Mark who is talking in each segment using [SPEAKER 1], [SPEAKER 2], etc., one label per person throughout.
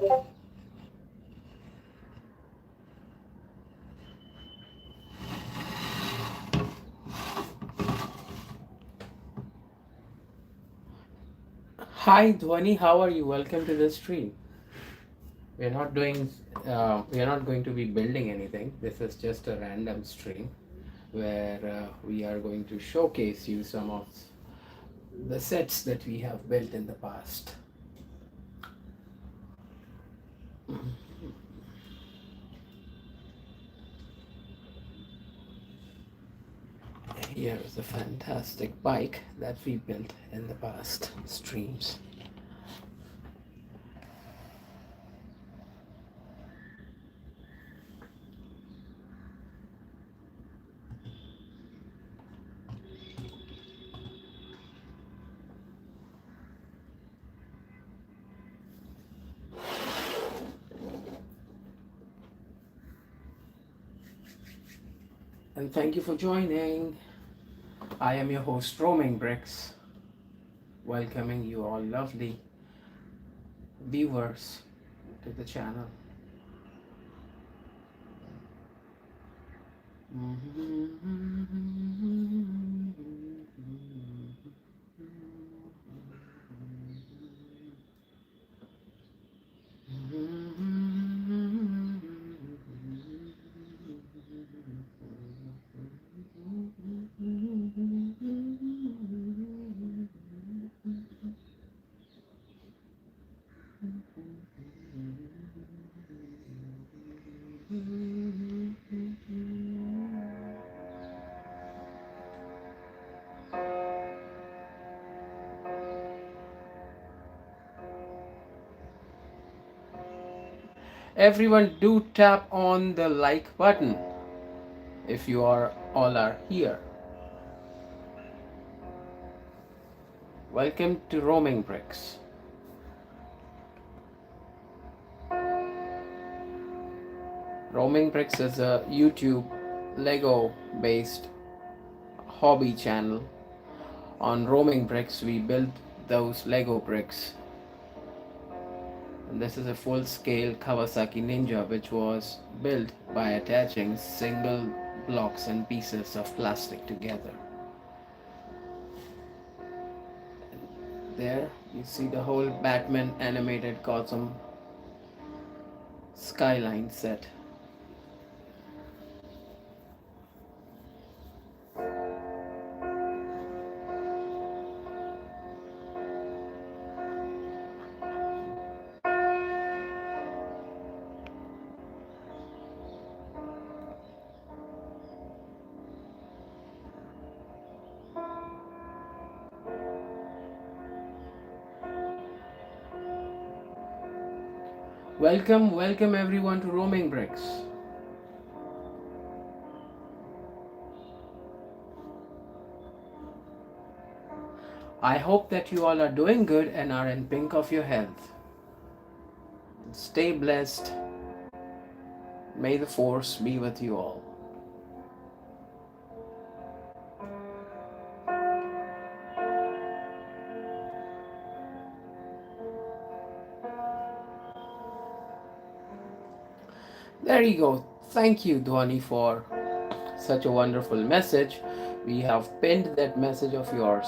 [SPEAKER 1] Hi Dhwani, how are you? Welcome to the stream. We're not doing, we are not going to be building anything. This is just a random stream where we are going to showcase you some of the sets that we have built in the past. Here is a fantastic bike that we built in the past streams. And thank you for joining. I am your host, Roaming Bricks, welcoming you all lovely viewers to the channel. Everyone do tap on the like button if you are all are here. Welcome to Roaming Bricks. Roaming Bricks is a YouTube Lego based hobby channel. On Roaming Bricks we build those Lego bricks. And this is a full scale Kawasaki Ninja which was built by attaching single blocks and pieces of plastic together. There you see the whole Batman animated Gotham skyline set. Welcome everyone to Roaming Bricks. I hope that you all are doing good and are in pink of your health. Stay blessed. May the force be with you all. There you go. Thank you, Dhwani, for such a wonderful message. We have pinned that message of yours.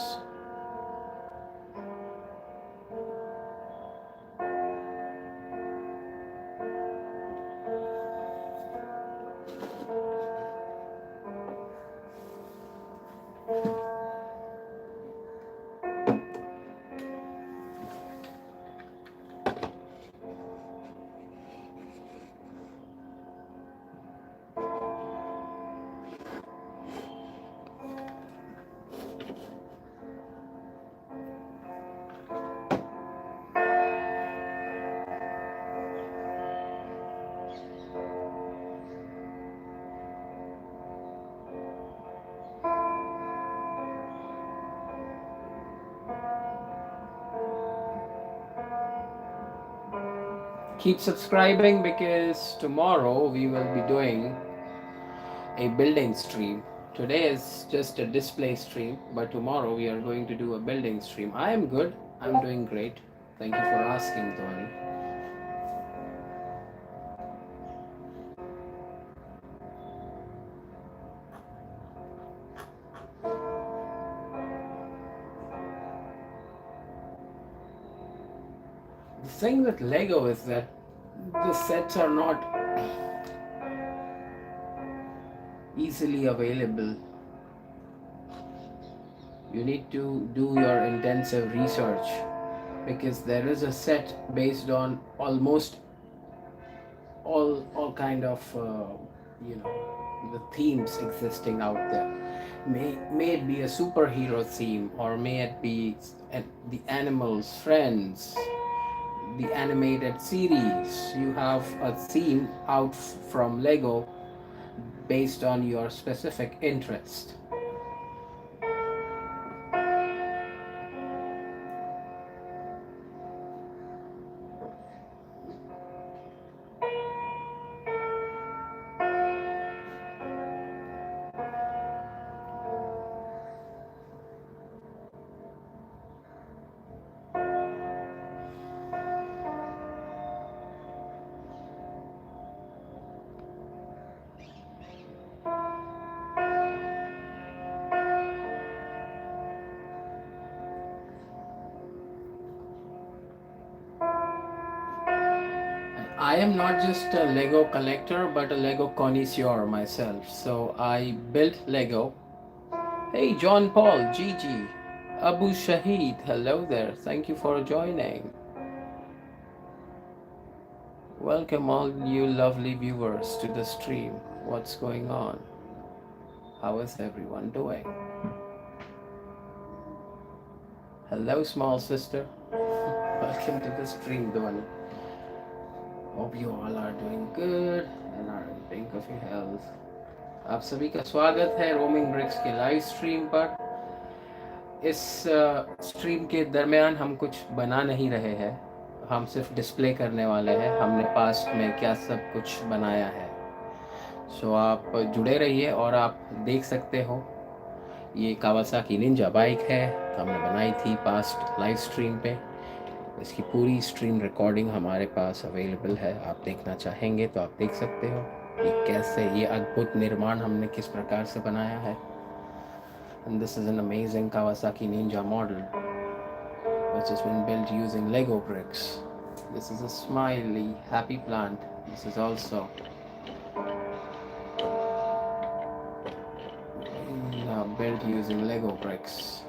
[SPEAKER 1] Keep subscribing because tomorrow we will be doing a building stream. Today is just a display stream, but tomorrow we are going to do a building stream. I am good. I'm doing great. Thank you for asking, Tony. The thing with Lego is that the sets are not easily available. You need to do your intensive research because there is a set based on almost all kind of you know the themes existing out there. May it be a superhero theme, or may it be the animals friends, the animated series. You have a theme out from Lego based on your specific interest. I am not just a Lego collector but a Lego connoisseur myself. So I built Lego. Hey John Paul, Gigi, Abu Shahid, hello there. Thank you for joining. Welcome all you lovely viewers to the stream. What's going on? How is everyone doing? Hello small sister. Welcome to the stream, Dhwani. Hope you all are doing good and are in pink of your health. आप सभी का स्वागत है roaming BRICS के live stream पर। इस stream के दरमियान हम कुछ बना नहीं रहे हैं, हम सिर्फ डिस्प्ले करने वाले हैं हमने पास्ट में क्या सब कुछ बनाया है। सो आप जुड़े रहिए और आप देख सकते हो ये कावासाकी निंजा बाइक है, हमने बनाई थी पास्ट लाइव स्ट्रीम पे। इसकी पूरी स्ट्रीम रिकॉर्डिंग हमारे पास अवेलेबल है, आप देखना चाहेंगे तो आप देख सकते हो ये कैसे ये अद्भुत निर्माण हमने किस प्रकार से बनाया है। And this is an amazing Kawasaki Ninja model which has been built using Lego bricks. This is a smiley happy plant. This is also built using Lego bricks.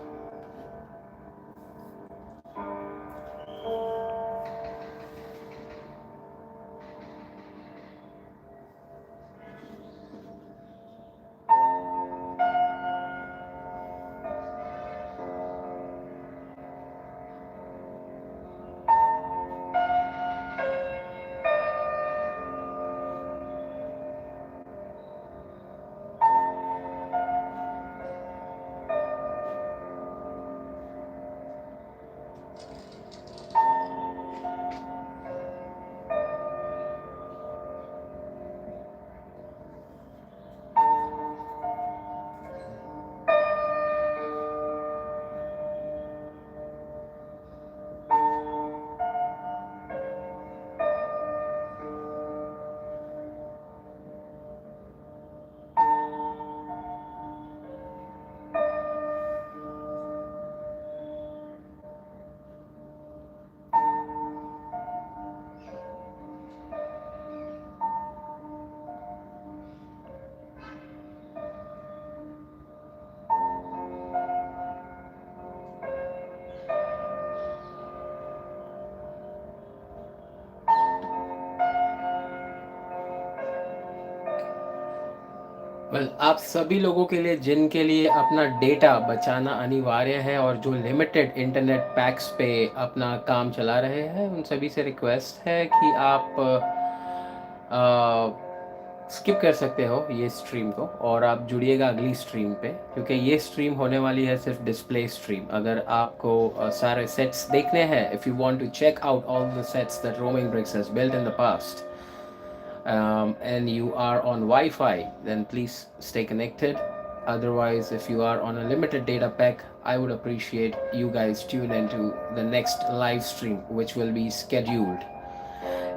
[SPEAKER 1] आप सभी लोगों के लिए जिनके लिए अपना डेटा बचाना अनिवार्य है और जो लिमिटेड इंटरनेट पैक्स पे अपना काम चला रहे हैं, उन सभी से रिक्वेस्ट है कि आप स्किप कर सकते हो ये स्ट्रीम को और आप जुड़िएगा अगली स्ट्रीम पे, क्योंकि ये स्ट्रीम होने वाली है सिर्फ डिस्प्ले स्ट्रीम। अगर आपको सारे सेट्स देखने हैं, if you want to check out all the sets that Roaming Bricks has built in the past, and you are on Wi-Fi, then please stay connected. Otherwise, if you are on a limited data pack, I would appreciate you guys tune into the next live stream, which will be scheduled.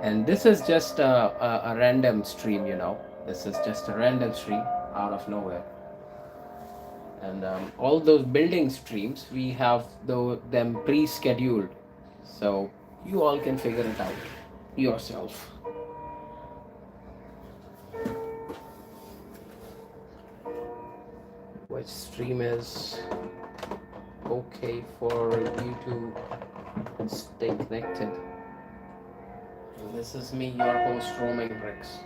[SPEAKER 1] And this is just a random stream, you know. This is just a random stream out of nowhere. And all those building streams, we have them pre-scheduled. So You all can figure it out yourself. Which stream is okay for you to stay connected. And this is me, your host, Roaming Bricks.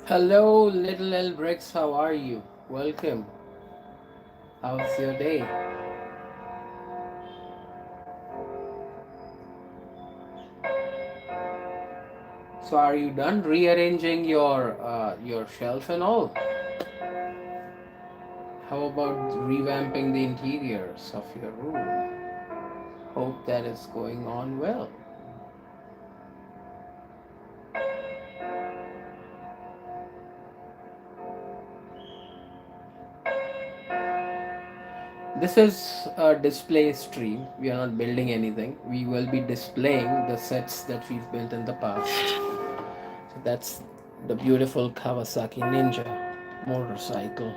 [SPEAKER 1] Hello, little L Bricks, how are you? Welcome. How's your day? So, are you done rearranging your shelf and all? How about revamping the interiors of your room? Hope that is going on well. This is a display stream. We are not building anything. We will be displaying the sets that we've built in the past. So that's the beautiful Kawasaki Ninja motorcycle.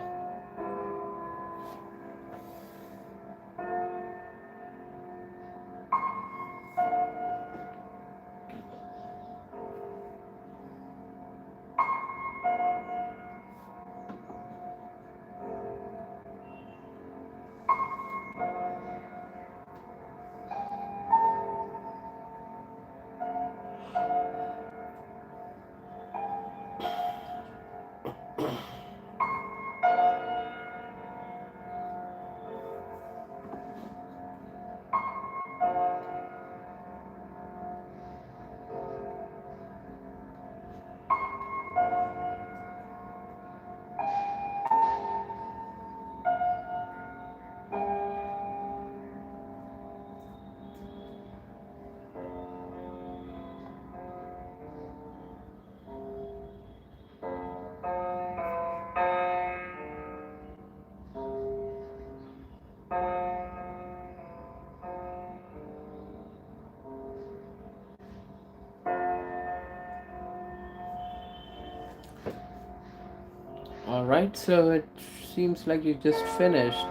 [SPEAKER 1] Alright, so it seems like you just finished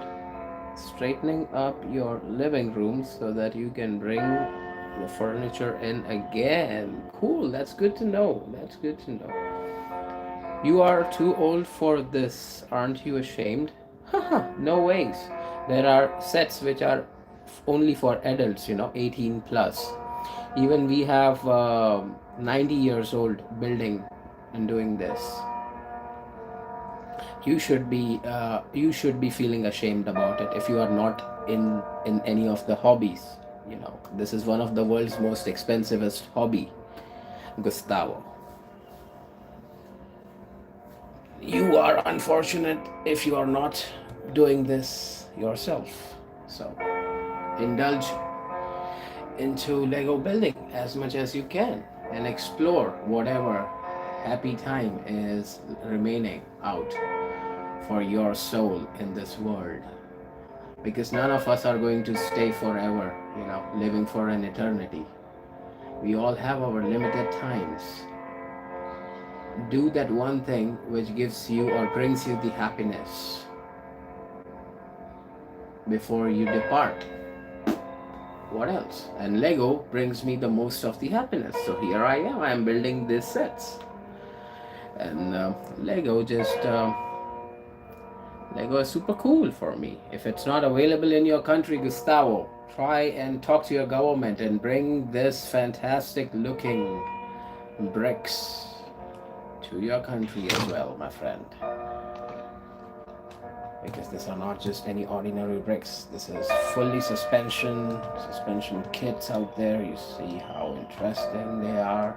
[SPEAKER 1] straightening up your living room so that you can bring the furniture in again. Cool, that's good to know. That's good to know. You are too old for this, aren't you ashamed? No ways. There are sets which are only for adults, 18 plus. Even we have 90 years old building and doing this. You should be feeling ashamed about it if you are not in any of the hobbies. This is one of the world's most expensivest hobby, Gustavo. You are unfortunate if you are not doing this yourself. So indulge into Lego building as much as you can and explore whatever happy time is remaining out for your soul in this world. Because none of us are going to stay forever, living for an eternity. We all have our limited times. Do that one thing which gives you or brings you the happiness before you depart. What else? And Lego brings me the most of the happiness. So here I am. I am building these sets, and Lego is super cool for me. If it's not available in your country, Gustavo, try and talk to your government and bring this fantastic looking bricks to your country as well, my friend. Because these are not just any ordinary bricks. This is fully suspension kits out there. You see how interesting they are.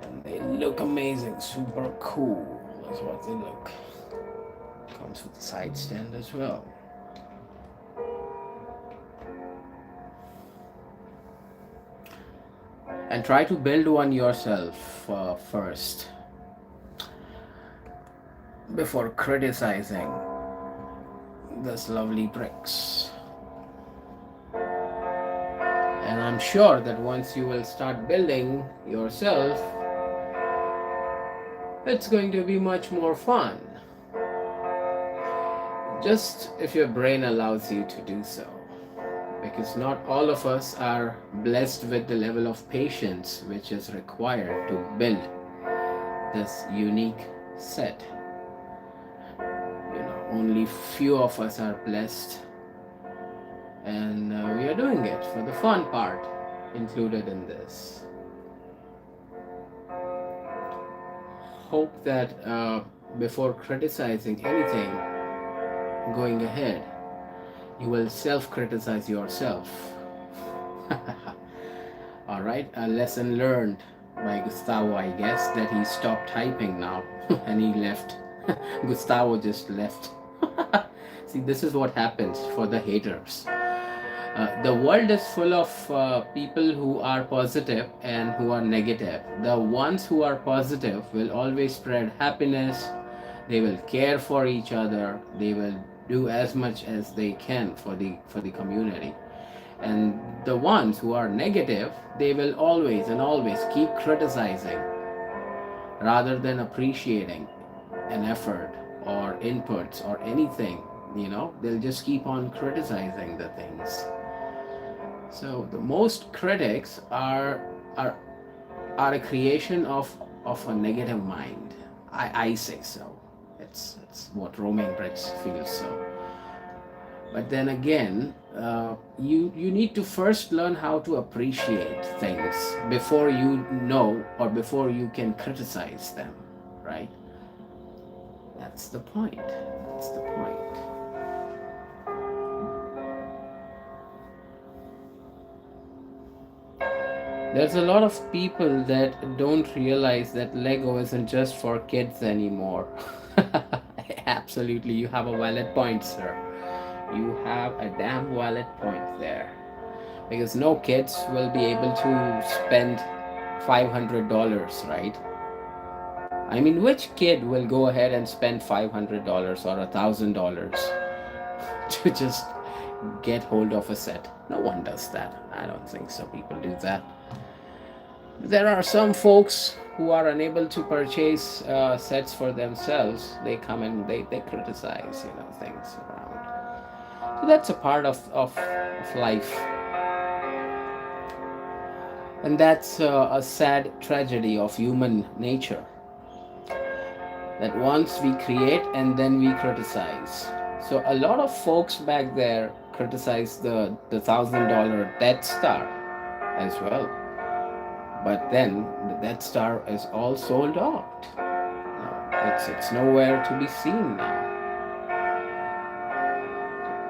[SPEAKER 1] And they look amazing, super cool. That's what they look. Comes with the side stand as well. And try to build one yourself first before criticizing this lovely bricks. And I'm sure that once you will start building yourself, it's going to be much more fun. Just if your brain allows you to do so. Because not all of us are blessed with the level of patience which is required to build this unique set. Only few of us are blessed, and we are doing it for the fun part included in this. Hope that before criticizing anything going ahead, you will self-criticize yourself. Alright, a lesson learned by Gustavo, I guess, that he stopped typing now and he left. Gustavo just left. See, this is what happens for the haters. The world is full of people who are positive and who are negative. The ones who are positive will always spread happiness. They will care for each other. They will do as much as they can for the community. And the ones who are negative, they will always keep criticizing rather than appreciating an effort or inputs or anything. They'll just keep on criticizing the things. So the most critics are a creation of a negative mind. I say so. It's what Romain Brits feels so. But then again, you need to first learn how to appreciate things before you know or before you can criticize them, right? That's the point. There's a lot of people that don't realize that Lego isn't just for kids anymore. Absolutely, you have a valid point, sir. You have a damn valid point there. Because no kids will be able to spend $500, right? I mean, which kid will go ahead and spend $500 or $1,000 to just get hold of a set? No one does that. I don't think so. People do that. There are some folks who are unable to purchase sets for themselves. They come and they criticize, things around. So that's a part of life. And that's a sad tragedy of human nature. that once we create and then we criticize. So a lot of folks back there criticize the $1,000 Death Star as well. But then the Death Star is all sold out. Now, it's nowhere to be seen now.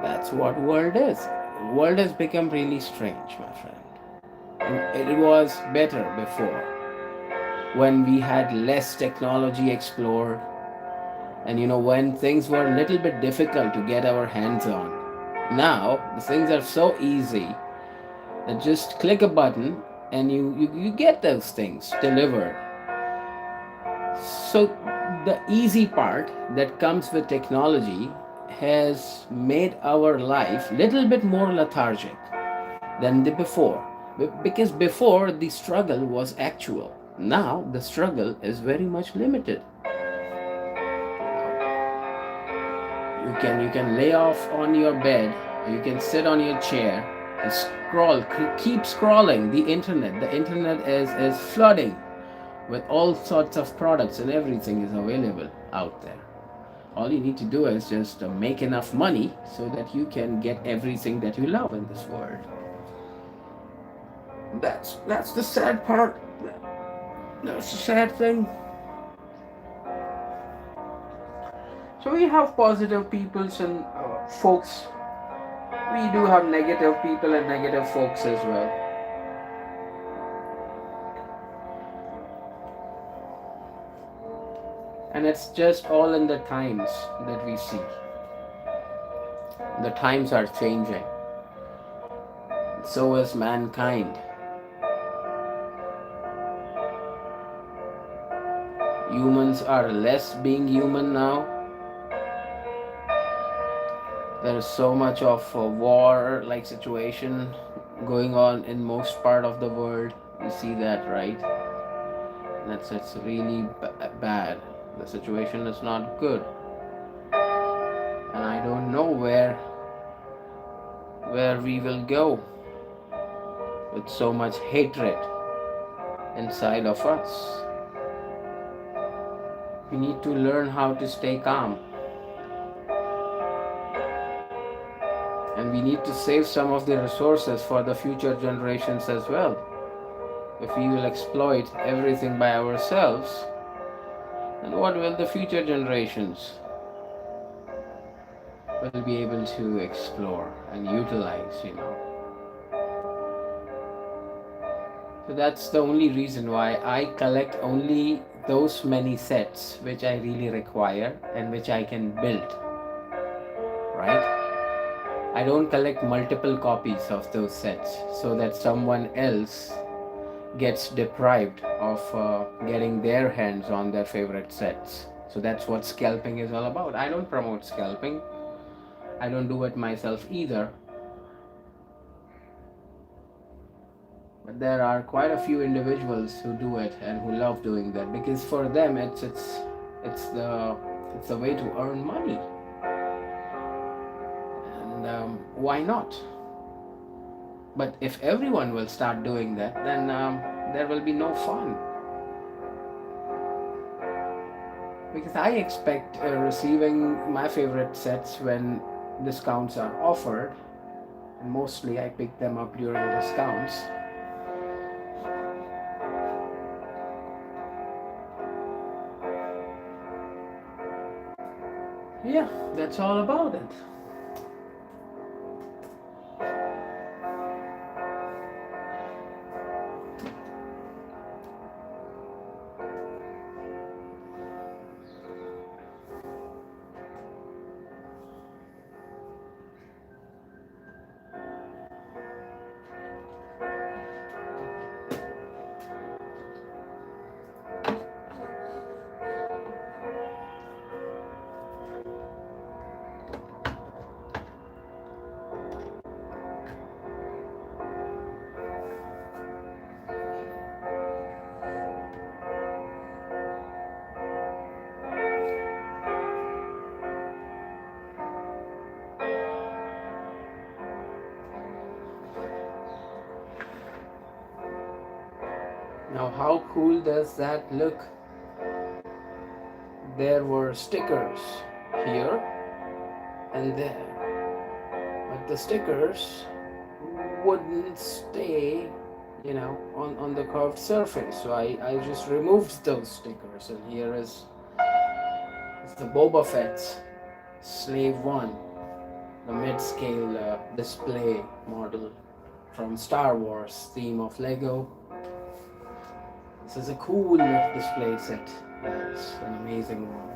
[SPEAKER 1] That's what world is. World has become really strange, my friend. It was better before when we had less technology explored, and when things were a little bit difficult to get our hands on. Now the things are so easy that just click a button and you get those things delivered. So the easy part that comes with technology has made our life little bit more lethargic than the before, because before the struggle was actual. Now the struggle is very much limited. You can lay off on your bed, or you can sit on your chair and scroll, keep scrolling the internet. The internet is flooding with all sorts of products, and everything is available out there. All you need to do is just make enough money so that you can get everything that you love in this world. That's the sad part. That's the sad thing. So we have positive peoples and folks. We do have negative people and negative folks as well. And it's just all in the times that we see. The times are changing. So is mankind. Humans are less being human now. There is so much of a war-like situation going on in most part of the world. You see that, right? It's really bad. The situation is not good, and I don't know where we will go with so much hatred inside of us. We need to learn how to stay calm. And we need to save some of the resources for the future generations as well. If we will exploit everything by ourselves, then what will the future generations will be able to explore and utilize? So that's the only reason why I collect only those many sets which I really require and which I can build, right? I don't collect multiple copies of those sets so that someone else gets deprived of getting their hands on their favorite sets. So that's what scalping is all about. I don't promote scalping. I don't do it myself either. But there are quite a few individuals who do it and who love doing that, because for them it's the way to earn money. And why not? But if everyone will start doing that, then there will be no fun. Because I expect receiving my favorite sets when discounts are offered, and mostly I pick them up during discounts. Yeah, that's all about it. Now, how cool does that look? there were stickers here and there, but the stickers wouldn't stay, on the curved surface. So I just removed those stickers, and here is the Boba Fett's Slave 1, the mid-scale display model from Star Wars theme of Lego. This is a cool display set. It's an amazing one.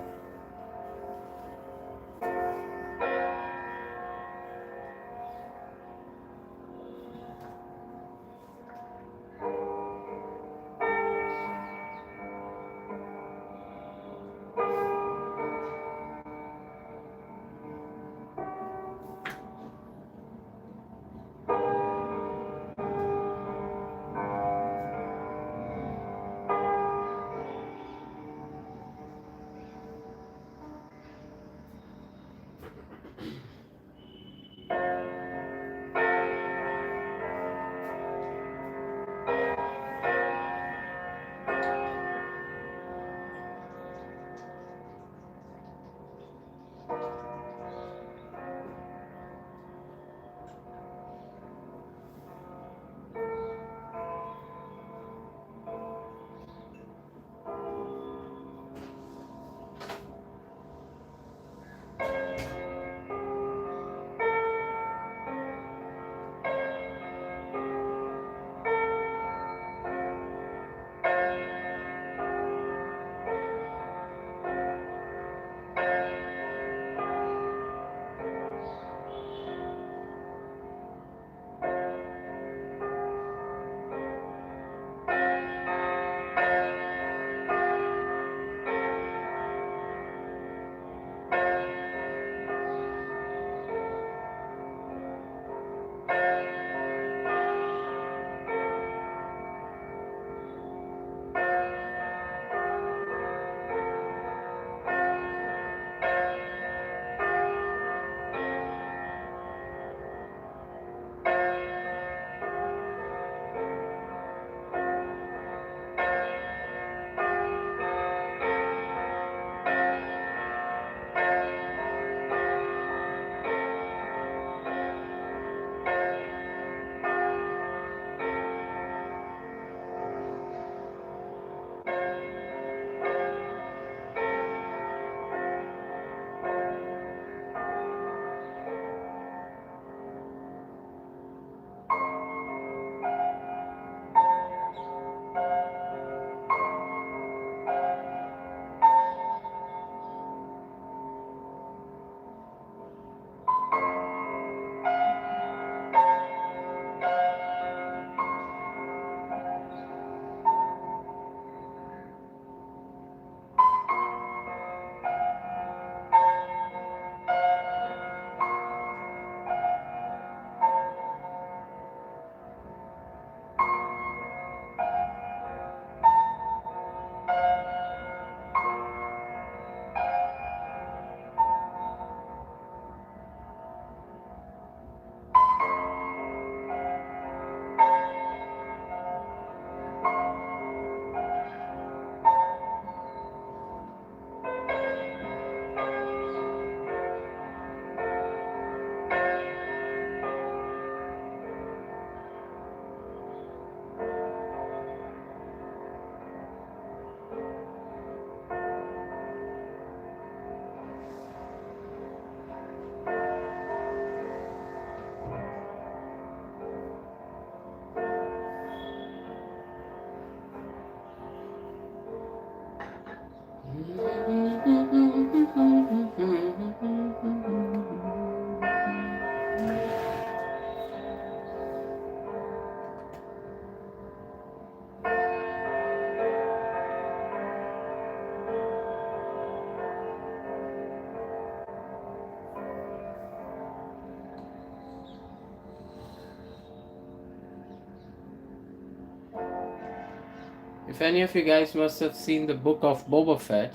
[SPEAKER 1] If any of you guys must have seen the book of Boba Fett,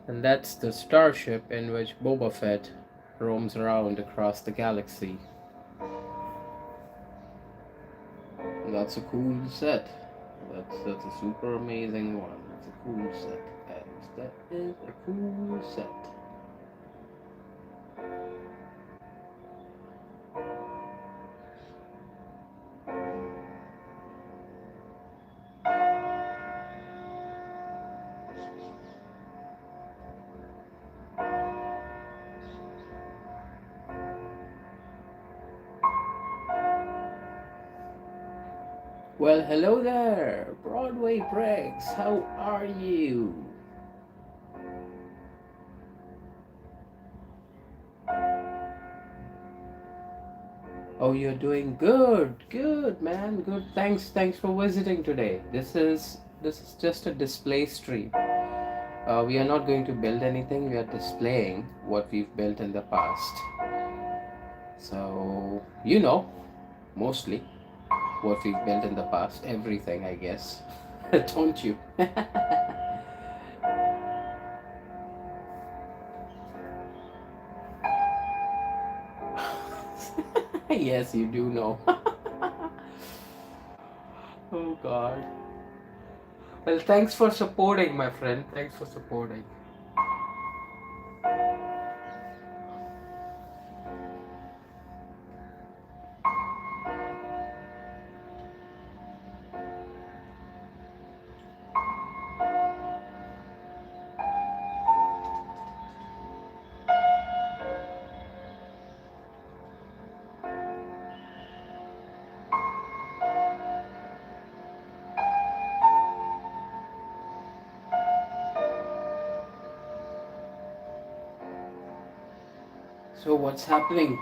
[SPEAKER 1] and that's the starship in which Boba Fett roams around across the galaxy. And that's a cool set. That's a super amazing one. It's a cool set, guys. That is a cool set. Well, hello there, Broadway Briggs. How are you? Oh, you're doing good. Good, man. Good. Thanks for visiting today. This is just a display stream. We are not going to build anything. We are displaying what we've built in the past. So, mostly what we've built in the past. Everything, I guess. Don't you? Yes, you do know. Oh, God. Well, thanks for supporting, my friend. Thanks for supporting. So, what's happening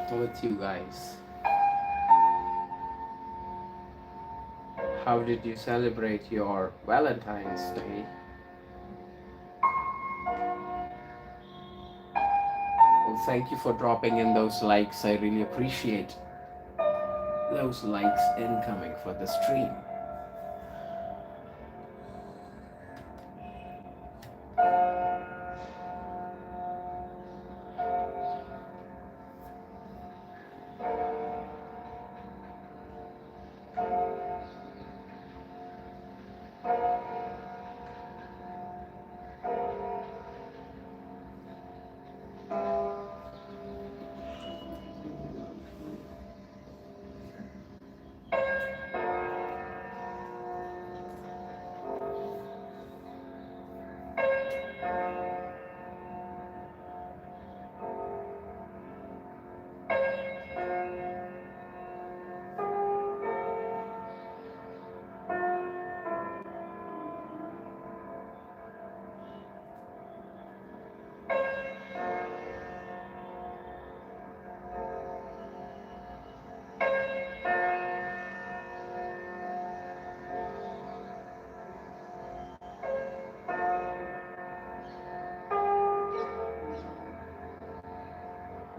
[SPEAKER 1] with you guys? How did you celebrate your Valentine's Day? Well, thank you for dropping in those likes. I really appreciate those likes incoming for the stream.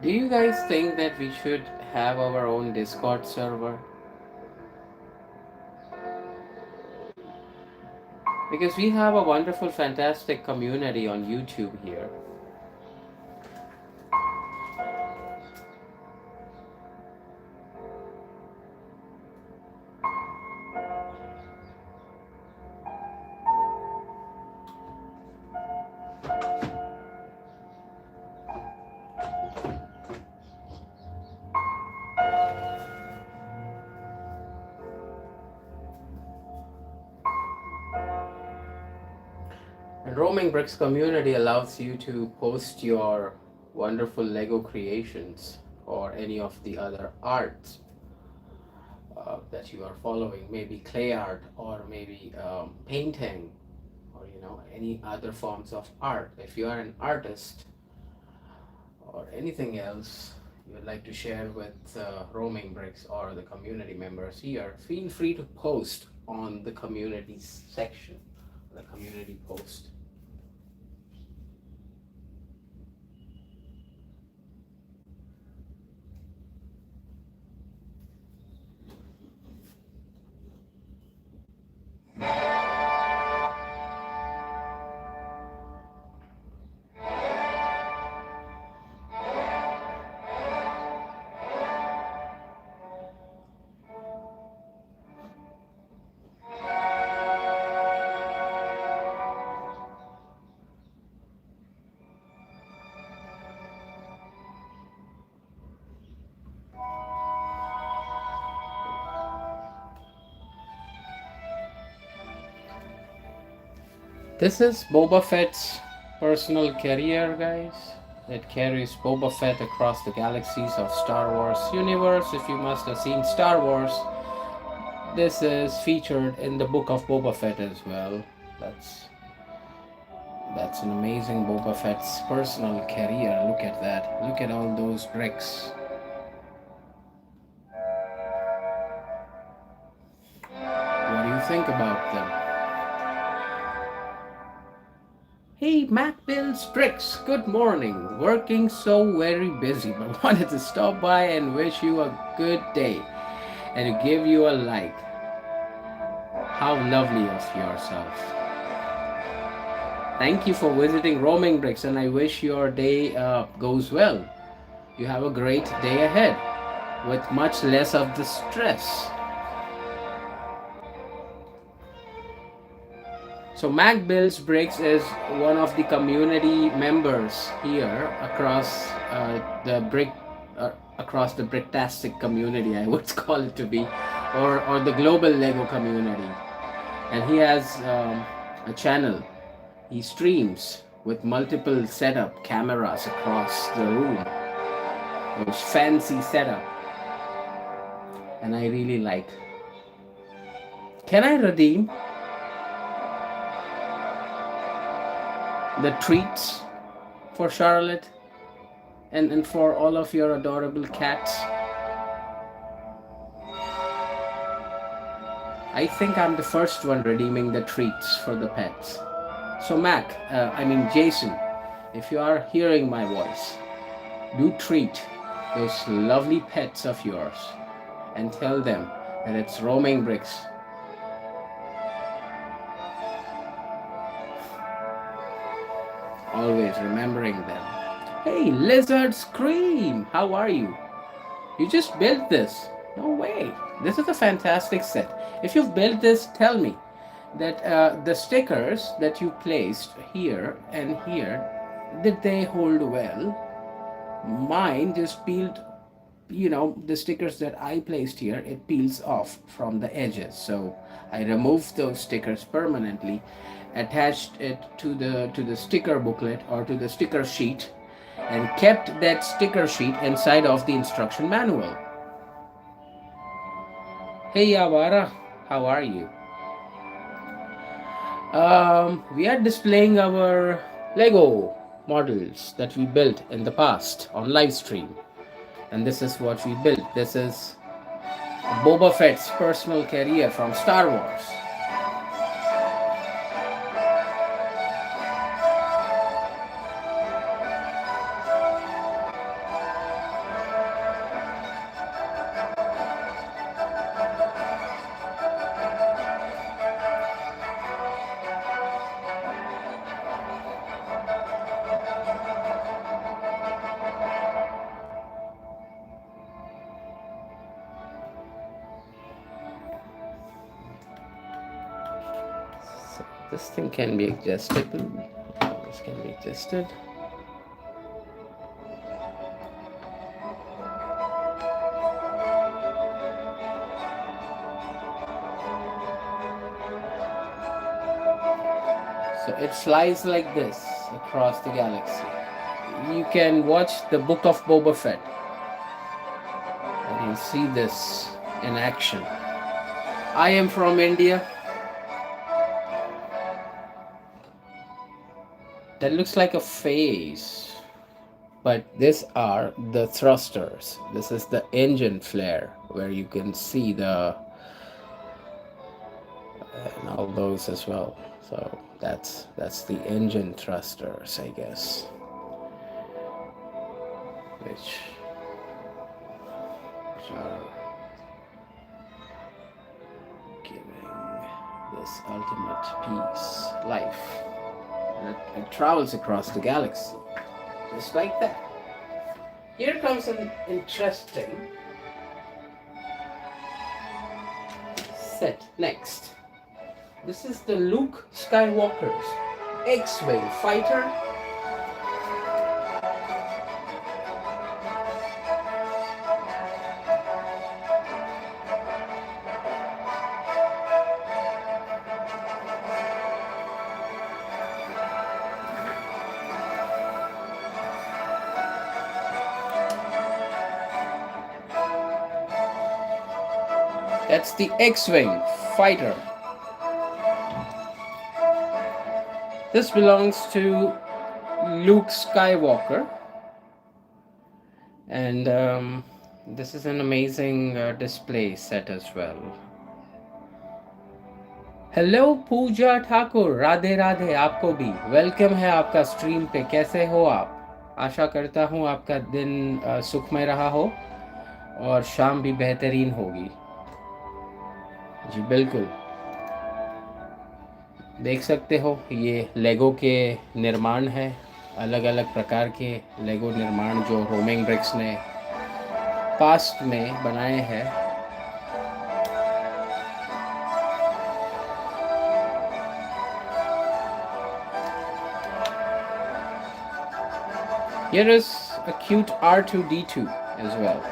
[SPEAKER 1] Do you guys think that we should have our own Discord server? Because we have a wonderful, fantastic community on YouTube here. And Roaming Bricks community allows you to post your wonderful Lego creations or any of the other arts that you are following, maybe clay art or maybe painting or any other forms of art. If you are an artist or anything else you would like to share with Roaming Bricks or the community members here, feel free to post on the community section, the community post. This is Boba Fett's personal carrier, guys. It carries Boba Fett across the galaxies of Star Wars universe. If you must have seen Star Wars, this is featured in the book of Boba Fett as well. That's that's an amazing Boba Fett's personal carrier. Look at that. Look at all those bricks. What do you think about them? Hey, Mac builds bricks. Good morning. Working so very busy, but wanted to stop by and wish you a good day and to give you a like. How lovely of yourself. Thank you for visiting Roaming Bricks, and I wish your day goes well. You have a great day ahead with much less of the stress. So Mac Builds Bricks is one of the community members here across across the Bricktastic community, I would call it to be, or the global Lego community. And he has a channel. He streams with multiple setup cameras across the room. Those fancy setup. And I really like. Can I redeem the treats for Charlotte and for all of your adorable cats? I think I'm the first one redeeming the treats for the pets. So Jason, if you are hearing my voice, do treat those lovely pets of yours and tell them that it's Roaming Bricks. Always remembering them. Hey, Lizard Scream, how are you? You just built this. No way. This is a fantastic set. If you've built this, tell me that the stickers that you placed here and here, did they hold well? Mine just peeled, the stickers that I placed here, it peels off from the edges. So I removed those stickers permanently, attached it to the sticker booklet or to the sticker sheet, and kept that sticker sheet inside of the instruction manual. Hey Yavara, how are you? We are displaying our Lego models that we built in the past on live stream, and this is what we built. This is Boba Fett's personal carrier from Star Wars. This thing can be adjusted. This can be adjusted. So it flies like this across the galaxy. You can watch the Book of Boba Fett and you'll see this in action. I am from India. That looks like a face, but these are the thrusters. This is the engine flare where you can see and all those as well. So that's the engine thrusters, I guess, which are giving this ultimate peace, life. It travels across the galaxy, just like that. Here comes an interesting set next. This is the Luke Skywalker's X-Wing fighter. That's the X-Wing fighter. This belongs to Luke Skywalker, and this is an amazing display set as well. Hello Pooja Thakur, Radhe Radhe आपको भी। Welcome है आपका stream पे। कैसे हो आप? आशा करता हूँ आपका दिन सुखमय रहा हो और शाम भी बेहतरीन होगी। जी बिल्कुल, देख सकते हो ये लेगो के निर्माण है, अलग अलग प्रकार के लेगो निर्माण जो रोमिंग ब्रिक्स ने पास्ट में बनाए हैं। Here is a cute R2-D2 as well.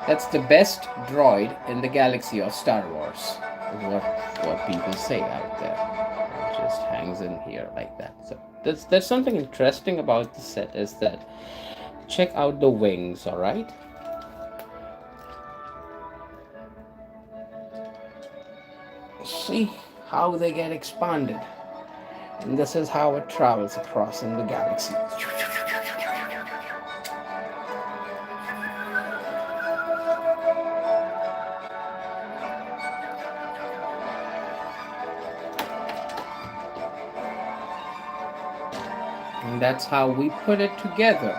[SPEAKER 1] That's the best droid in the galaxy of Star Wars, is what people say out there. It just hangs in here like that. So there's something interesting about the set is that check out the wings, all right? See how they get expanded. And this is how it travels across in the galaxy. And that's how we put it together.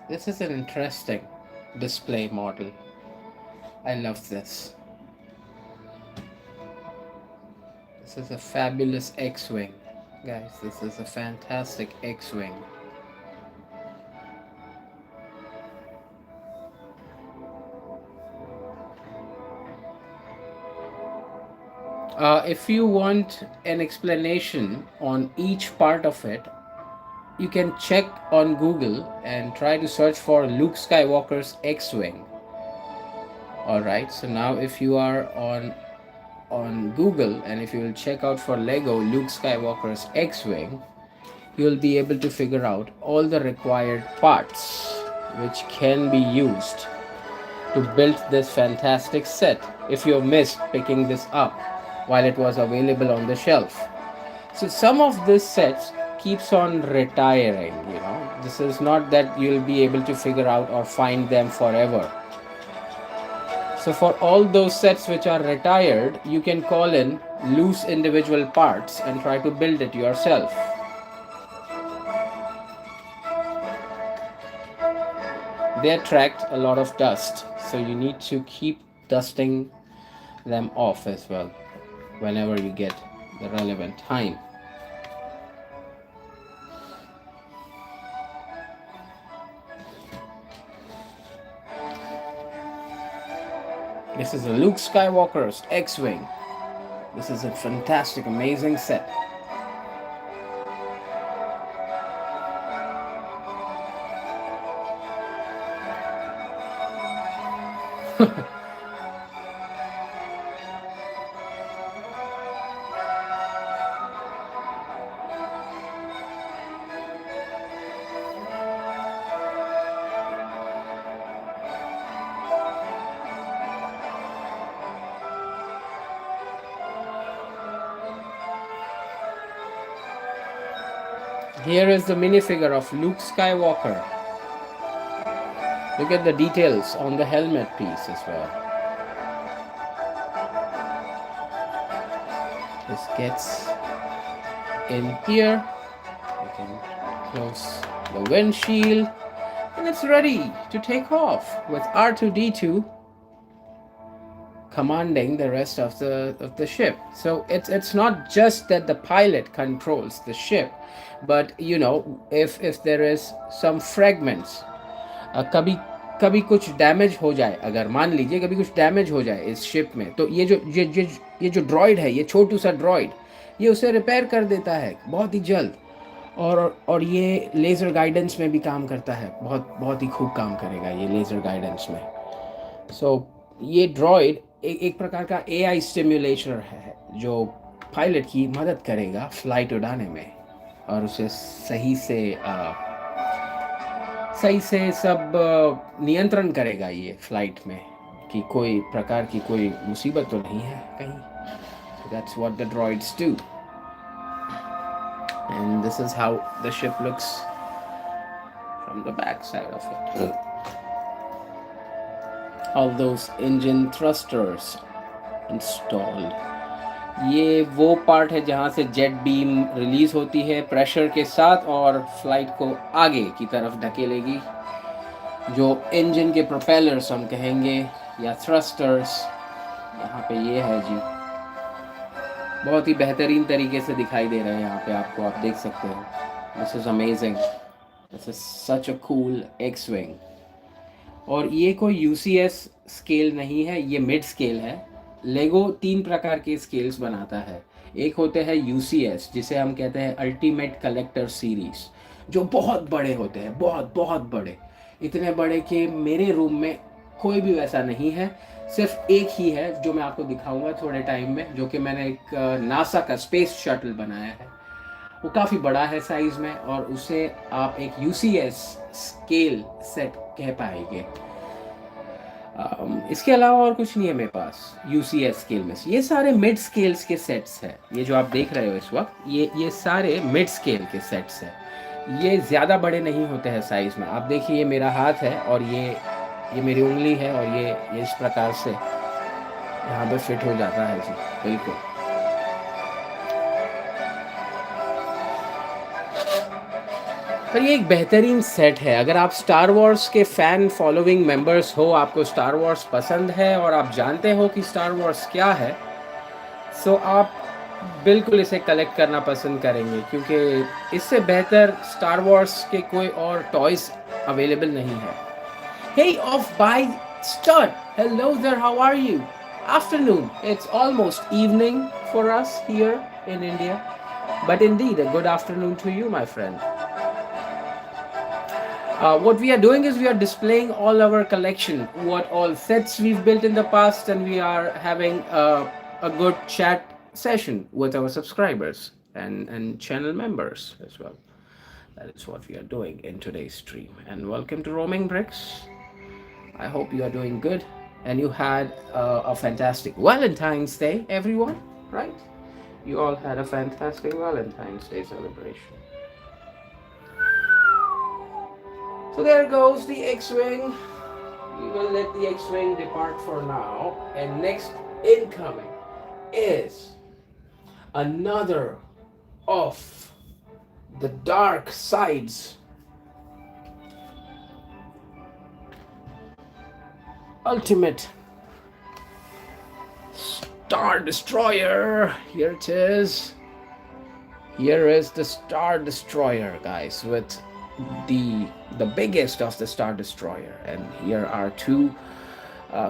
[SPEAKER 1] This is an interesting display model. I love this. This is a fabulous X-Wing. Guys, this is a fantastic X-Wing. If you want an explanation on each part of it, you can check on Google and try to search for Luke Skywalker's X-Wing. Alright, so now if you are on Google and if you will check out for Lego Luke Skywalker's X-Wing, you will be able to figure out all the required parts which can be used to build this fantastic set if you missed picking this up while it was available on the shelf. So some of this sets keeps on retiring, you know. This is not that you'll be able to figure out or find them forever. So for all those sets which are retired, you can call in loose individual parts and try to build it yourself. They attract a lot of dust, so you need to keep dusting them off as well whenever you get the relevant time. This is a Luke Skywalker's X-Wing. This is a fantastic, amazing set. Here is the minifigure of Luke Skywalker. Look at the details on the helmet piece as well. This gets in here. You can close the windshield and it's ready to take off with R2-D2 commanding the rest of the ship. So it's not just that the pilot controls the ship, but you know, if there is some fragments, कभी कुछ damage हो जाए, अगर मान लीजिए कभी कुछ damage हो जाए इस शिप में, तो ये जो ड्रॉइड है, ये छोटू सा ड्रॉइड, ये उसे रिपेयर कर देता है बहुत ही जल्द, और ये लेज़र गाइडेंस में भी काम करता है, बहुत ही खूब काम करेगा ये लेज़र गाइडेंस में. सो ये ड्रॉइड एक प्रकार का AI स्टिम्युलेटर है जो पायलट की मदद करेगा फ्लाइट उड़ाने में और उसे सही से सही से सब नियंत्रण करेगा ये फ्लाइट में कि कोई प्रकार की कोई मुसीबत तो नहीं है कहीं. That's what the droids do. And this is how the ship looks from the back side of it. All those engine thrusters installed. ये वो पार्ट है जहाँ से जेट बीम रिलीज होती है प्रेशर के साथ और फ्लाइट को आगे की तरफ धकेलेगी. जो इंजन के प्रोपेलर्स हम कहेंगे या थ्रस्टर्स, यहाँ पे ये है जी. बहुत ही बेहतरीन तरीके से दिखाई दे रहे हैं यहाँ पे आपको, आप देख सकते हो. This is amazing. This is such a cool x wing. और ये कोई यूसीएस स्केल नहीं है, ये मिड स्केल है. लेगो 3 प्रकार के स्केल्स बनाता है. एक होते हैं यूसीएस जिसे हम कहते हैं अल्टीमेट कलेक्टर सीरीज, जो बहुत बड़े होते हैं, बहुत बहुत बड़े. इतने बड़े कि मेरे रूम में कोई भी वैसा नहीं है. सिर्फ एक ही है जो मैं आपको दिखाऊंगा थोड़े टाइम में, जो कि मैंने एक नासा का स्पेस शटल बनाया है. वो काफ़ी बड़ा है साइज में और उसे आप एक यूसीएस स्केल सेट कह पाएंगे. इसके अलावा और कुछ नहीं है मेरे पास यूसीएस स्केल में. ये सारे मिड स्केल्स के सेट्स हैं. ये जो आप देख रहे हो इस वक्त, ये सारे मिड स्केल के सेट्स हैं. ये ज़्यादा बड़े नहीं होते हैं साइज़ में. आप देखिए ये मेरा हाथ है और ये मेरी उंगली है और ये इस प्रकार से यहाँ पे फिट हो जाता है जी, बिल्कुल. पर ये एक बेहतरीन सेट है. अगर आप स्टार वॉर्स के फ़ैन फॉलोइंग मेंबर्स हो, आपको स्टार वॉर्स पसंद है और आप जानते हो कि स्टार वॉर्स क्या है, सो आप बिल्कुल इसे कलेक्ट करना पसंद करेंगे, क्योंकि इससे बेहतर स्टार वॉर्स के कोई और टॉयज अवेलेबल नहीं है. Hey off by start. Hello there, how are you? Afternoon. It's almost evening for us here in India. But indeed, a good afternoon to you, my friend. What we are doing is we are displaying all our collection, what all sets we've built in the past, and we are having a good chat session with our subscribers and channel members as well. That is what we are doing in today's stream. And welcome to Roaming Bricks. I hope you are doing good and you had a fantastic Valentine's Day, everyone, right? You all had a fantastic Valentine's Day celebration. So there goes the X-Wing. We will let the X-Wing depart for now. And next incoming is another of the dark sides ultimate Star Destroyer. Here it is. Here is the Star Destroyer, guys, with the biggest of the Star Destroyer, and here are 2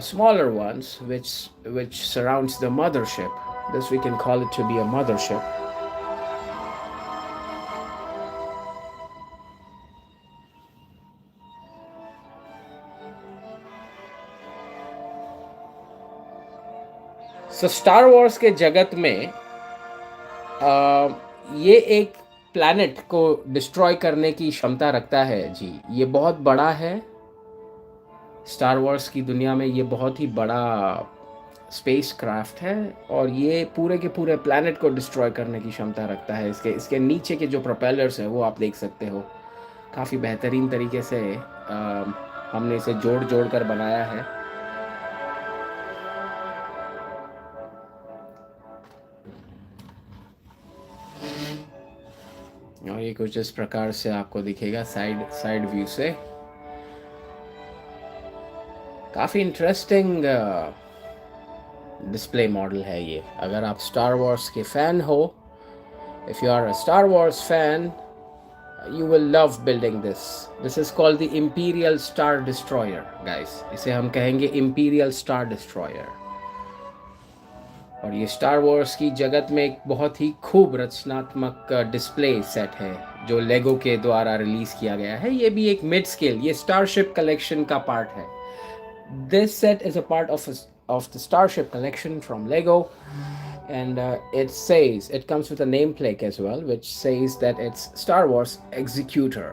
[SPEAKER 1] smaller ones which surrounds the mothership. This we can call it to be a mothership. So star Wars के जगत में ये एक planet को destroy करने की क्षमता रखता है जी. ये बहुत बड़ा है. स्टार वॉर्स की दुनिया में ये बहुत ही बड़ा स्पेस क्राफ्ट है और ये पूरे के पूरे प्लैनेट को डिस्ट्रॉय करने की क्षमता रखता है. इसके नीचे के जो प्रोपेलर्स हैं वो आप देख सकते हो. काफ़ी बेहतरीन तरीके से हमने इसे जोड़ जोड़ कर बनाया है. और ये कुछ इस प्रकार से आपको दिखेगा साइड व्यू से. काफ़ी इंटरेस्टिंग डिस्प्ले मॉडल है ये. अगर आप स्टार वॉर्स के फ़ैन हो, if you are a Star Wars fan, you will love building this. This is called the Imperial Star Destroyer, guys. इसे हम कहेंगे Imperial Star Destroyer. और ये स्टार वॉर्स की जगत में एक बहुत ही खूब रचनात्मक डिस्प्ले सेट है जो लेगो के द्वारा रिलीज किया गया है. ये भी एक मिड स्केल, ये स्टारशिप कलेक्शन का पार्ट है. This set is a part of the starship collection from Lego. And it comes with a nameplate as well, which says that it's Star Wars Executor.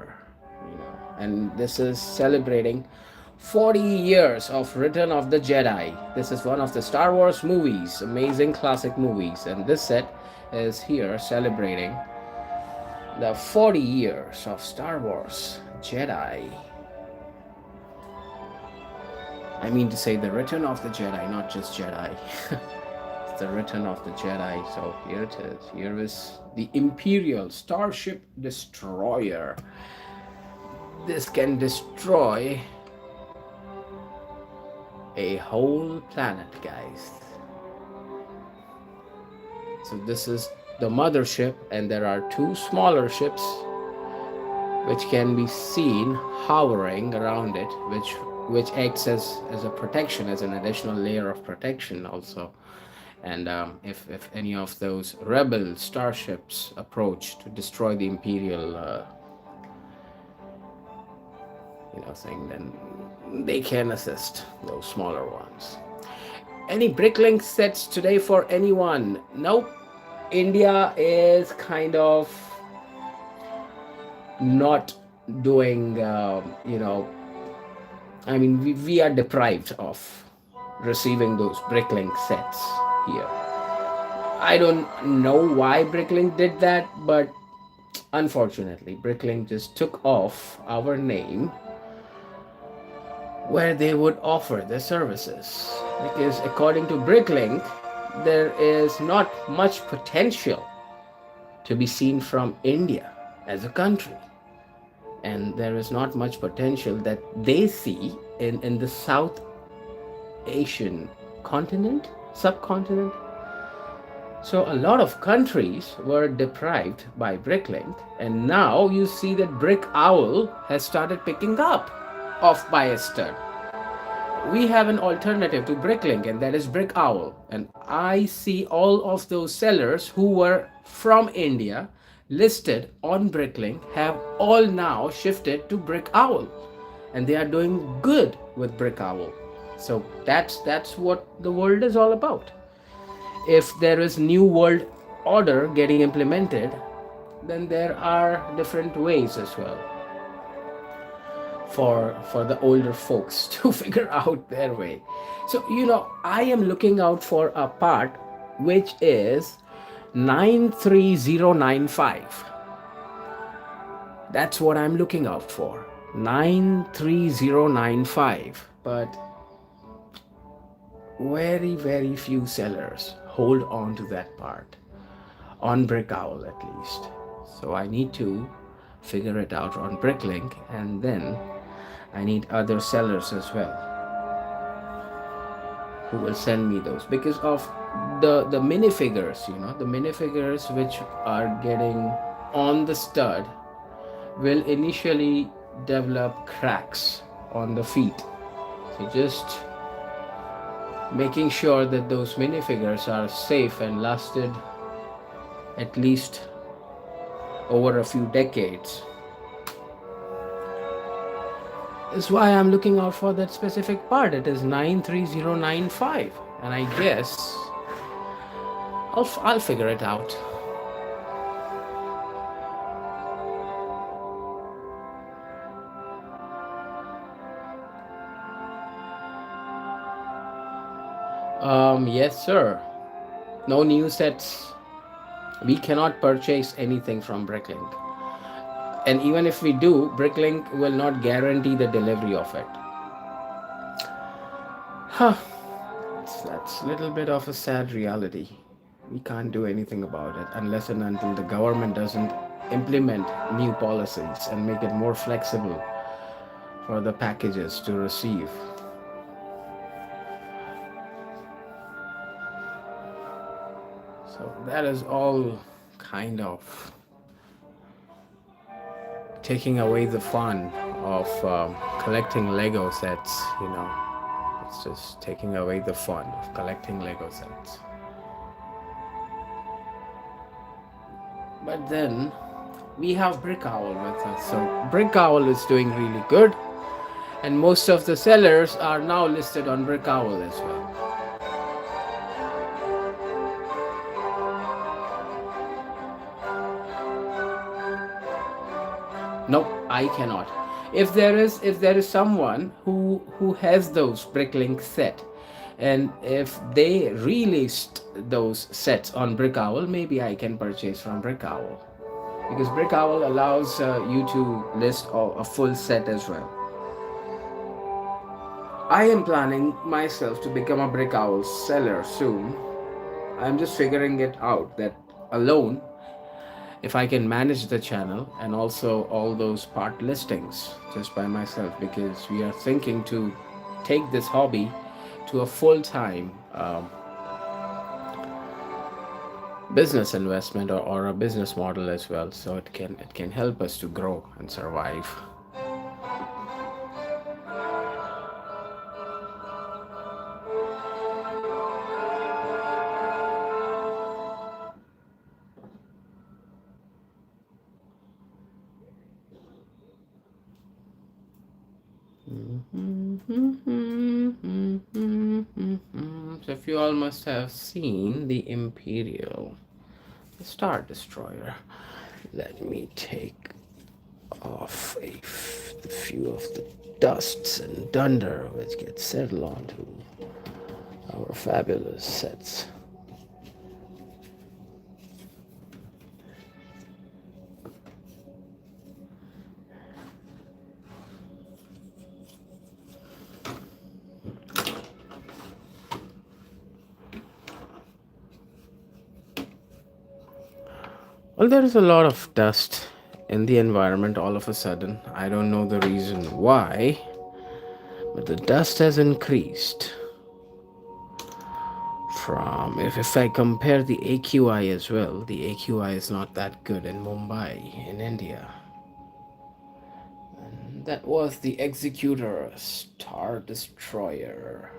[SPEAKER 1] You know, and this is celebrating 40 years of Return of the Jedi. This is one of the Star Wars movies, amazing classic movies, and this set is here celebrating the 40 years of Star Wars Jedi. I mean to say the Return of the Jedi, not just Jedi. It's the Return of the Jedi. So here it is. Here is the Imperial Starship Destroyer. This can destroy a whole planet, guys. So this is the mothership, and there are two smaller ships which can be seen hovering around it, which acts as a protection, as an additional layer of protection also. And if any of those rebel starships approach to destroy the Imperial thing, then they can assist those smaller ones. Any Bricklink sets today for anyone? Nope. India is kind of not doing, I mean, we are deprived of receiving those Bricklink sets here. I don't know why Bricklink did that, but unfortunately, Bricklink just took off our name where they would offer their services. Because according to Bricklink, there is not much potential to be seen from India as a country. And there is not much potential that they see in the South Asian continent, subcontinent. So a lot of countries were deprived by Bricklink, and now you see that Brick Owl has started picking up off by a stud. We have an alternative to Bricklink, and that is Brick Owl. And I see all of those sellers who were from India listed on Bricklink have all now shifted to Brick Owl, and they are doing good with Brick Owl. So that's what the world is all about. If there is new world order getting implemented, then there are different ways as well for the older folks to figure out their way. So I am looking out for a part which is 93095. That's what I'm looking out for, 93095. But very few sellers hold on to that part, on Brick Owl at least. So I need to figure it out on Bricklink, and then I need other sellers as well who will send me those, because of the minifigures, the minifigures which are getting on the stud will initially develop cracks on the feet. So just making sure that those minifigures are safe and lasted at least over a few decades is why I'm looking out for that specific part. It is 93095, and I guess I'll figure it out. Yes, sir. No new sets. We cannot purchase anything from Bricklink. And even if we do, Bricklink will not guarantee the delivery of it. That's a little bit of a sad reality. We can't do anything about it unless and until the government doesn't implement new policies and make it more flexible for the packages to receive. So that is all kind of taking away the fun of collecting Lego sets, It's just taking away the fun of collecting Lego sets. But then we have Brick Owl with us. So Brick Owl is doing really good, and most of the sellers are now listed on Brick Owl as well. Nope, I cannot. If there is someone who has those bricklink set, and if they released those sets on Brick Owl, maybe I can purchase from Brick Owl, because Brick Owl allows you to list a full set as well. I am planning myself to become a Brick Owl seller soon. I'm just figuring it out that alone, if I can manage the channel and also all those part listings just by myself, because we are thinking to take this hobby to a full-time business investment, or a business model as well, so it can help us to grow and survive. So if you all must have seen the Imperial Star Destroyer, let me take off a few of the dusts and dunder which get settled onto our fabulous sets. Well, there is a lot of dust in the environment all of a sudden. I don't know the reason why, but the dust has increased. From if I compare the AQI as well, the AQI is not that good in Mumbai, in India. And that was the Executor Star Destroyer.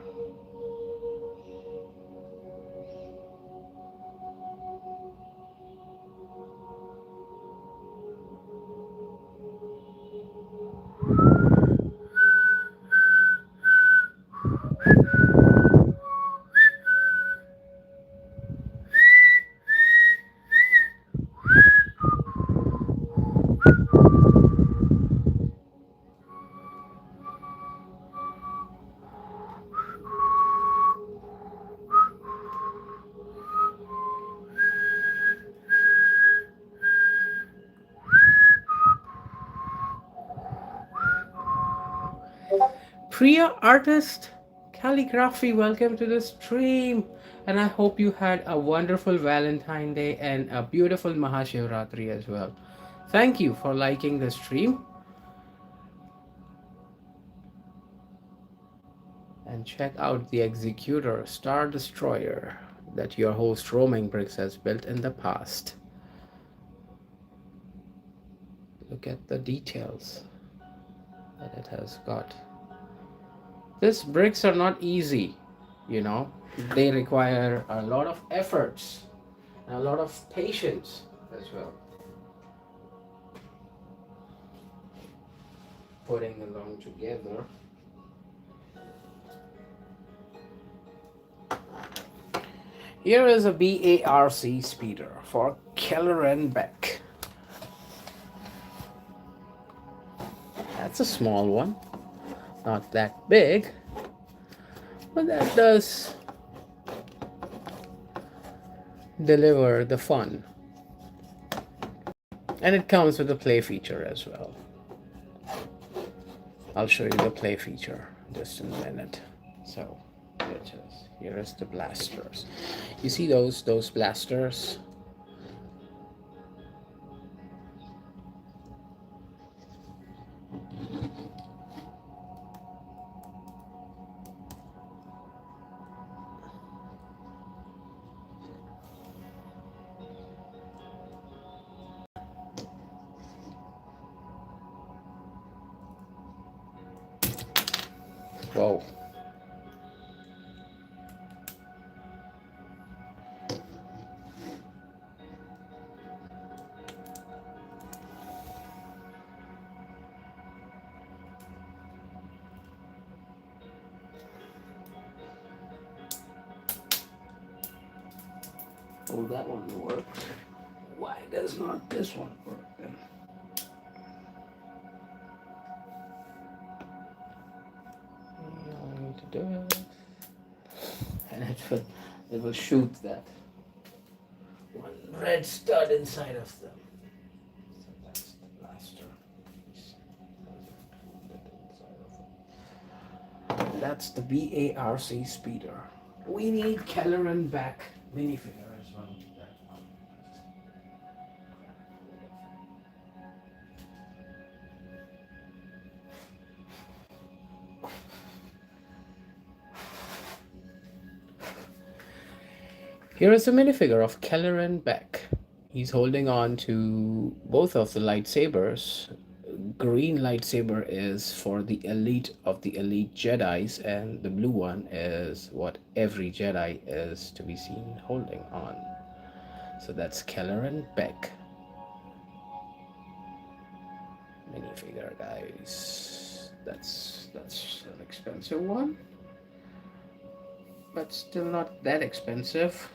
[SPEAKER 1] Priya Artist Calligraphy, welcome to the stream. And I hope you had a wonderful Valentine Day and a beautiful Mahashivratri as well. Thank you for liking the stream. And check out the Executor Star Destroyer that your host Roaming Bricks has built in the past. Look at the details that it has got. These bricks are not easy, you know. They require a lot of efforts and a lot of patience as well. Putting along together. Here is a BARC speeder for Keller and Beck. That's a small one, not that big, but that does deliver the fun. And it comes with a play feature as well. I'll show you the play feature just in a minute. So here is the blasters. You see those blasters? Whoa. Oh, that one works. Why does not this one work then? And it will shoot that one red stud inside of them. So that's the blaster. That's the BARC speeder. We need Kelleran back minifigure as well. Here is a minifigure of Kelleran Beck. He's holding on to both of the lightsabers. Green lightsaber is for the elite of the elite Jedis, and the blue one is what every Jedi is to be seen holding on. So that's Kelleran Beck. Minifigure, guys. That's an expensive one, but still not that expensive.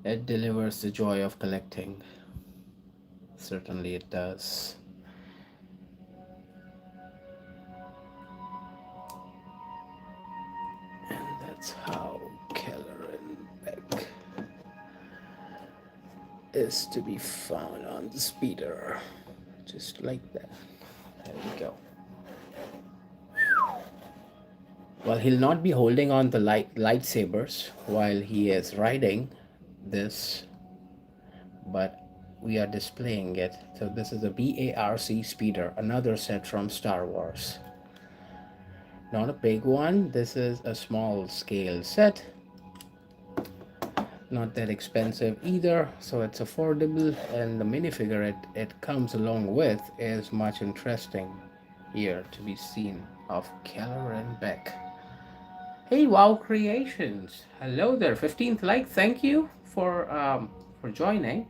[SPEAKER 1] It delivers the joy of collecting. Certainly it does. And that's how Kelleran Beck is to be found on the speeder. Just like that. There we go. Well, he'll not be holding on the lightsabers while he is riding this, but we are displaying it. So this is a BARC speeder, another set from Star Wars. Not a big one. This is a small scale set. Not that expensive either, so it's affordable, and the minifigure it comes along with is much interesting here to be seen of Kelleran Beck. Hey, Wow Creations! Hello there, 15th like. Thank you for joining.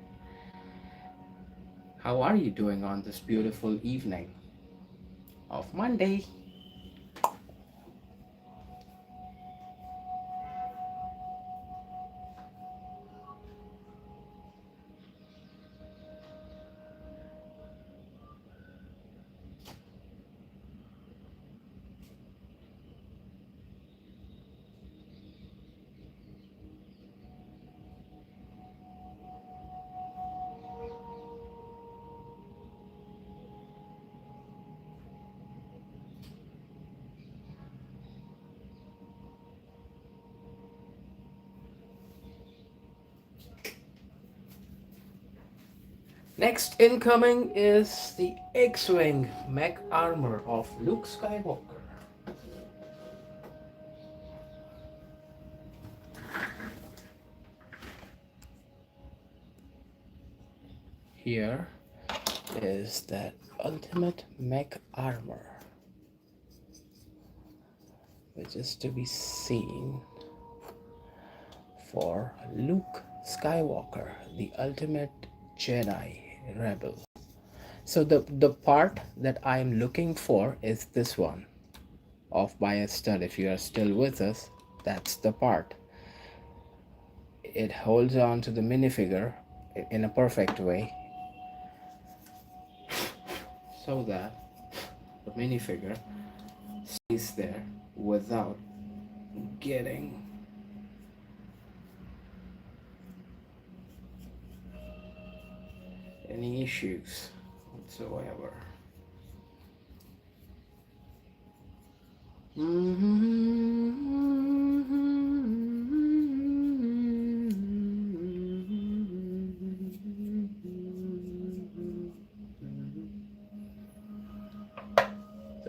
[SPEAKER 1] How are you doing on this beautiful evening of Monday? Next incoming is the X-Wing mech armor of Luke Skywalker. Here is that ultimate mech armor, which is to be seen for Luke Skywalker, the ultimate Jedi rebel. So the part that I'm looking for is this one, off by a stud. If you are still with us, that's the part. It holds on to the minifigure in a perfect way, so that the minifigure stays there without getting any issues whatsoever.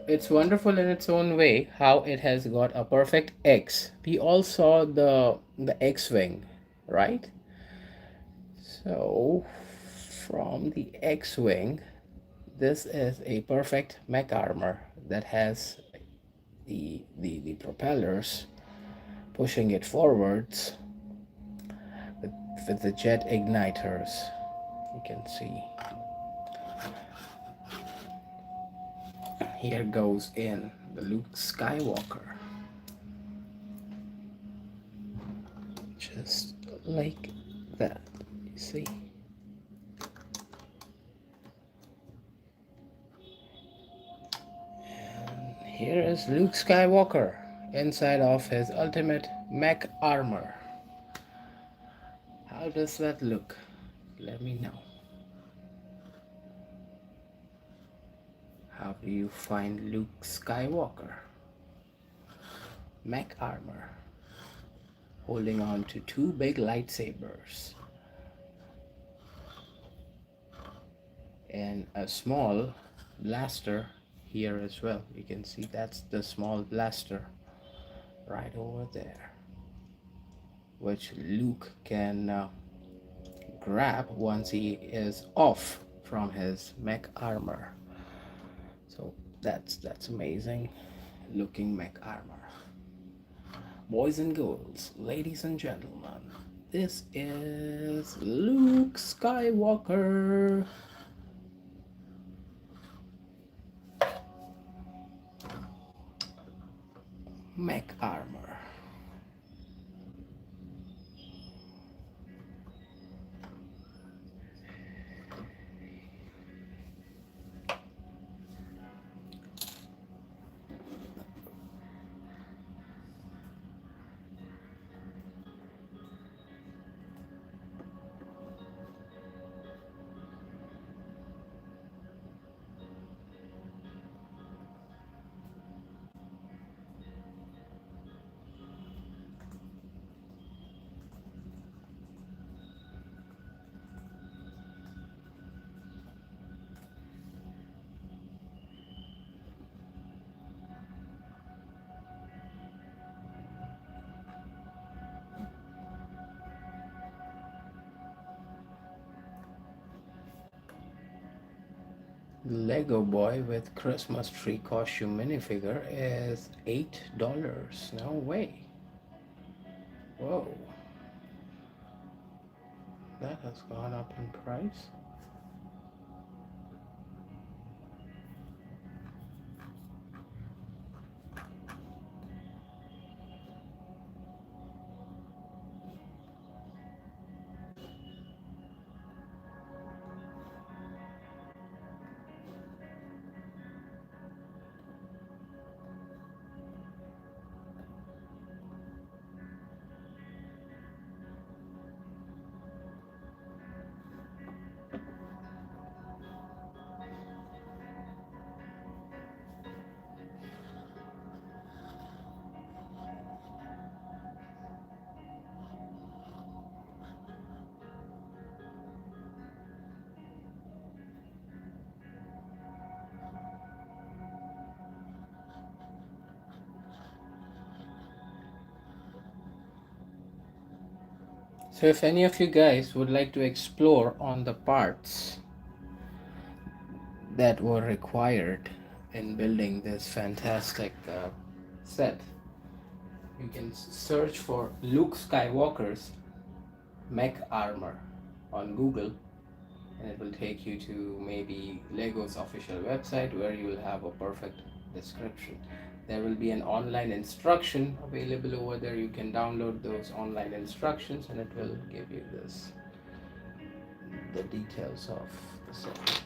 [SPEAKER 1] It's wonderful in its own way how it has got a perfect X. We all saw the X-Wing, right? So from the X-Wing, this is a perfect mech armor that has the propellers pushing it forwards with the jet igniters. You can see. Here goes in the Luke Skywalker. Just like that, you see. Here is Luke Skywalker inside of his ultimate mech armor. How does that look? Let me know. How do you find Luke Skywalker? Mech armor. Holding on to two big lightsabers. And a small blaster here as well. You can see that's the small blaster right over there, which Luke can grab once he is off from his mech armor. So that's amazing looking mech armor. Boys and girls, ladies and gentlemen, this is Luke Skywalker. Mech armor. Lego boy with Christmas tree costume minifigure is $8. No way. Whoa. That has gone up in price. So if any of you guys would like to explore on the parts that were required in building this fantastic set, you can search for Luke Skywalker's mech armor on Google, and it will take you to maybe Lego's official website where you will have a perfect description. There will be an online instruction available over there. You can download those online instructions and it will give you the details of the set.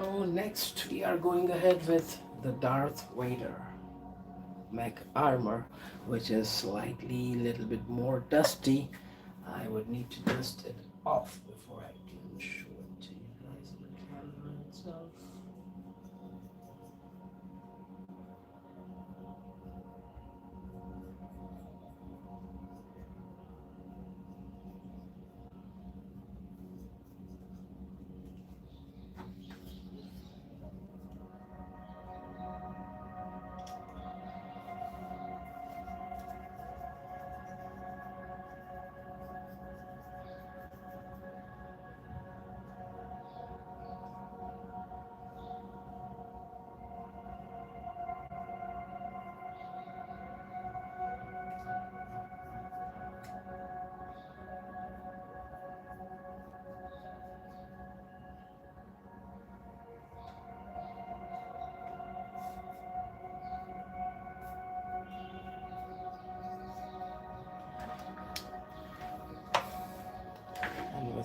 [SPEAKER 1] So next we are going ahead with the Darth Vader mech armor, which is slightly little bit more dusty. I would need to dust it off before I can show it to you guys on the camera itself.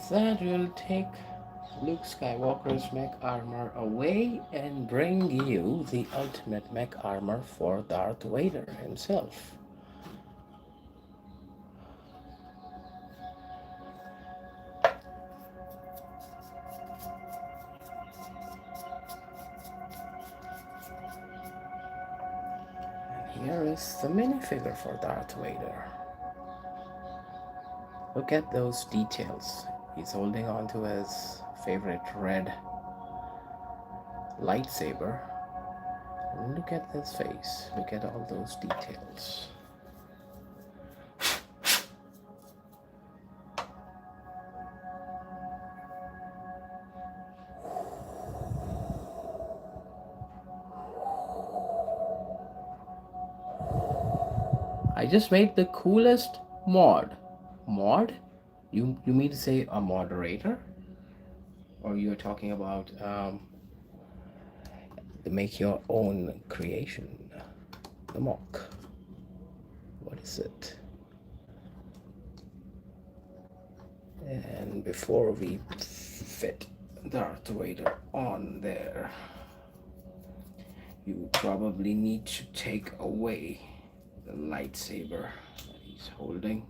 [SPEAKER 1] with that, we'll take Luke Skywalker's mech armor away and bring you the ultimate mech armor for Darth Vader himself. And here is the minifigure for Darth Vader. Look at those details. He's holding on to his favorite red lightsaber. And look at his face. Look at all those details. I just made the coolest mod. Mod? You mean to say a moderator? Or you're talking about to make your own creation? The mock. What is it? And before we fit Darth Vader on there, you probably need to take away the lightsaber that he's holding.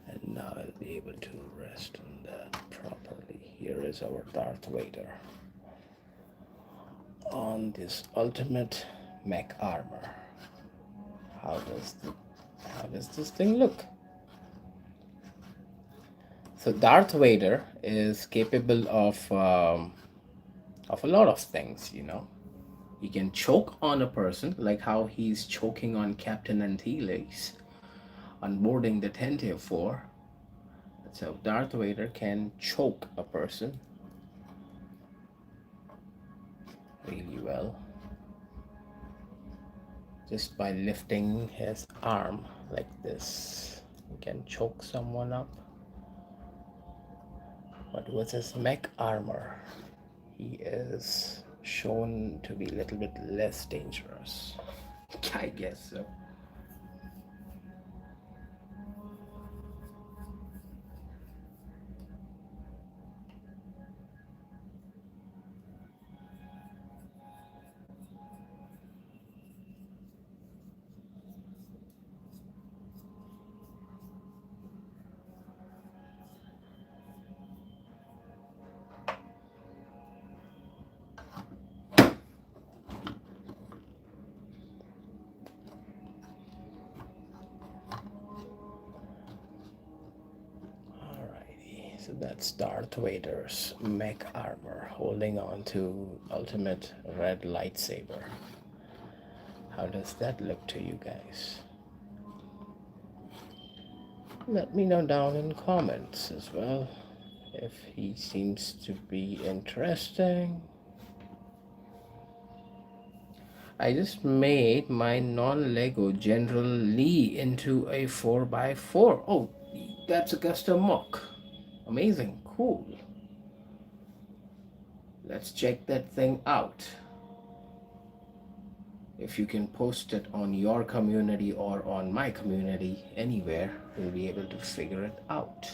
[SPEAKER 1] And now I'll be able to rest on that properly. Here is our Darth Vader on this ultimate mech armor. How does this thing look? So Darth Vader is capable of a lot of things, you know. He can choke on a person, like how he's choking on Captain Antilles on boarding the Tantive 4. So Darth Vader can choke a person really well just by lifting his arm like this. He can choke someone up. But with his mech armor, he is shown to be a little bit less dangerous. I guess so. So that's Darth Vader's mech armor holding on to ultimate red lightsaber. How does that look to you guys? Let me know down in comments as well if he seems to be interesting. I just made my non-Lego General Lee into a 4x4. Oh, that's a custom mock. Amazing, cool. Let's check that thing out. If you can post it on your community or on my community, anywhere, we'll be able to figure it out.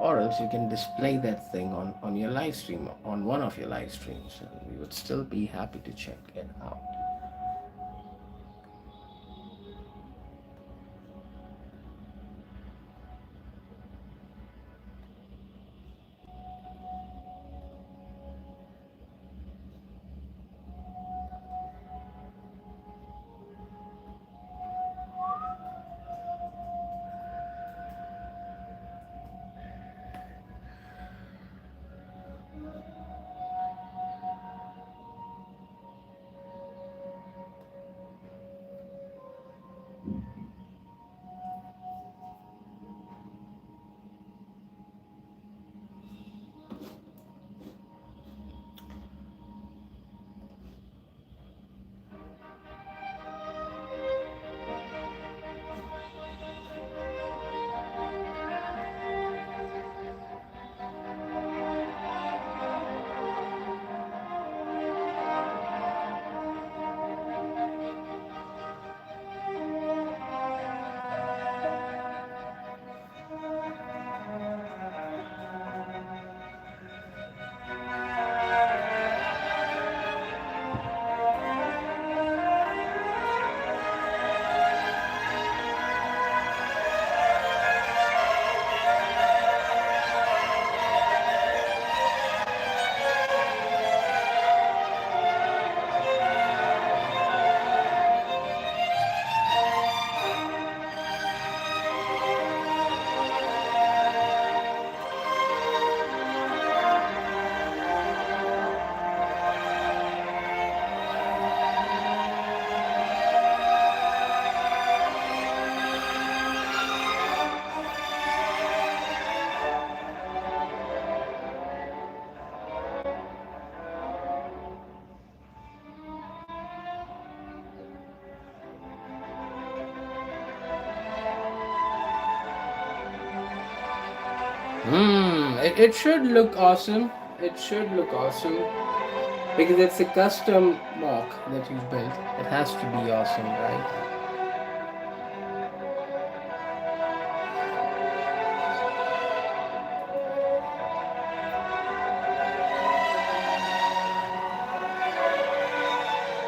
[SPEAKER 1] Or else you can display that thing on your live stream, on one of your live streams, and we would still be happy to check it out. It should look awesome. It should look awesome because it's a custom mock that you've built. It has to be awesome, right?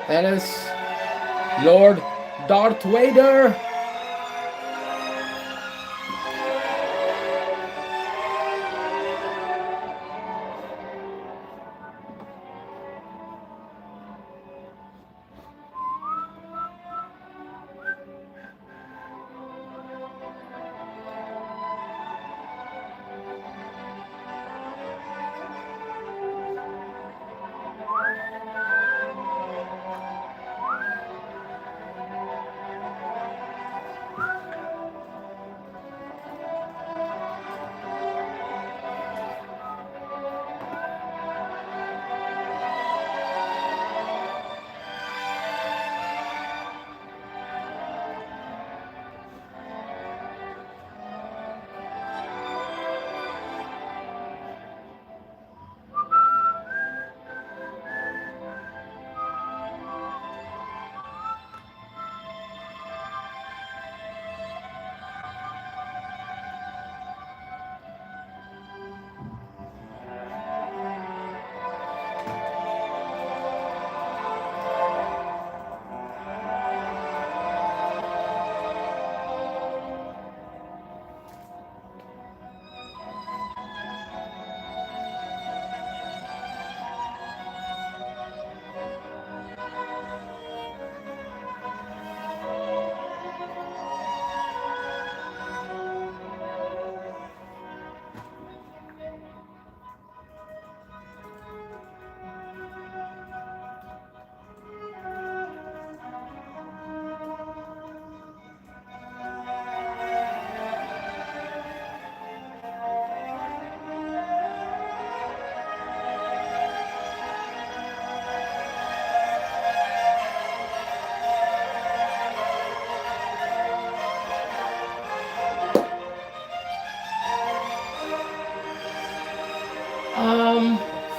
[SPEAKER 1] That is Lord Darth Vader.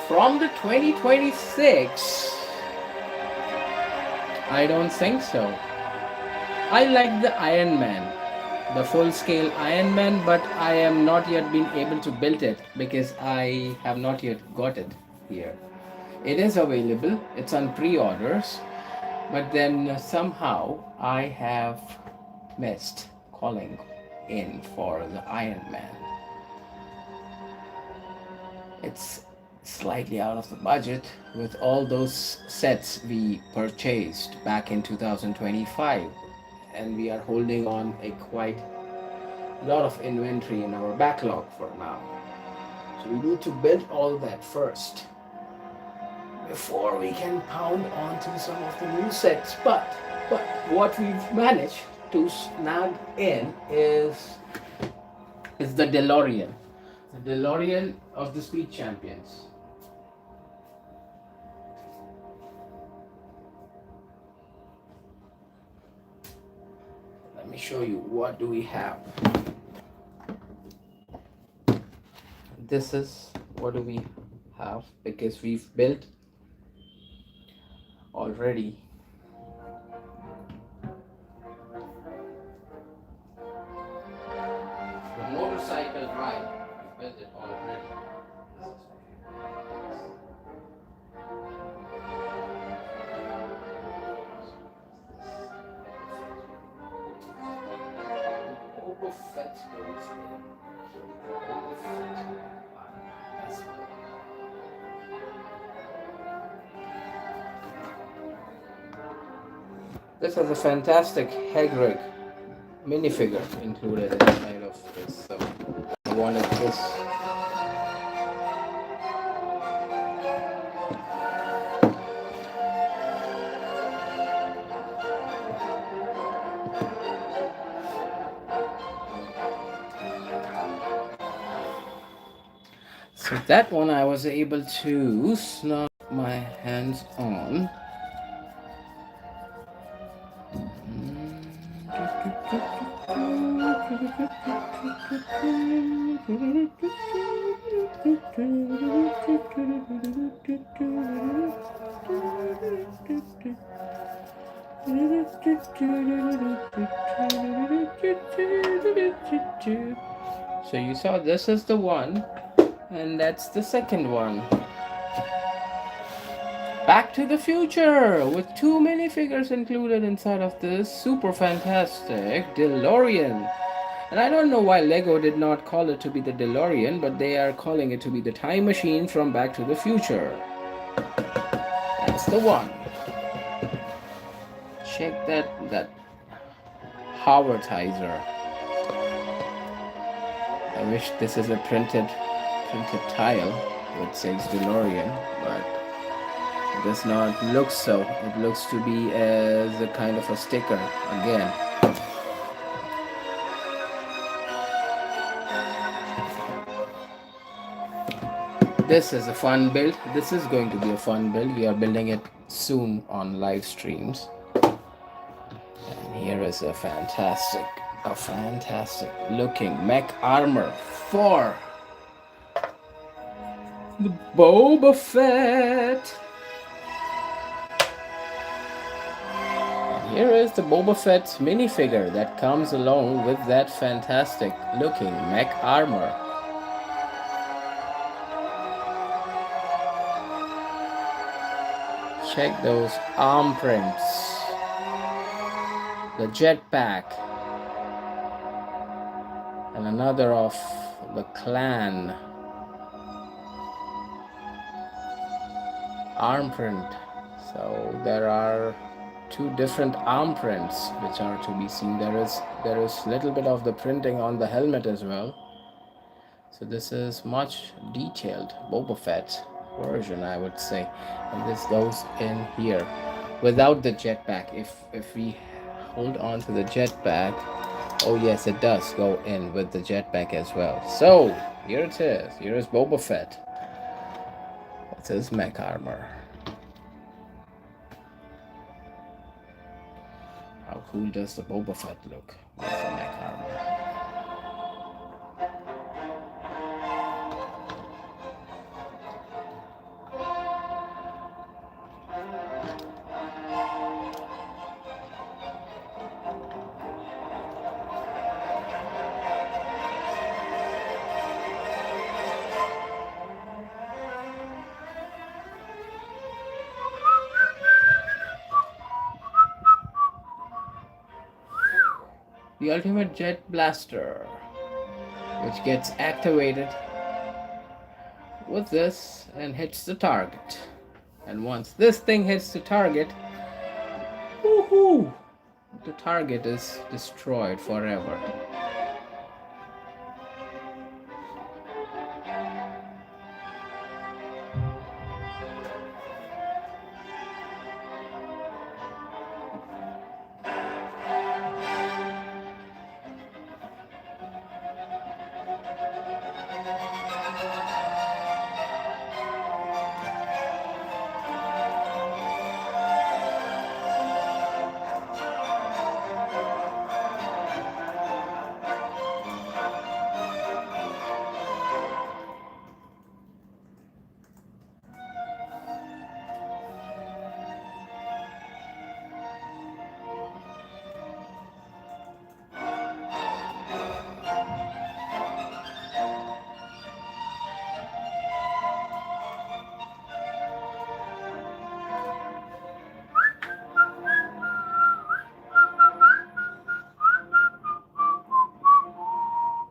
[SPEAKER 1] From the 2026, I don't think so. I like the Iron Man, the full-scale Iron Man, but I am not yet been able to build it because I have not yet got it here. It is available. It's on pre-orders, but then somehow I have missed calling in for the Iron Man. It's slightly out of the budget with all those sets we purchased back in 2025, and we are holding on a quite lot of inventory in our backlog for now. So we need to build all that first before we can pound onto some of the new sets. But what we've managed to snag in is the DeLorean. The DeLorean of the Speed Champions. Let me show you what do we have. This is what do we have because we've built already the motorcycle ride. We built it already. Boba Fett goes in. Boba Fett. This has a fantastic Hegrig minifigure included inside of this. So I wanted this. So that one I was able to snap my hands on. So you saw this is the one, and that's the second one. Back to the Future with 2 minifigures included inside of this super fantastic DeLorean. And I don't know why Lego did not call it to be the DeLorean, but they are calling it to be the time machine from Back to the Future. That's the one. Check that Howardizer. I wish this is a printed tile which says DeLorean, but it does not look so. It looks to be as a kind of a sticker again. This is a fun build. This is going to be a fun build. We are building it soon on live streams. And here is a fantastic looking mech armor for the Boba Fett. And here is the Boba Fett minifigure that comes along with that fantastic looking mech armor. Check those arm prints. The jetpack. And another of the clan arm print. So there are 2 different arm prints which are to be seen. There is little bit of the printing on the helmet as well. So this is much detailed Boba Fett version, I would say. And this goes in here without the jetpack. If we hold on to the jetpack, oh yes, it does go in with the jetpack as well. So here it is. Here is Boba Fett. That's his mech armor. How cool does the Boba Fett look with the mech armor? The ultimate jet blaster, which gets activated with this and hits the target. And once this thing hits the target, woohoo, the target is destroyed forever.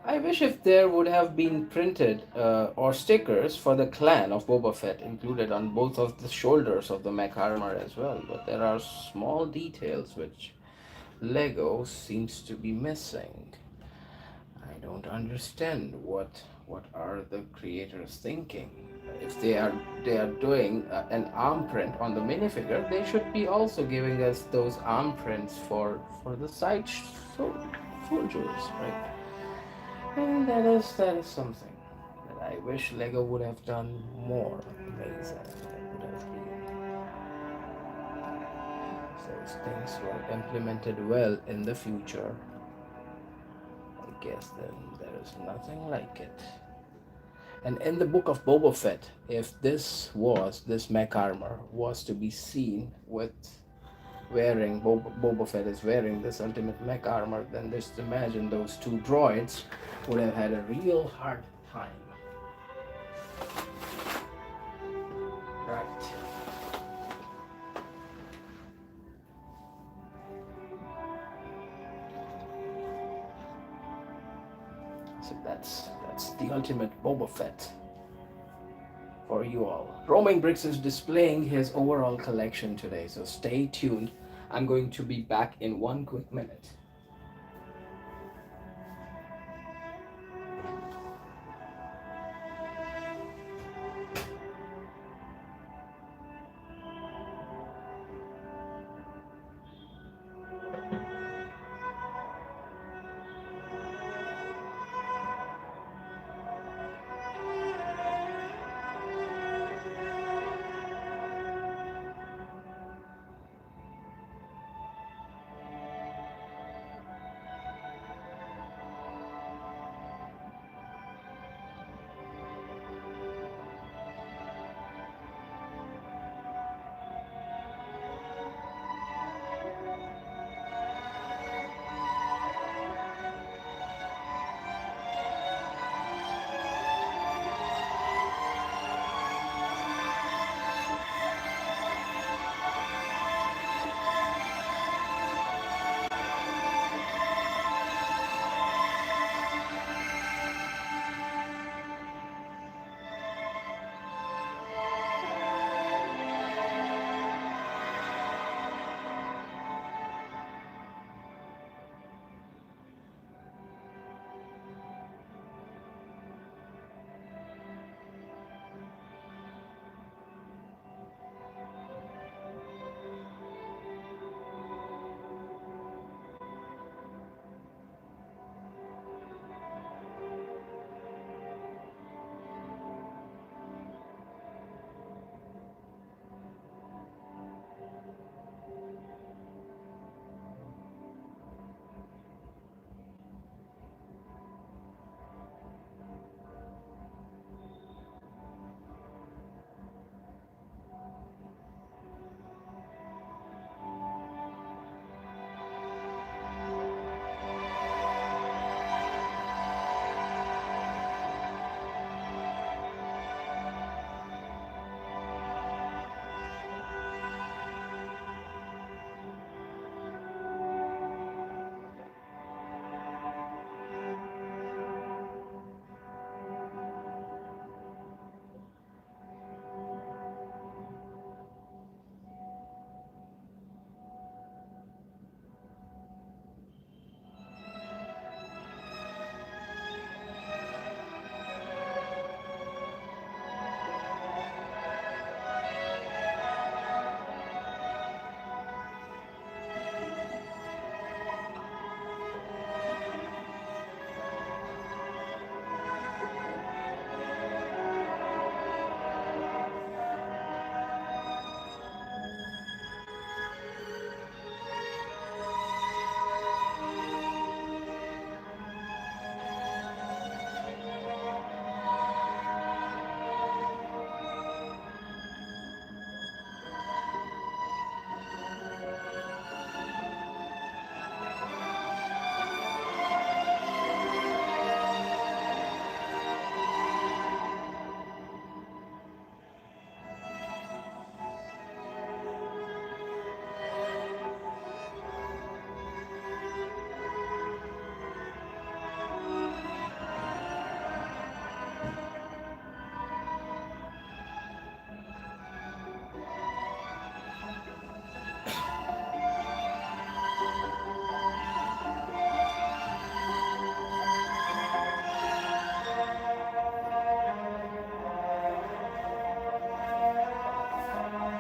[SPEAKER 1] I wish if there would have been printed or stickers for the clan of Boba Fett included on both of the shoulders of the mech armor as well, but there are small details which Lego seems to be missing. I don't understand what are the creators thinking. If they are doing an arm print on the minifigure, they should be also giving us those arm prints for the side soldiers, right? And that is something that I wish Lego would have done more amazing. It would have been. Those things were implemented well in the future. Like guess then there is nothing like it. And in the book of Boba Fett, if this mech armor was to be seen with Boba Fett is wearing this ultimate mech armor, then just imagine those two droids would have had a real hard time. Right. So that's the ultimate Boba Fett for you all. Roaming Bricks is displaying his overall collection today, so stay tuned. I'm going to be back in one quick minute.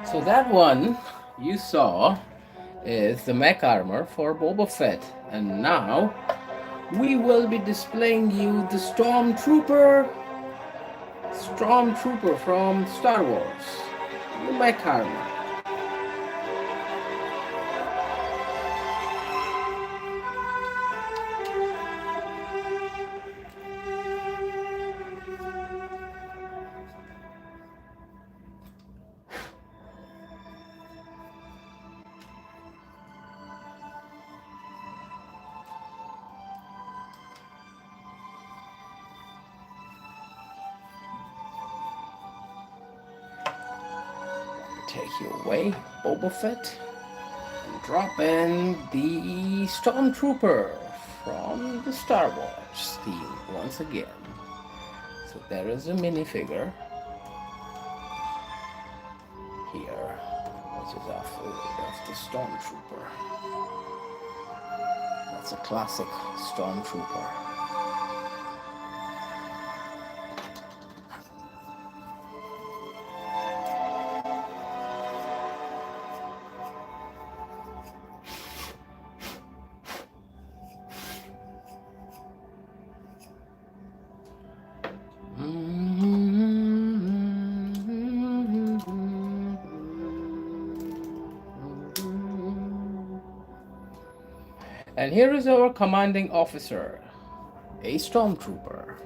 [SPEAKER 1] So that one you saw is the mech armor for Boba Fett. And now we will be displaying you the Stormtrooper from Star Wars. The mech armor. take you away, Boba Fett, and drop in the Stormtrooper from the Star Wars theme once again. So there is a minifigure here, which is of the Stormtrooper. That's a classic Stormtrooper. And here is our commanding officer, a Stormtrooper.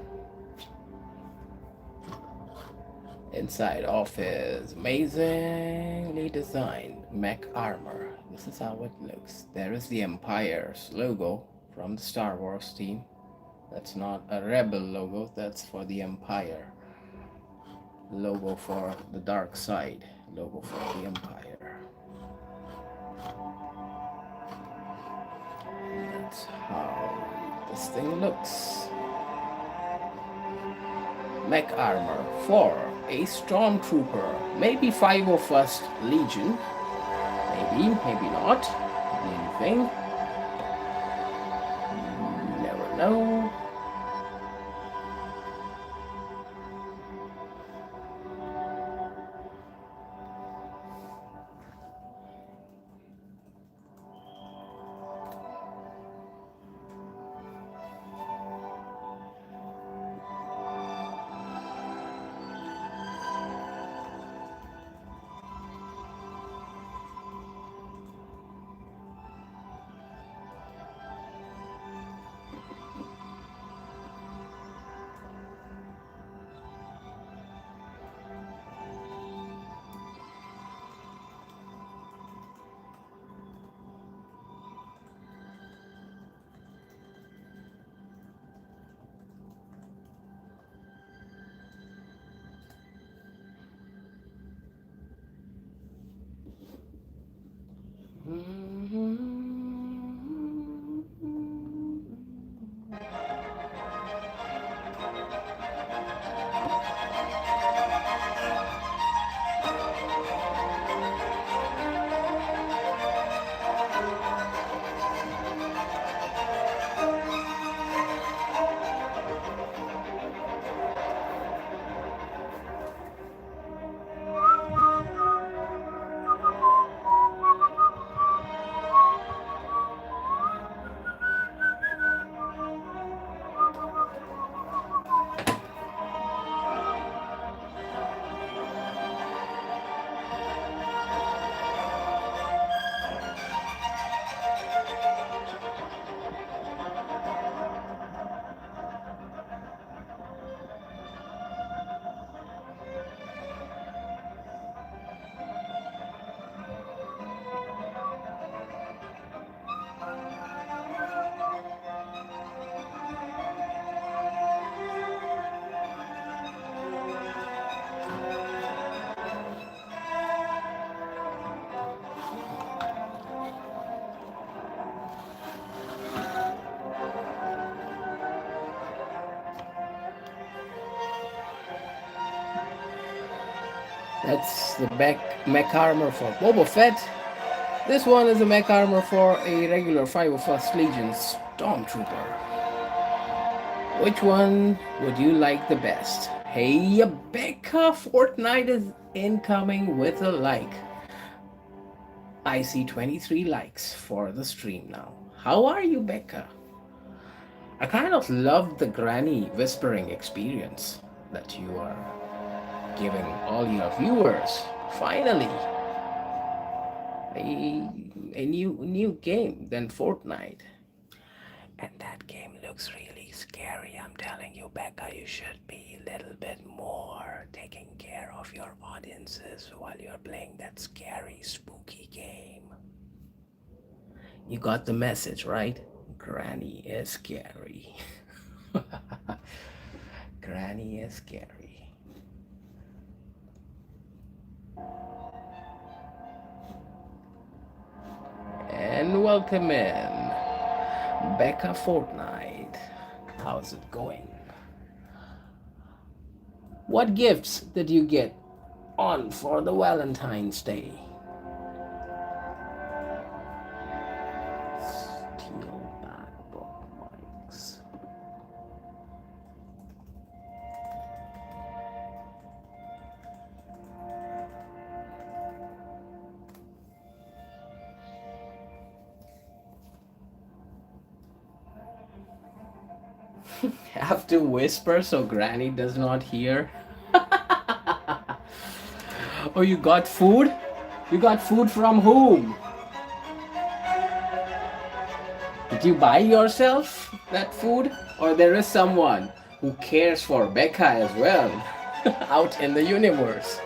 [SPEAKER 1] Inside of his amazingly designed mech armor. This is how it looks. There is the Empire's logo from the Star Wars team. That's not a Rebel logo, that's for the Empire. Logo for the dark side, logo for the Empire. That's how this thing looks. Mech armor for a Stormtrooper, maybe 501st Legion, maybe not, anything, you never know. That's the mech armor for Boba Fett. This one is the mech armor for a regular 501st Legion Stormtrooper. Which one would you like the best? Hey, Becca, Fortnite is incoming with a like. I see 23 likes for the stream now. How are you, Becca? I kind of love the granny whispering experience that you are giving all your viewers. Finally, a new game than Fortnite. And that game looks really scary. I'm telling you, Becca, you should be a little bit more taking care of your audiences while you're playing that scary, spooky game. You got the message, right? Granny is scary. Granny is scary. and welcome in Becca Fortnite. How's it going? What gifts did you get on for the Valentine's Day? Steel back bookmarks. Have to whisper so Granny does not hear. Oh, you got food? You got food from whom? Did you buy yourself that food? Or there is someone who cares for Becca as well out in the universe?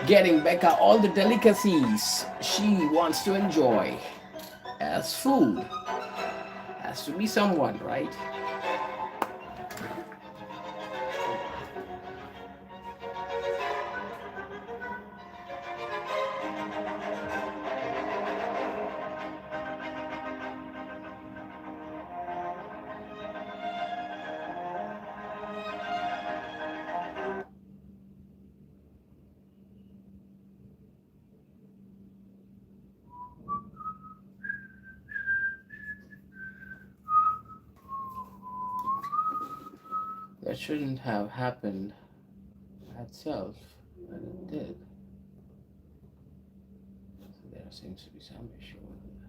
[SPEAKER 1] Getting Becca all the delicacies she wants to enjoy as food. Has to be someone, right? That shouldn't have happened itself, but it did. So there seems to be some issue with it.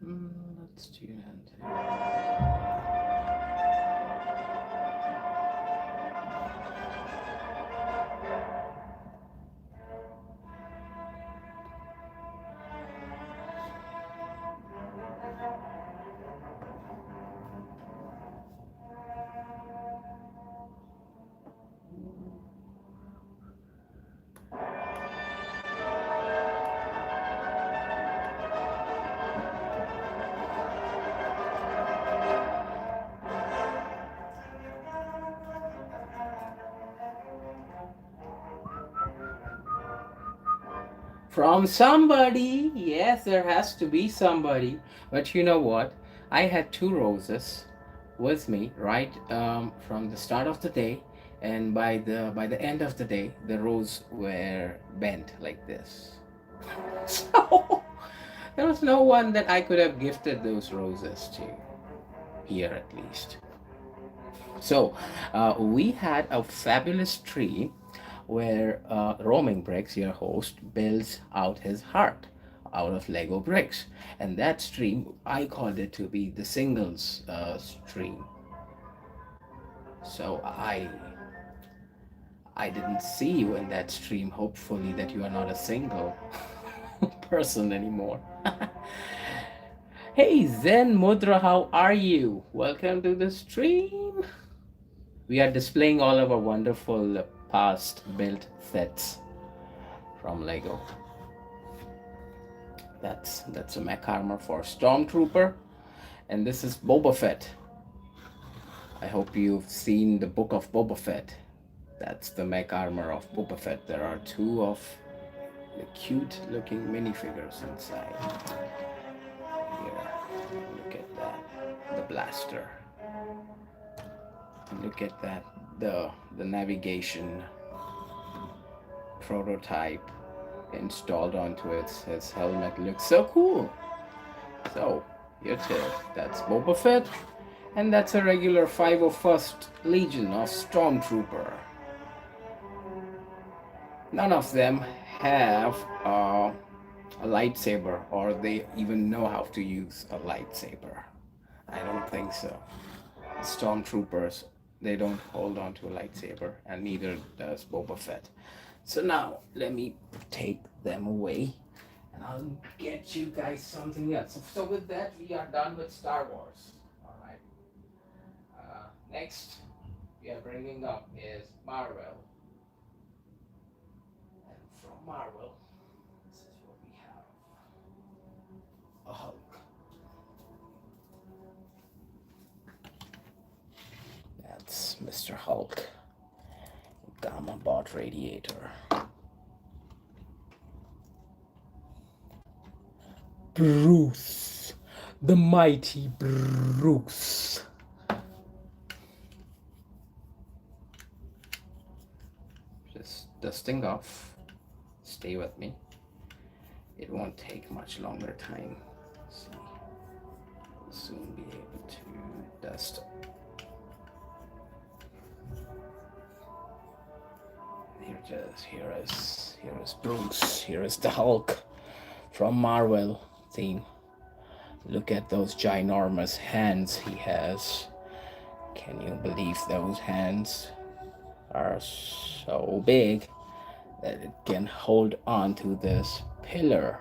[SPEAKER 1] Alright. Let's tune into. From somebody, yes, there has to be somebody. But you know what? I had two roses with me right from the start of the day, and by the end of the day, the roses were bent like this. So there was no one that I could have gifted those roses to, here at least. So we had a fabulous tree where Roaming Bricks, your host, builds out his heart out of Lego bricks. And that stream, I called it to be the singles stream. So I didn't see you in that stream. Hopefully that you are not a single person anymore. Hey Zen Mudra, how are you? Welcome to the stream. We are displaying all of our wonderful past built sets from Lego. That's a mech armor for Stormtrooper, and this is Boba Fett. I hope you've seen the book of Boba Fett. That's the mech armor of Boba Fett. There are two of the cute looking minifigures inside. Here, look at that, the blaster. Look at that, the navigation prototype installed onto his helmet. Looks so cool. So here it is. That's Boba Fett, and that's a regular 501st Legion of Stormtrooper. None of them have a lightsaber, or they even know how to use a lightsaber. I don't think so. Stormtroopers, they don't hold on to a lightsaber, and neither does Boba Fett. So now let me take them away, and I'll get you guys something else. So with that, we are done with Star Wars. All right. Next, we are bringing up is Marvel. And from Marvel, this is what we have. A Hulk. That's Mr. Hulk. Gamma bot radiator. Bruce, the mighty Bruce. Just dusting off. Stay with me. It won't take much longer time. Let's see. We'll soon be able to dust. Here is Bruce. Here is the Hulk from Marvel theme. Look at those ginormous hands he has. Can you believe those hands are so big that it can hold on to this pillar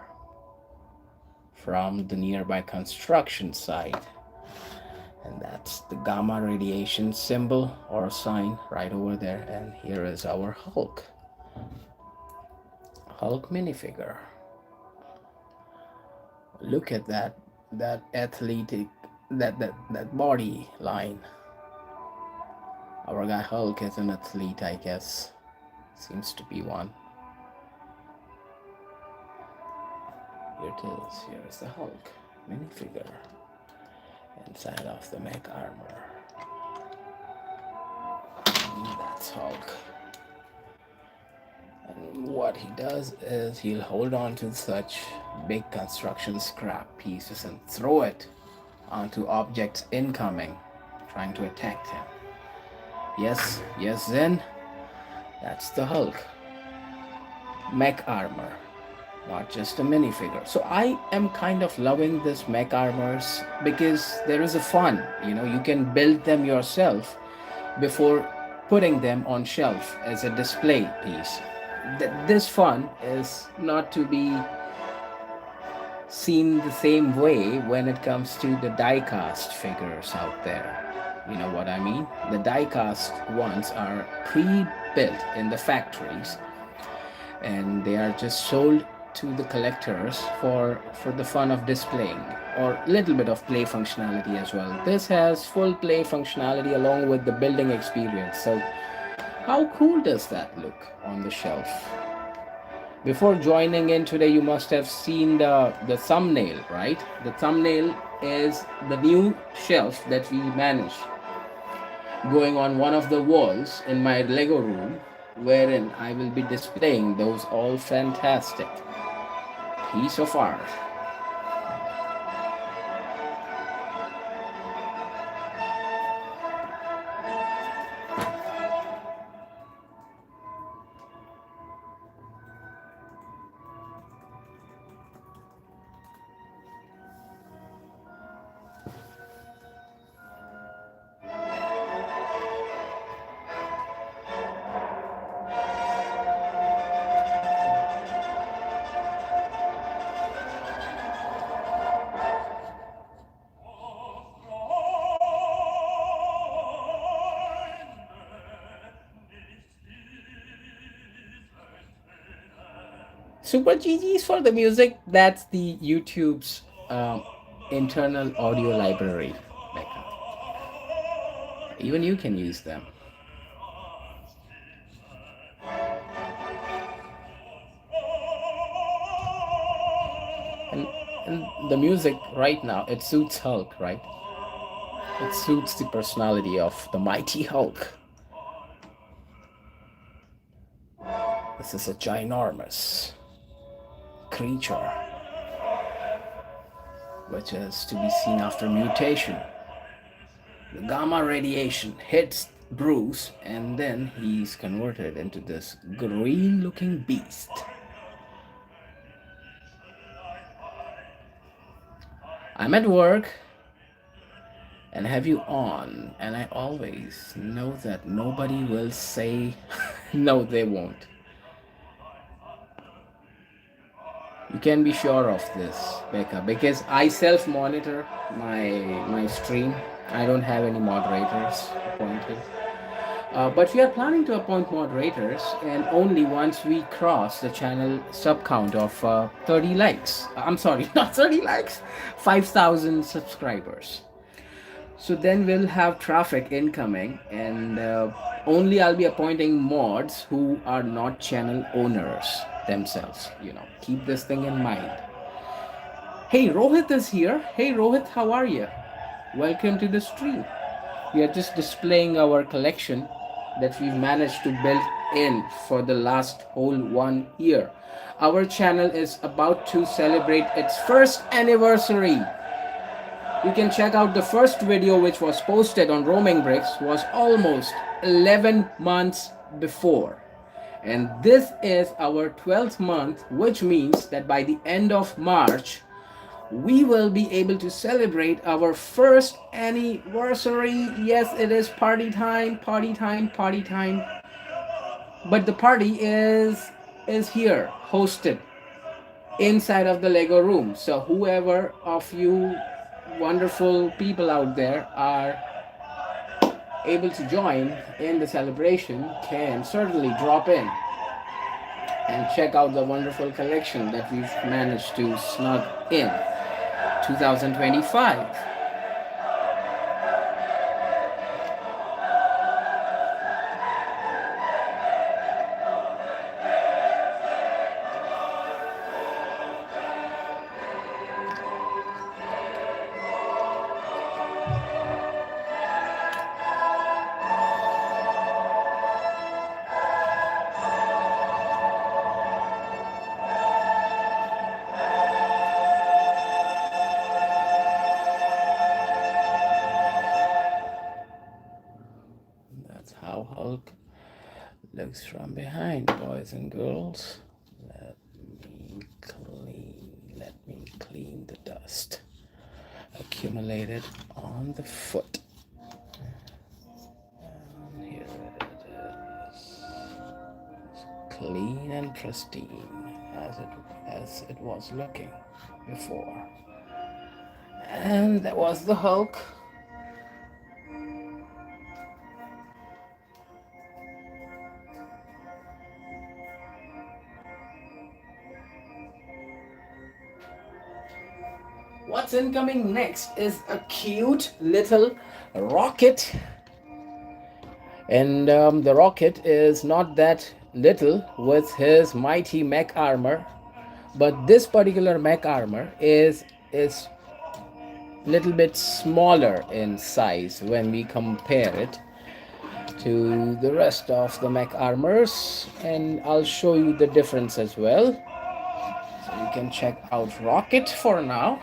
[SPEAKER 1] from the nearby construction site? And that's the gamma radiation symbol or sign right over there. And here is our Hulk minifigure. Look at that athletic, that body line. Our guy Hulk is an athlete, I guess. Seems to be one. Here it is. Here is the Hulk minifigure inside of the mech armor. And that's Hulk. And what he does is he'll hold on to such big construction scrap pieces and throw it onto objects incoming, trying to attack him. Yes, Zen. That's the Hulk. Mech armor, not just a minifigure. So I am kind of loving this mech armors because there is a fun. You can build them yourself before putting them on shelf as a display piece. This fun is not to be seen the same way when it comes to the die-cast figures out there. You know what I mean? The die-cast ones are pre-built in the factories and they are just sold to the collectors for the fun of displaying or a little bit of play functionality as well. This has full play functionality along with the building experience. So how cool does that look on the shelf? Before joining in today, you must have seen the thumbnail, right? The thumbnail is the new shelf that we managed going on one of the walls in my Lego room, wherein I will be displaying those all fantastic piece of art. Super GG's for the music. That's the YouTube's internal audio library backup. Even you can use them. And the music right now, it suits Hulk, right? It suits the personality of the mighty Hulk. This is a ginormous creature which is to be seen after mutation. The gamma radiation hits Bruce and then he's converted into this green looking beast. I'm at work and have you on, and I always know that nobody will say no, they won't. You can be sure of this, Becca, because I self-monitor my stream. I don't have any moderators appointed. But we are planning to appoint moderators, and only once we cross the channel sub count of 30 likes. I'm sorry, not 30 likes, 5,000 subscribers. So then we'll have traffic incoming, and only I'll be appointing mods who are not channel owners themselves. Keep this thing in mind. Hey, Rohit is here. Hey, Rohit, how are you? Welcome to the stream. We are just displaying our collection that we've managed to build in for the last whole 1 year. Our channel is about to celebrate its first anniversary. You can check out the first video which was posted on Roaming Bricks was almost 11 months before. And this is our 12th month, which means that by the end of March, we will be able to celebrate our first anniversary. Yes, it is party time, party time, party time. But the party is here, hosted inside of the Lego room. So whoever of you wonderful people out there are able to join in the celebration can certainly drop in and check out the wonderful collection that we've managed to snug in 2025. That's how Hulk looks from behind, boys and girls. Let me clean the dust accumulated on the foot. And here it is, clean and pristine as it was looking before. And that was the Hulk. What's incoming next is a cute little rocket. And the rocket is not that little with his mighty mech armor, but this particular mech armor is little bit smaller in size when we compare it to the rest of the mech armors, and I'll show you the difference as well. So you can check out rocket for now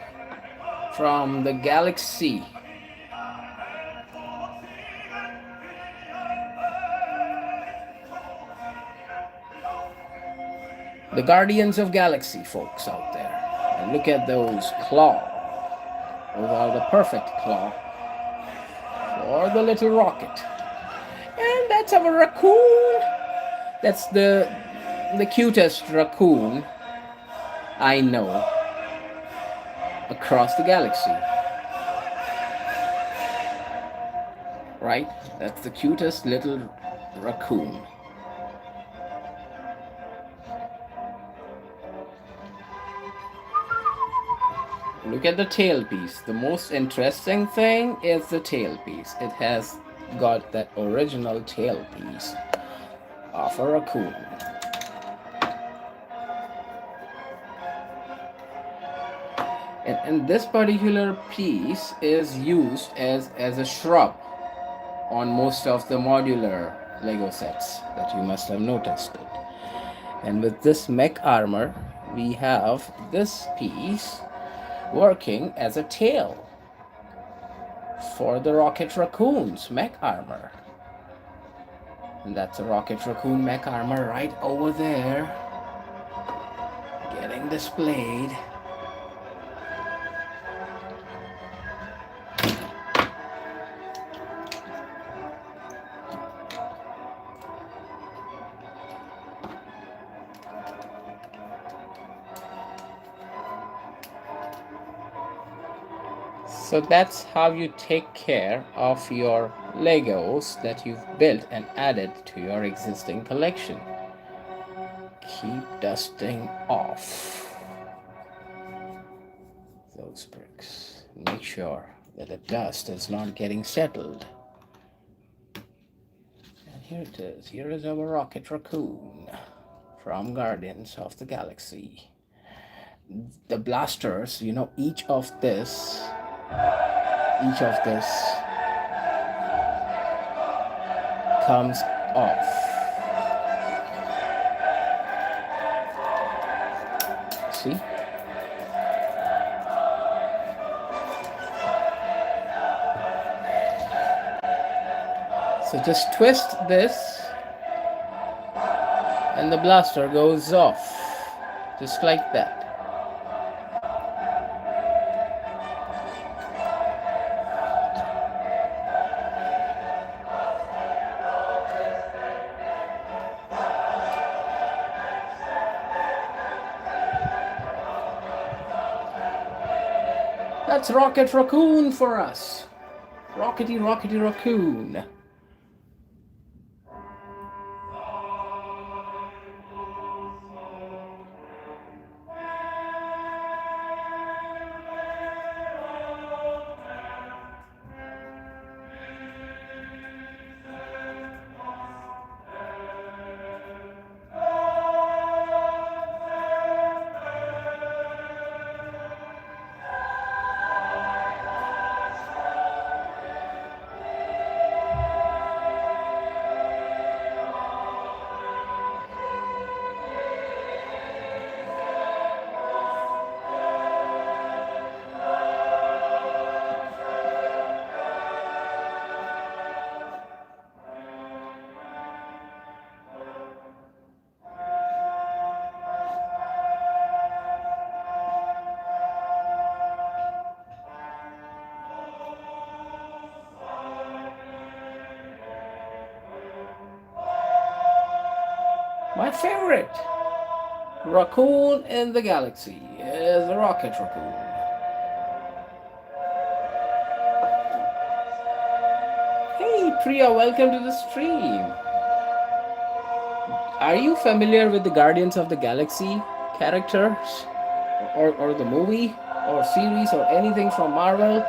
[SPEAKER 1] from the galaxy. The Guardians of Galaxy folks out there. And look at those claws. Those are the perfect claw for the little rocket. And that's our raccoon. That's the cutest raccoon I know across the galaxy. Right? That's the cutest little raccoon. Look at the tailpiece. The most interesting thing is the tailpiece. It has got that original tailpiece of a raccoon. And this particular piece is used as a shrub on most of the modular Lego sets that you must have noticed it. And with this mech armor, we have this piece working as a tail for the Rocket Raccoon's mech armor. And that's a Rocket Raccoon mech armor right over there, getting displayed. So that's how you take care of your Legos that you've built and added to your existing collection. Keep dusting off those bricks. Make sure that the dust is not getting settled. And here it is. Here is our Rocket Raccoon from Guardians of the Galaxy. the blasters, you know, each of this comes off. See? So just twist this and the blaster goes off. Just like that. That's Rocket Raccoon for us. Rockety Rockety Raccoon. My favorite raccoon in the galaxy is the Rocket Raccoon. Hey Priya, welcome to the stream. Are you familiar with the Guardians of the Galaxy characters? Or the movie or series or anything from Marvel?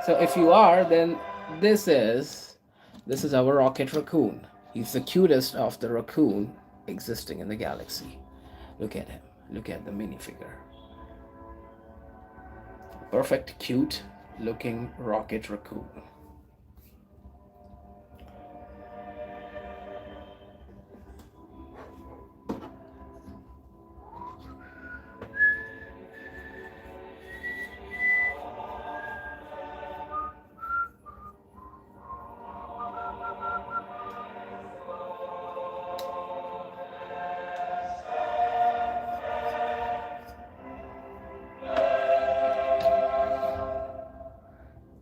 [SPEAKER 1] So if you are, then this is our Rocket Raccoon. He's the cutest of the raccoon existing in the galaxy. Look at him. Look at the minifigure. Perfect, cute looking Rocket Raccoon.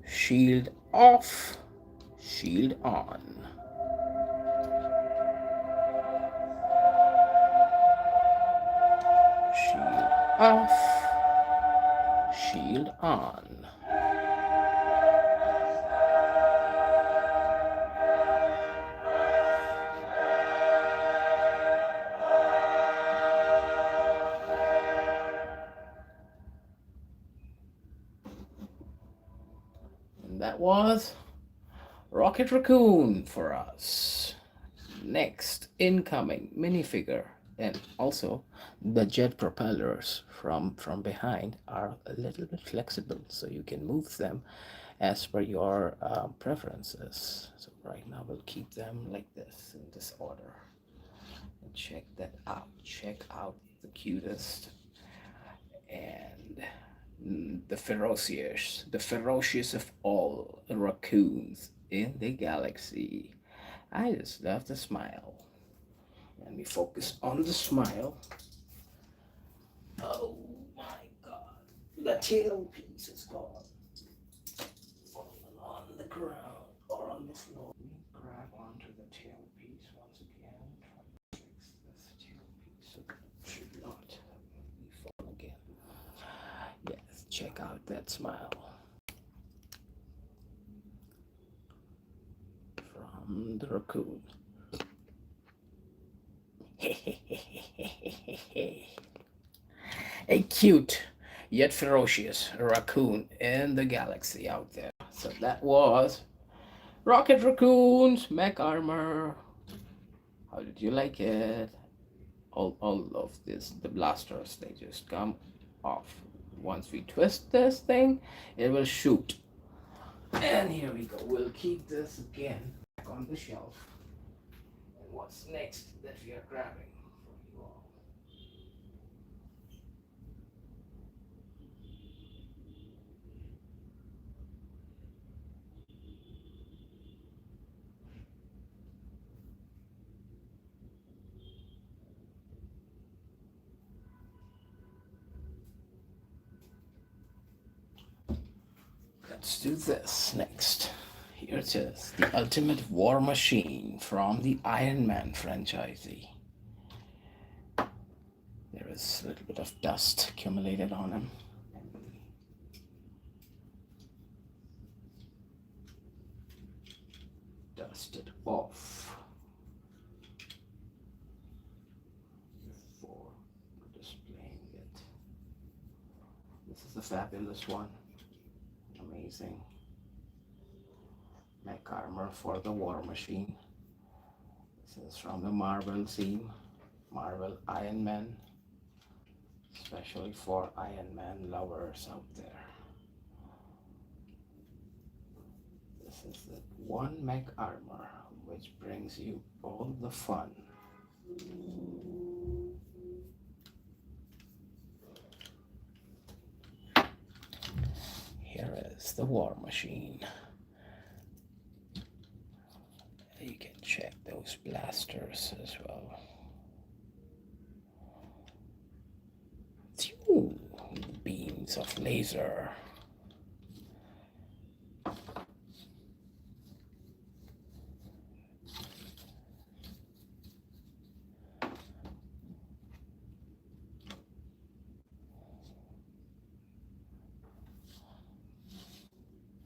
[SPEAKER 1] Shield off, shield on. Shield off, shield on. That was Rocket Raccoon for us. Next, incoming minifigure, and also the jet propellers from behind are a little bit flexible, so you can move them as per your preferences. So right now we'll keep them like this in this order. And check that out. Check out the cutest and the ferocious of all raccoons in the galaxy. I just love the smile. Let me focus on the smile. Oh my god, the tail piece is gone. Fallen on the ground or on the floor. Grab onto the tail piece once again. Try to fix this tail piece so it should not fall again. Yes, check out that smile. From the raccoon. A cute yet ferocious raccoon in the galaxy out there. So that was Rocket Raccoon's mech armor. How did you like it? All of this, the blasters, they just come off. Once we twist this thing, it will shoot. And here we go. We'll keep this again back on the shelf. And what's next that we are grabbing for you all? Let's do this next. Here it is, the ultimate war machine from the Iron Man franchise. There is a little bit of dust accumulated on him. Dust it off before displaying it. This is a fabulous one. Amazing. Mech armor for the war machine. This is from the Marvel scene. Marvel Iron Man. Especially for Iron Man lovers out there. This is the one mech armor which brings you all the fun. Here is the war machine. You can check those blasters as well. Ooh, beams of laser.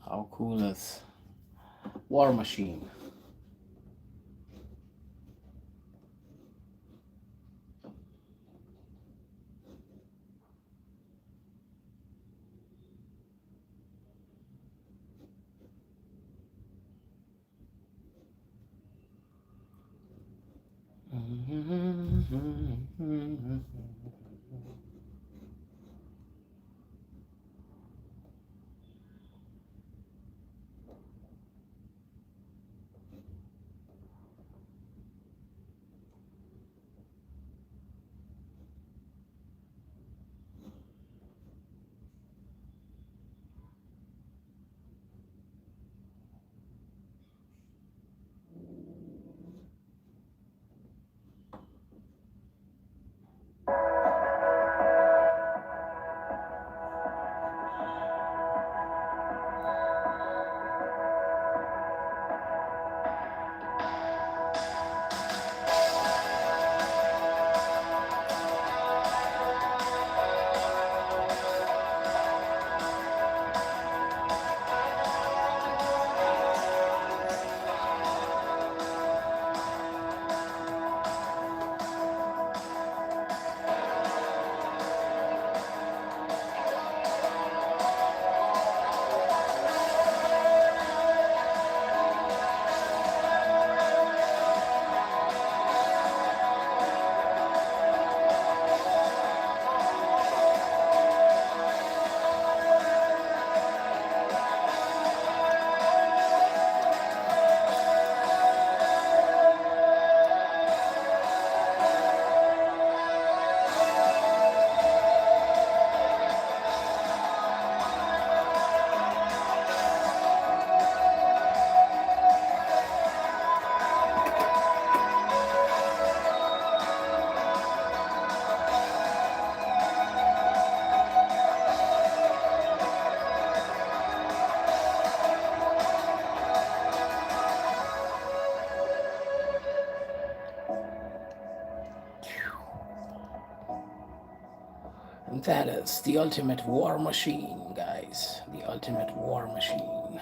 [SPEAKER 1] How cool is War Machine? And that is the ultimate war machine, guys. The ultimate war machine.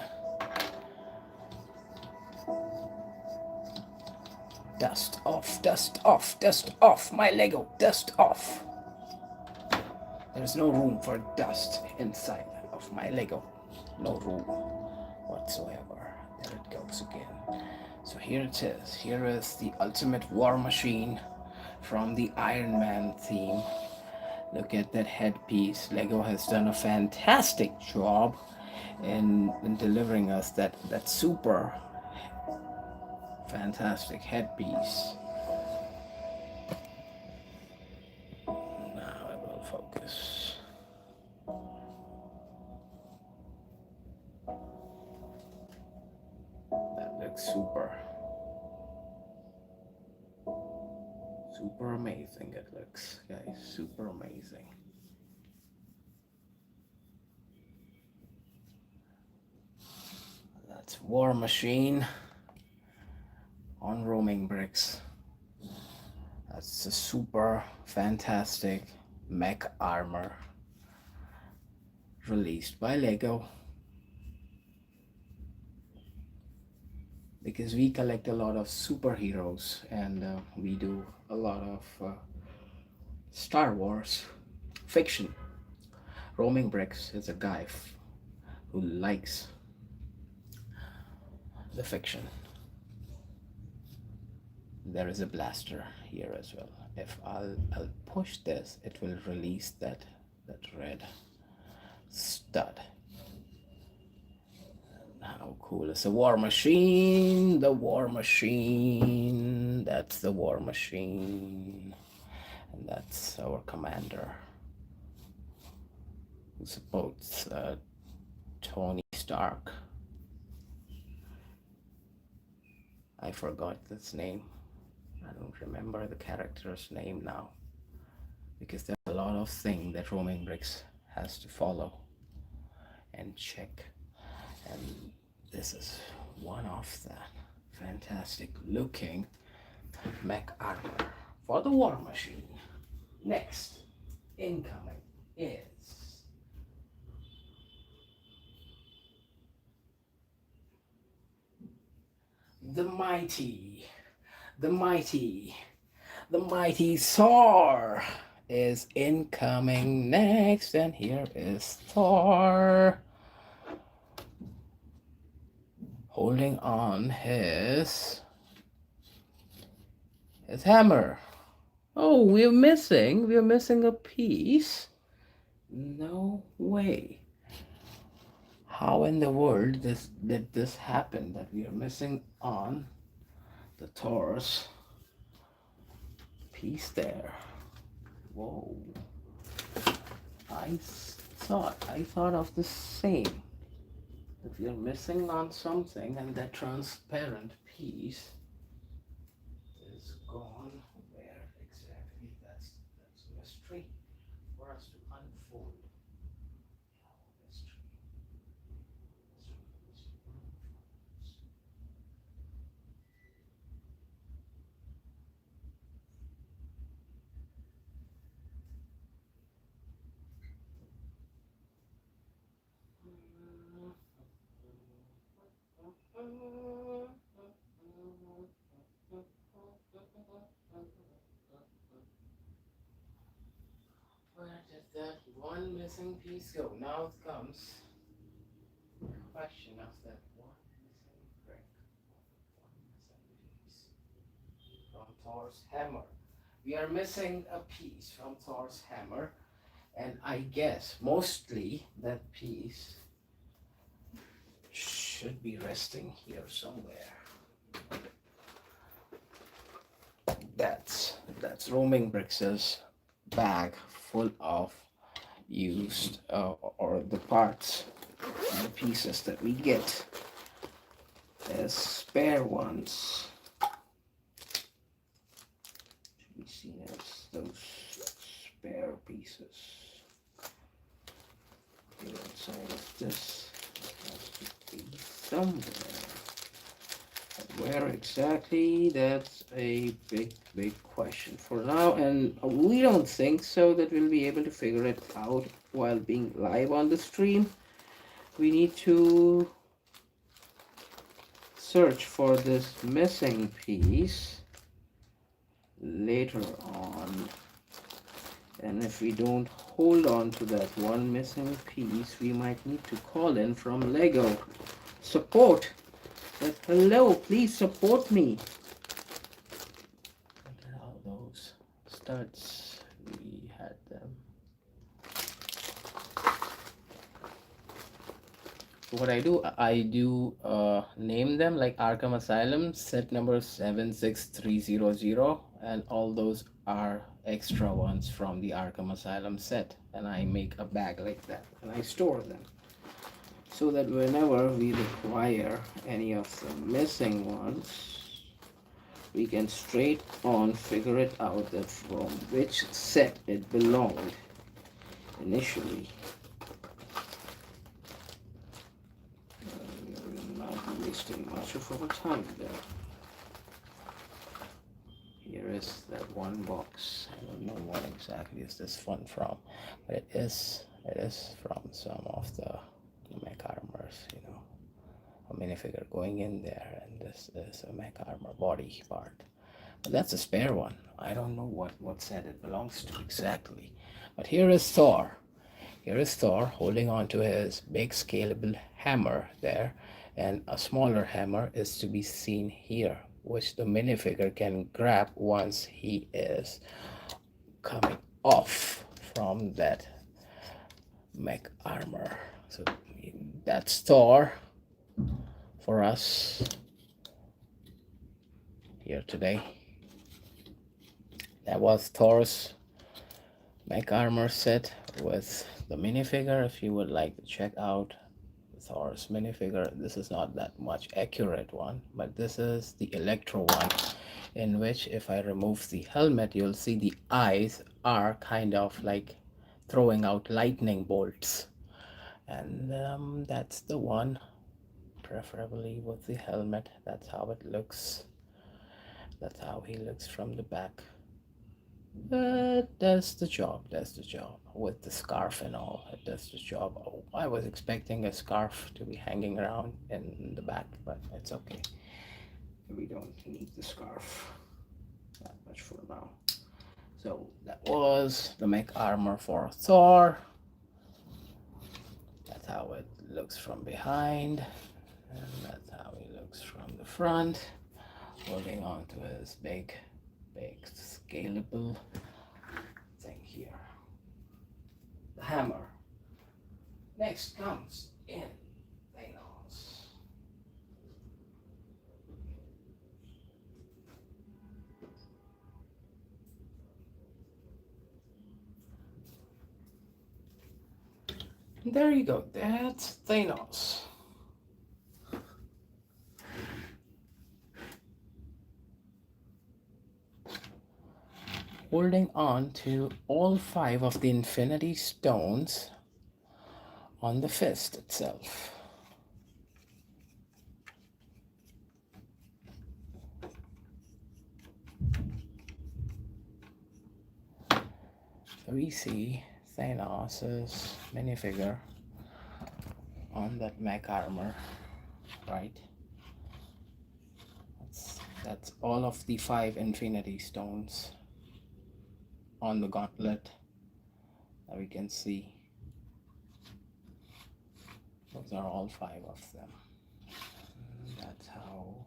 [SPEAKER 1] Dust off, dust off, dust off, my Lego, dust off. There's no room for dust inside of my Lego. No room whatsoever. There it goes again. So here it is. Here is the ultimate war machine from the Iron Man theme. Look at that headpiece. Lego has done a fantastic job in delivering us that super fantastic headpiece. Now I will focus. That looks super amazing. It looks, guys, super amazing. That's War Machine on roaming bricks. That's a super fantastic mech armor released by Lego, because we collect a lot of superheroes and we do a lot of Star Wars fiction. Roaming bricks is a guy who likes the fiction. There is a blaster here as well. If I'll push this, it will release that red stud. And how cool is the War Machine? The War Machine. That's the War Machine. And that's our commander, who supports Tony Stark. I forgot this name. I don't remember the character's name now, because there's a lot of things that roaming bricks has to follow and check, and this is one of the fantastic looking mech armor for the War Machine. Next incoming is the mighty Thor is incoming next, and here is Thor holding on his hammer. Oh, we're missing a piece. No way. How in the world did this happen, that we are missing on the Thor's piece there? Whoa. I thought of the same. That we are missing on something, and that transparent piece is gone. Where exactly? That's a mystery for us to unfold. Where did that one missing piece go? Now it comes the question of that one missing brick, one missing piece from Thor's hammer. We are missing a piece from Thor's hammer, and I guess mostly that piece should be resting here somewhere. That's roaming bricks' bag full of used or the parts and the pieces that we get as spare ones. Should be seen as those spare pieces. Inside of this has to be somewhere. Where exactly? That's a big question for now, and we don't think so that we'll be able to figure it out while being live on the stream. We need to search for this missing piece later on, and if we don't hold on to that one missing piece, we might need to call in from Lego support. But hello, please support me. Look at all those studs. We had them what I do name them like Arkham Asylum, set number 76300, and all those are extra ones from the Arkham Asylum set. And I make a bag like that and I store them so that whenever we require any of the missing ones, we can straight on figure it out that from which set it belonged initially. We're not wasting much of our time there. Here is that one box. I don't know what exactly is this one from, but it is from some of the mech armors, you know. A minifigure going in there, and this is a mech armor body part. But that's a spare one. I don't know what set it belongs to exactly. But here is Thor. Here is Thor holding on to his big scalable hammer there, and a smaller hammer is to be seen here, which the minifigure can grab once he is coming off from that mech armor. So that's Thor for us here today. That was Thor's mech armor set with the minifigure. If you would like to check out Thor's minifigure, this is not that much accurate one, but this is the Electro one, in which if I remove the helmet, you'll see the eyes are kind of like throwing out lightning bolts, and that's the one, preferably with the helmet. That's how it looks. That's how he looks from the back. But does the job, with the scarf and all. It does the job. Oh, I was expecting a scarf to be hanging around in the back, but it's okay. We don't need the scarf that much for now. So that was the mech armor for Thor. That's how it looks from behind, and that's how he looks from the front, holding on to his big scalable thing here. The hammer. Next comes in Thanos. There you go. That's Thanos. Holding on to all 5 of the Infinity Stones on the fist itself. So we see Thanos' minifigure on that mech armor, right? That's all of the 5 Infinity Stones on the gauntlet that we can see. Those are all 5 of them. And that's how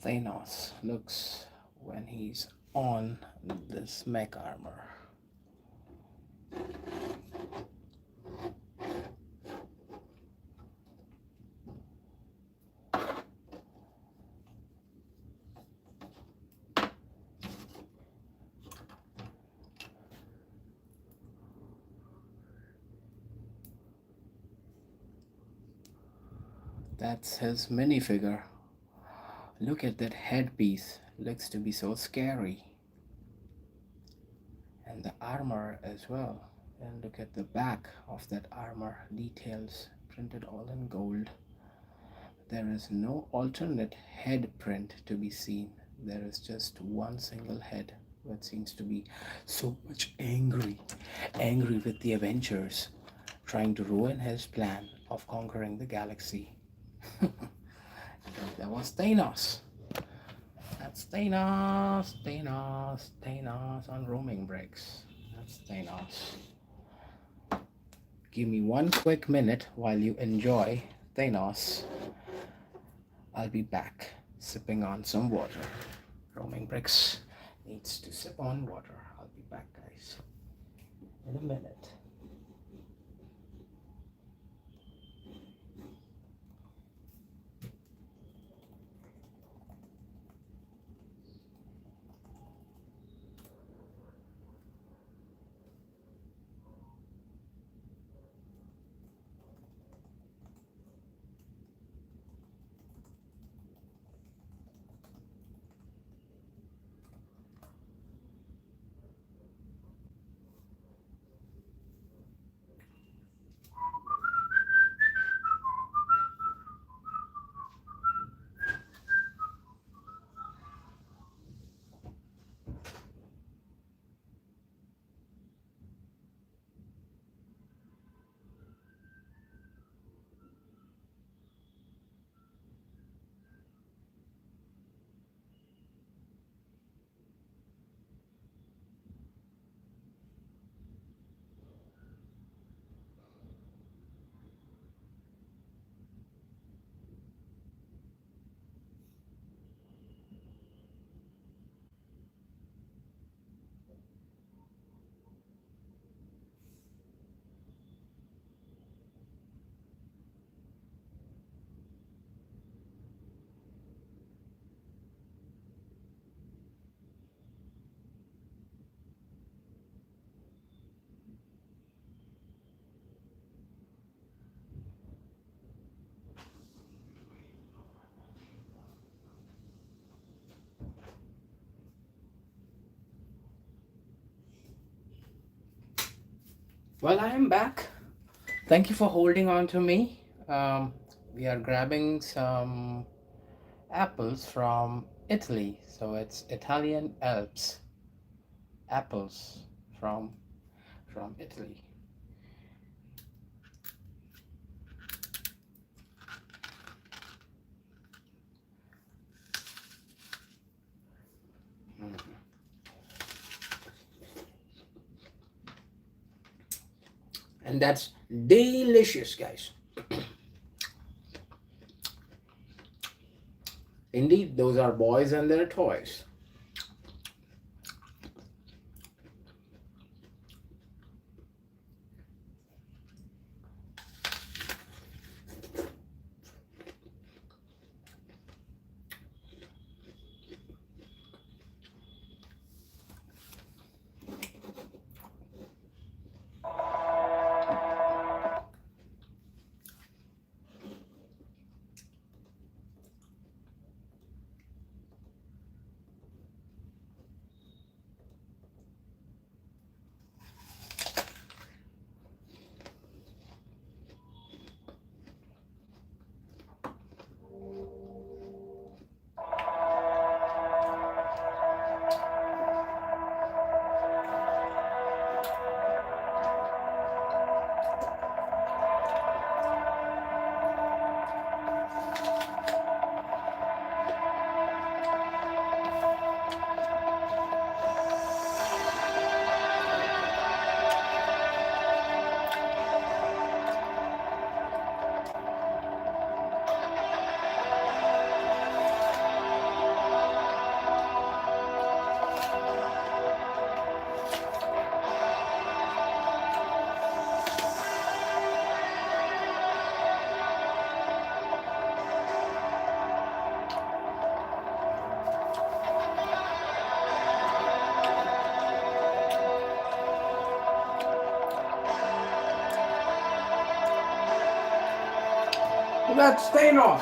[SPEAKER 1] Thanos looks when he's on this mech armor. That's his minifigure. Look at that headpiece. Looks to be so scary. And the armor as well. And look at the back of that armor. Details printed all in gold. There is no alternate head print to be seen. There is just one single head, which seems to be so much angry with the Avengers, trying to ruin his plan of conquering the galaxy. That was Thanos. That's Thanos on roaming breaks. That's Thanos. Give me one quick minute while you enjoy Thanos. I'll be back sipping on some water. Roaming bricks needs to sip on water. I'll be back, guys, in a minute. Well, I am back. Thank you for holding on to me. We are grabbing some apples from Italy. So it's Italian Alps apples from Italy. Mhm. And that's delicious, guys. Indeed, those are boys and their toys. That's Thanos.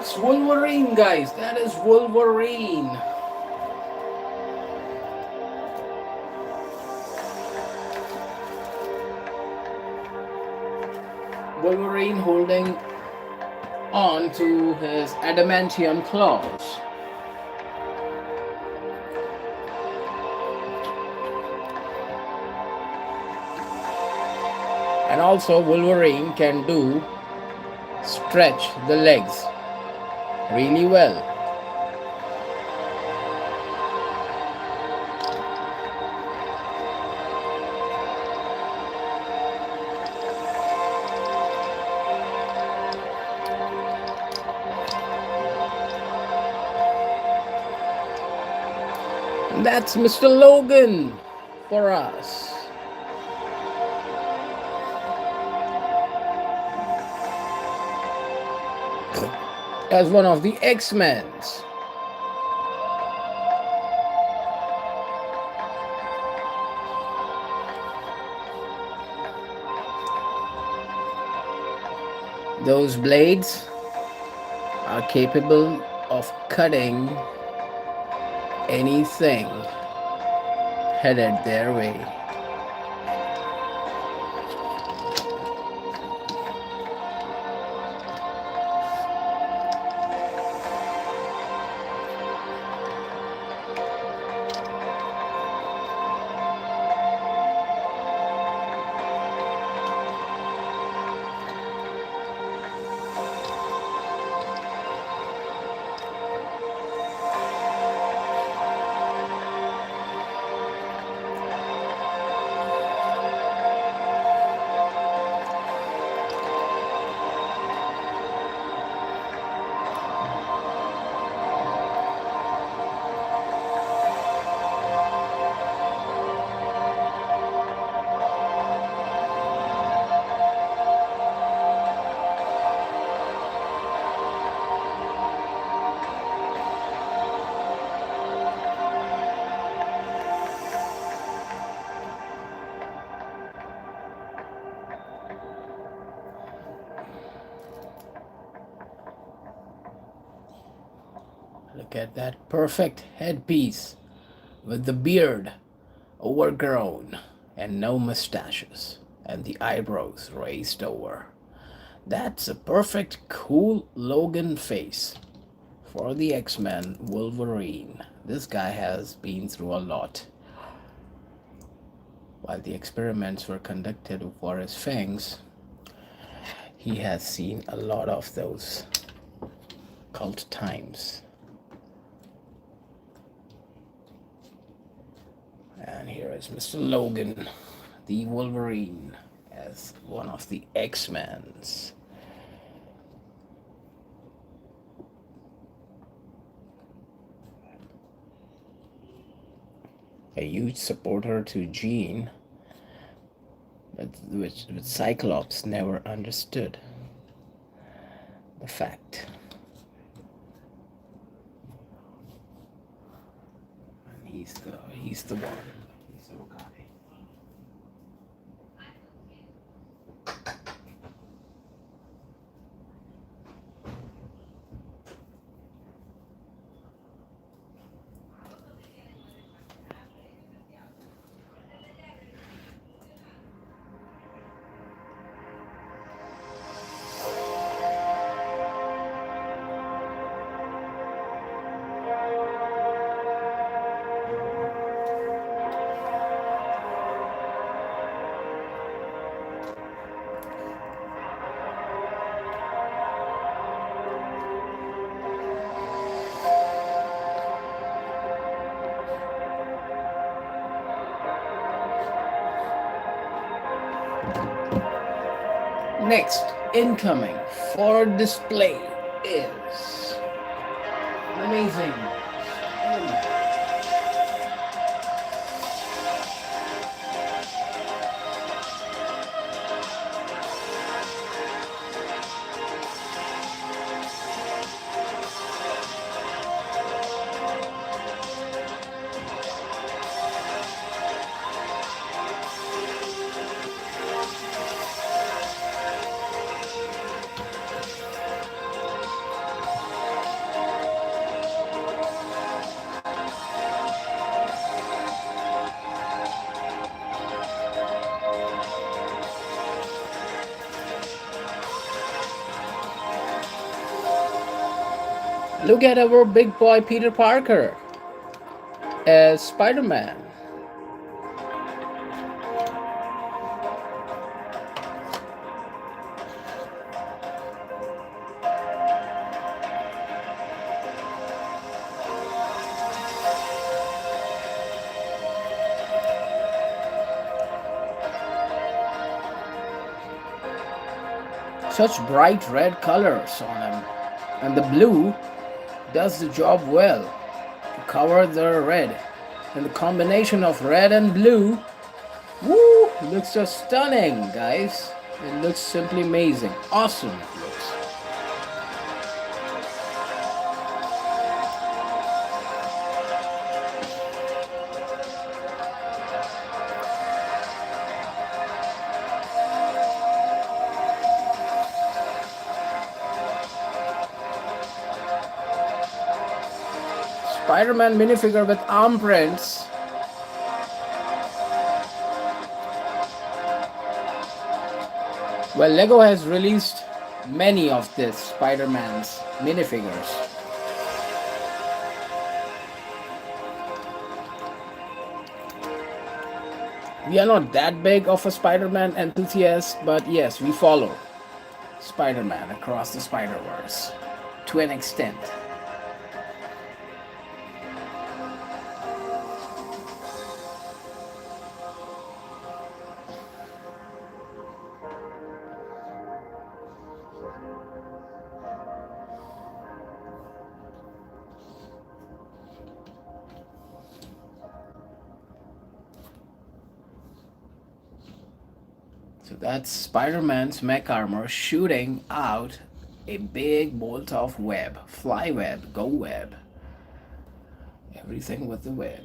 [SPEAKER 1] That's Wolverine, guys. That is Wolverine. Wolverine holding on to his adamantium claws. And also Wolverine can do stretch the legs really well. And that's Mr. Logan for us. As one of the X-Men's. Those blades are capable of cutting anything headed their way. Look at that perfect headpiece with the beard overgrown and no mustaches and the eyebrows raised over. That's a perfect cool Logan face for the X-Men Wolverine. This guy has been through a lot. While the experiments were conducted for his fangs, he has seen a lot of those cult times. And here is Mr. Logan, the Wolverine, as one of the X-Men's. A huge supporter to Jean, which Cyclops never understood the fact. And he's the one. He's the guy. Next, incoming for display is amazing. Look at our big boy Peter Parker as Spider-Man. Such bright red colors on him. And the blue does the job well to cover the red. And the combination of red and blue, woo, looks just stunning, guys. It looks simply amazing. Awesome it looks. Spider-Man minifigure with arm prints. Well, Lego has released many of these Spider-Man's minifigures. We are not that big of a Spider-Man enthusiast, but yes, we follow Spider-Man across the Spider-Verse to an extent. So that's Spider-Man's mech armor shooting out a big bolt of web. Fly web, go web. Everything with the web.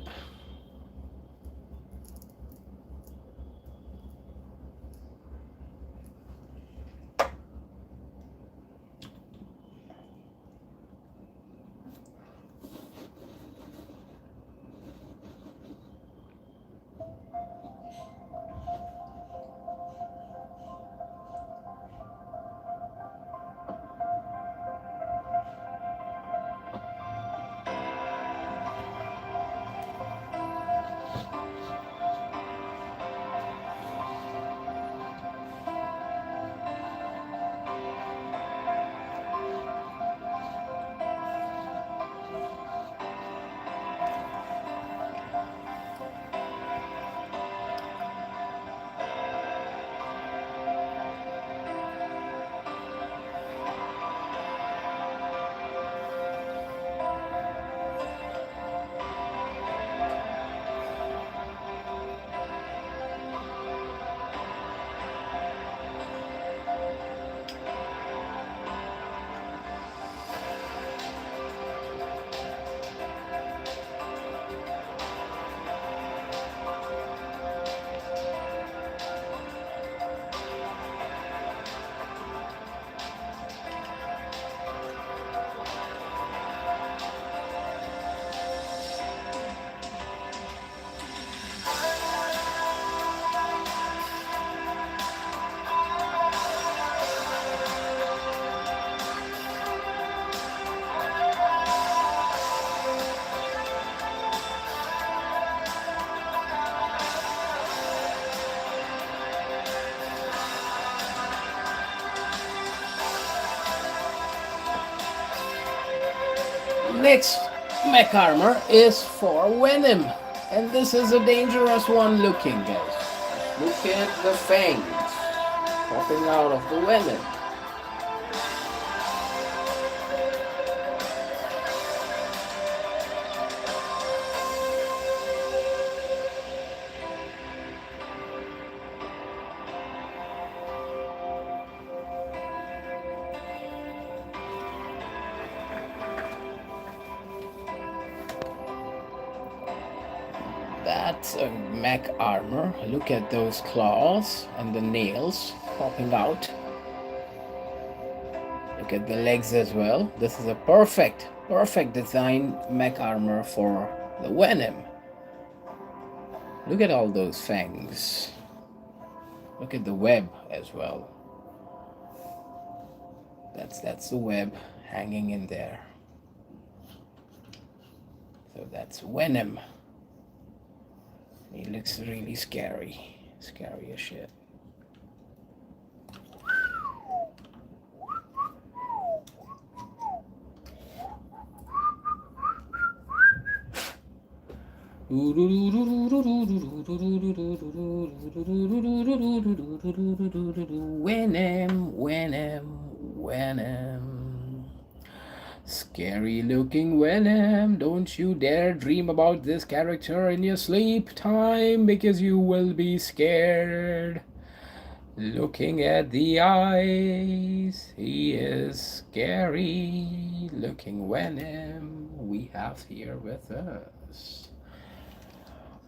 [SPEAKER 1] Next mech armor is for Venom. And this is a dangerous one looking, guys. Look at the fangs popping out of the Venom. That's a mech armor. Look at those claws and the nails popping out. Look at the legs as well. This is a perfect design mech armor for the Venom. Look at all those fangs. Look at the web as well. That's the web hanging in there. So that's Venom. He looks really scary. Scary as shit. Venom. Scary looking Venom. Don't you dare dream about this character in your sleep time because you will be scared. Looking at the eyes, he is scary looking Venom we have here with us.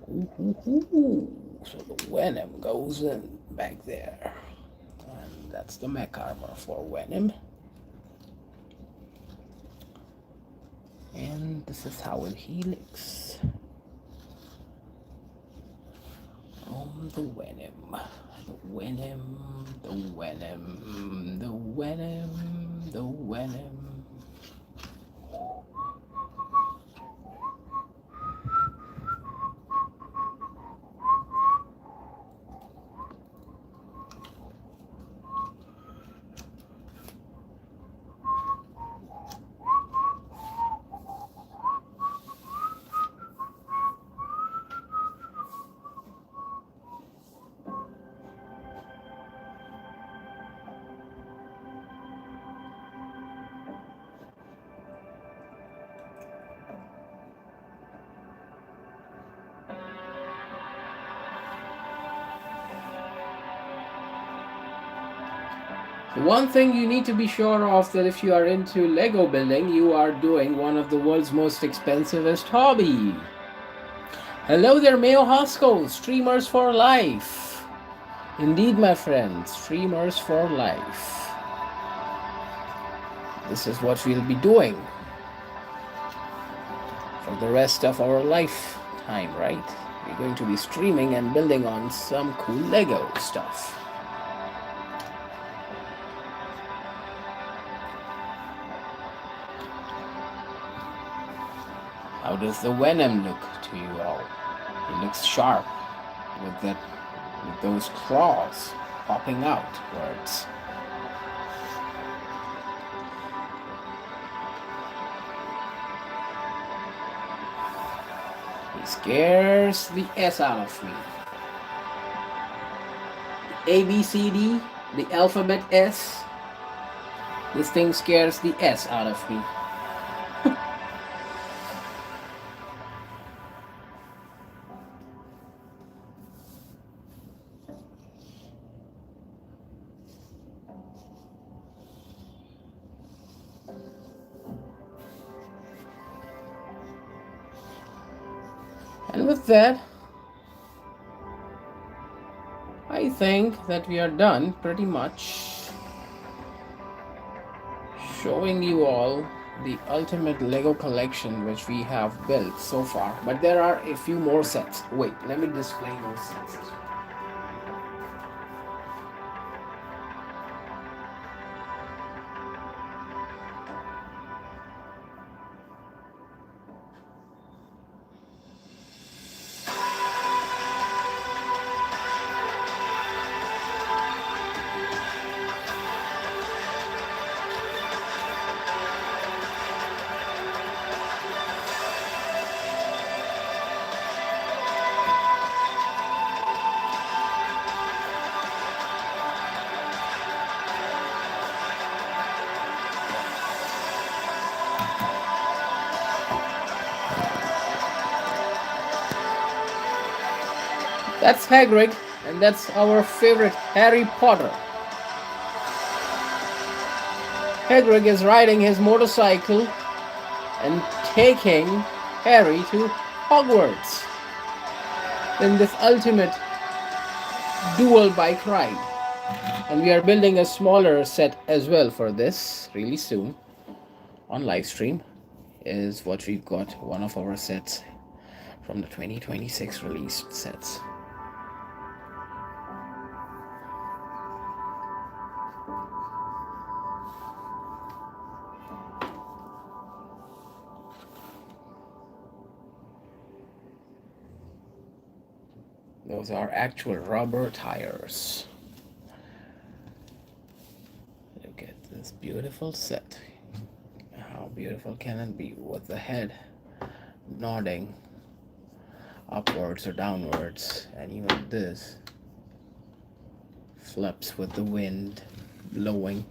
[SPEAKER 1] Ooh. So the Venom goes in back there. And that's the mech armor for Venom. And this is how he looks. The Venom. The Venom. The Venom. The Venom. The Venom. One thing you need to be sure of that if you are into Lego building, you are doing one of the world's most expensivest hobby. Hello there, Mayo Hosko, streamers for life. Indeed, my friends, streamers for life. This is what we'll be doing for the rest of our lifetime, right? We're going to be streaming and building on some cool Lego stuff. How does the Venom look to you all? He looks sharp with those claws popping outwards. He scares the S out of me. A, B, C, D, the alphabet S. This thing scares the S out of me. And with that, I think that we are done pretty much showing you all the ultimate Lego collection which we have built so far. But there are a few more sets. Wait, let me display those sets. That's Hagrid, and that's our favorite Harry Potter. Hagrid is riding his motorcycle and taking Harry to Hogwarts in this ultimate dual bike ride. And we are building a smaller set as well for this really soon on live stream. Is what we've got, one of our sets from the 2026 released sets. Those are actual rubber tires. Look at this beautiful set. How beautiful can it be with the head nodding upwards or downwards, and even this flips with the wind blowing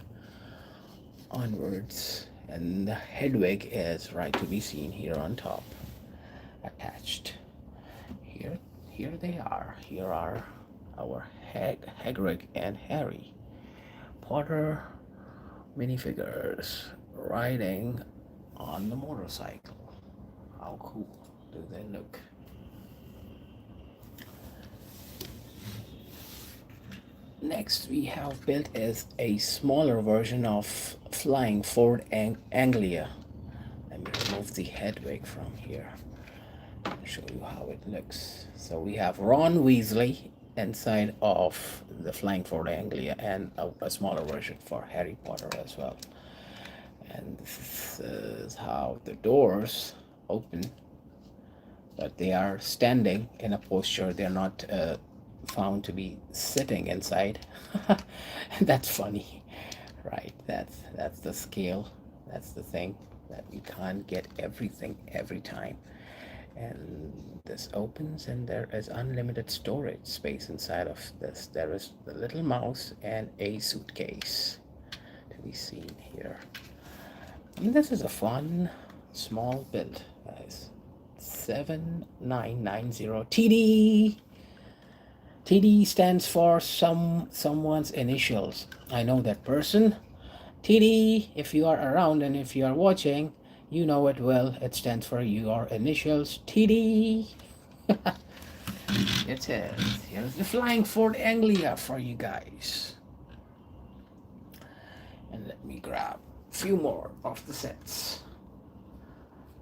[SPEAKER 1] onwards, and the headwig is right to be seen here on top, attached. Here they are. Here are our Hagrid and Harry Potter minifigures riding on the motorcycle. How cool do they look? Next we have built is a smaller version of flying Ford Anglia. Let me remove the headwig from here and show you how it looks. So we have Ron Weasley inside of the flying Ford Anglia, and a smaller version for Harry Potter as well. And this is how the doors open, but they are standing in a posture. They're not found to be sitting inside. That's funny, right? That's the scale. That's the thing, that you can't get everything every time. And this opens, and there is unlimited storage space inside of this. There is the little mouse and a suitcase to be seen here. And this is a fun small build, guys. 7990 TD. TD stands for someone's initials. I know that person. TD, if you are around and if you are watching, you know it well. It stands for your initials. TD. It is. Here's the flying Ford Anglia for you guys. And let me grab a few more of the sets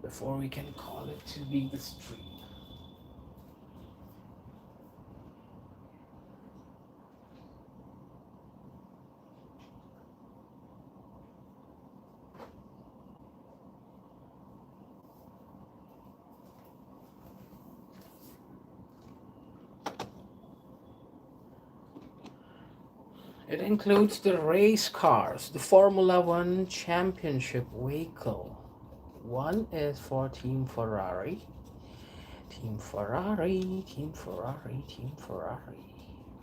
[SPEAKER 1] before we can call it to be the stream. It includes the race cars, the Formula One championship vehicle. One is for Team Ferrari. Team Ferrari, Team Ferrari, Team Ferrari,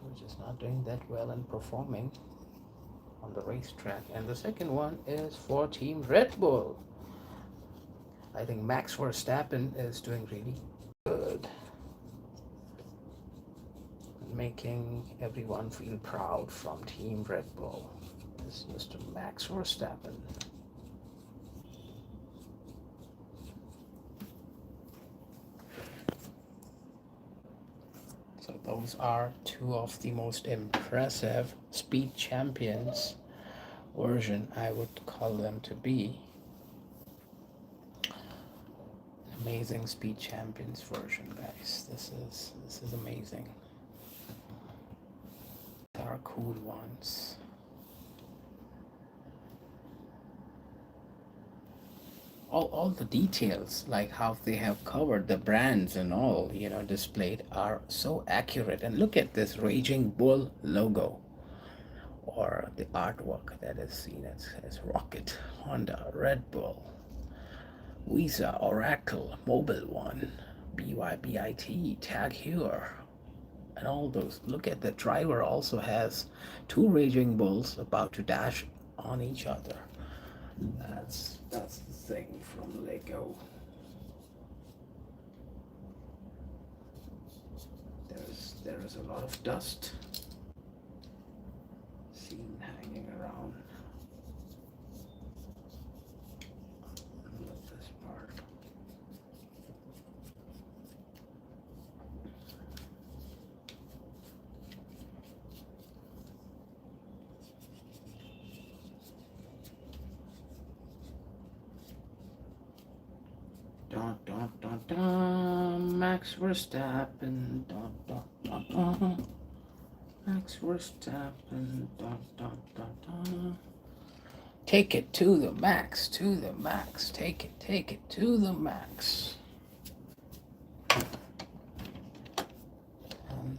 [SPEAKER 1] which is not doing that well in performing on the racetrack. And the second one is for Team Red Bull. I think Max Verstappen is doing really good, making everyone feel proud from Team Red Bull. This is Mr. Max Verstappen. So those are two of the most impressive speed champions version, I would call them to be. Amazing speed champions version, guys. This is amazing. They are cool ones. All the details, like how they have covered the brands and all, displayed, are so accurate. And look at this Raging Bull logo, or the artwork that is seen as Rocket, Honda, Red Bull, Visa, Oracle, Mobile One, BYBIT, Tag Heuer, and all those. Look at the driver also has two Raging Bulls about to dash on each other. That's the thing from Lego. There is a lot of dust seen hanging around. Look at this part. Dun, dun, dun, dun. Max Verstappen. Dun, dun, dun, dun. Max Verstappen. Dun, dun, dun, dun. Take it to the max, to the max. Take it to the max. And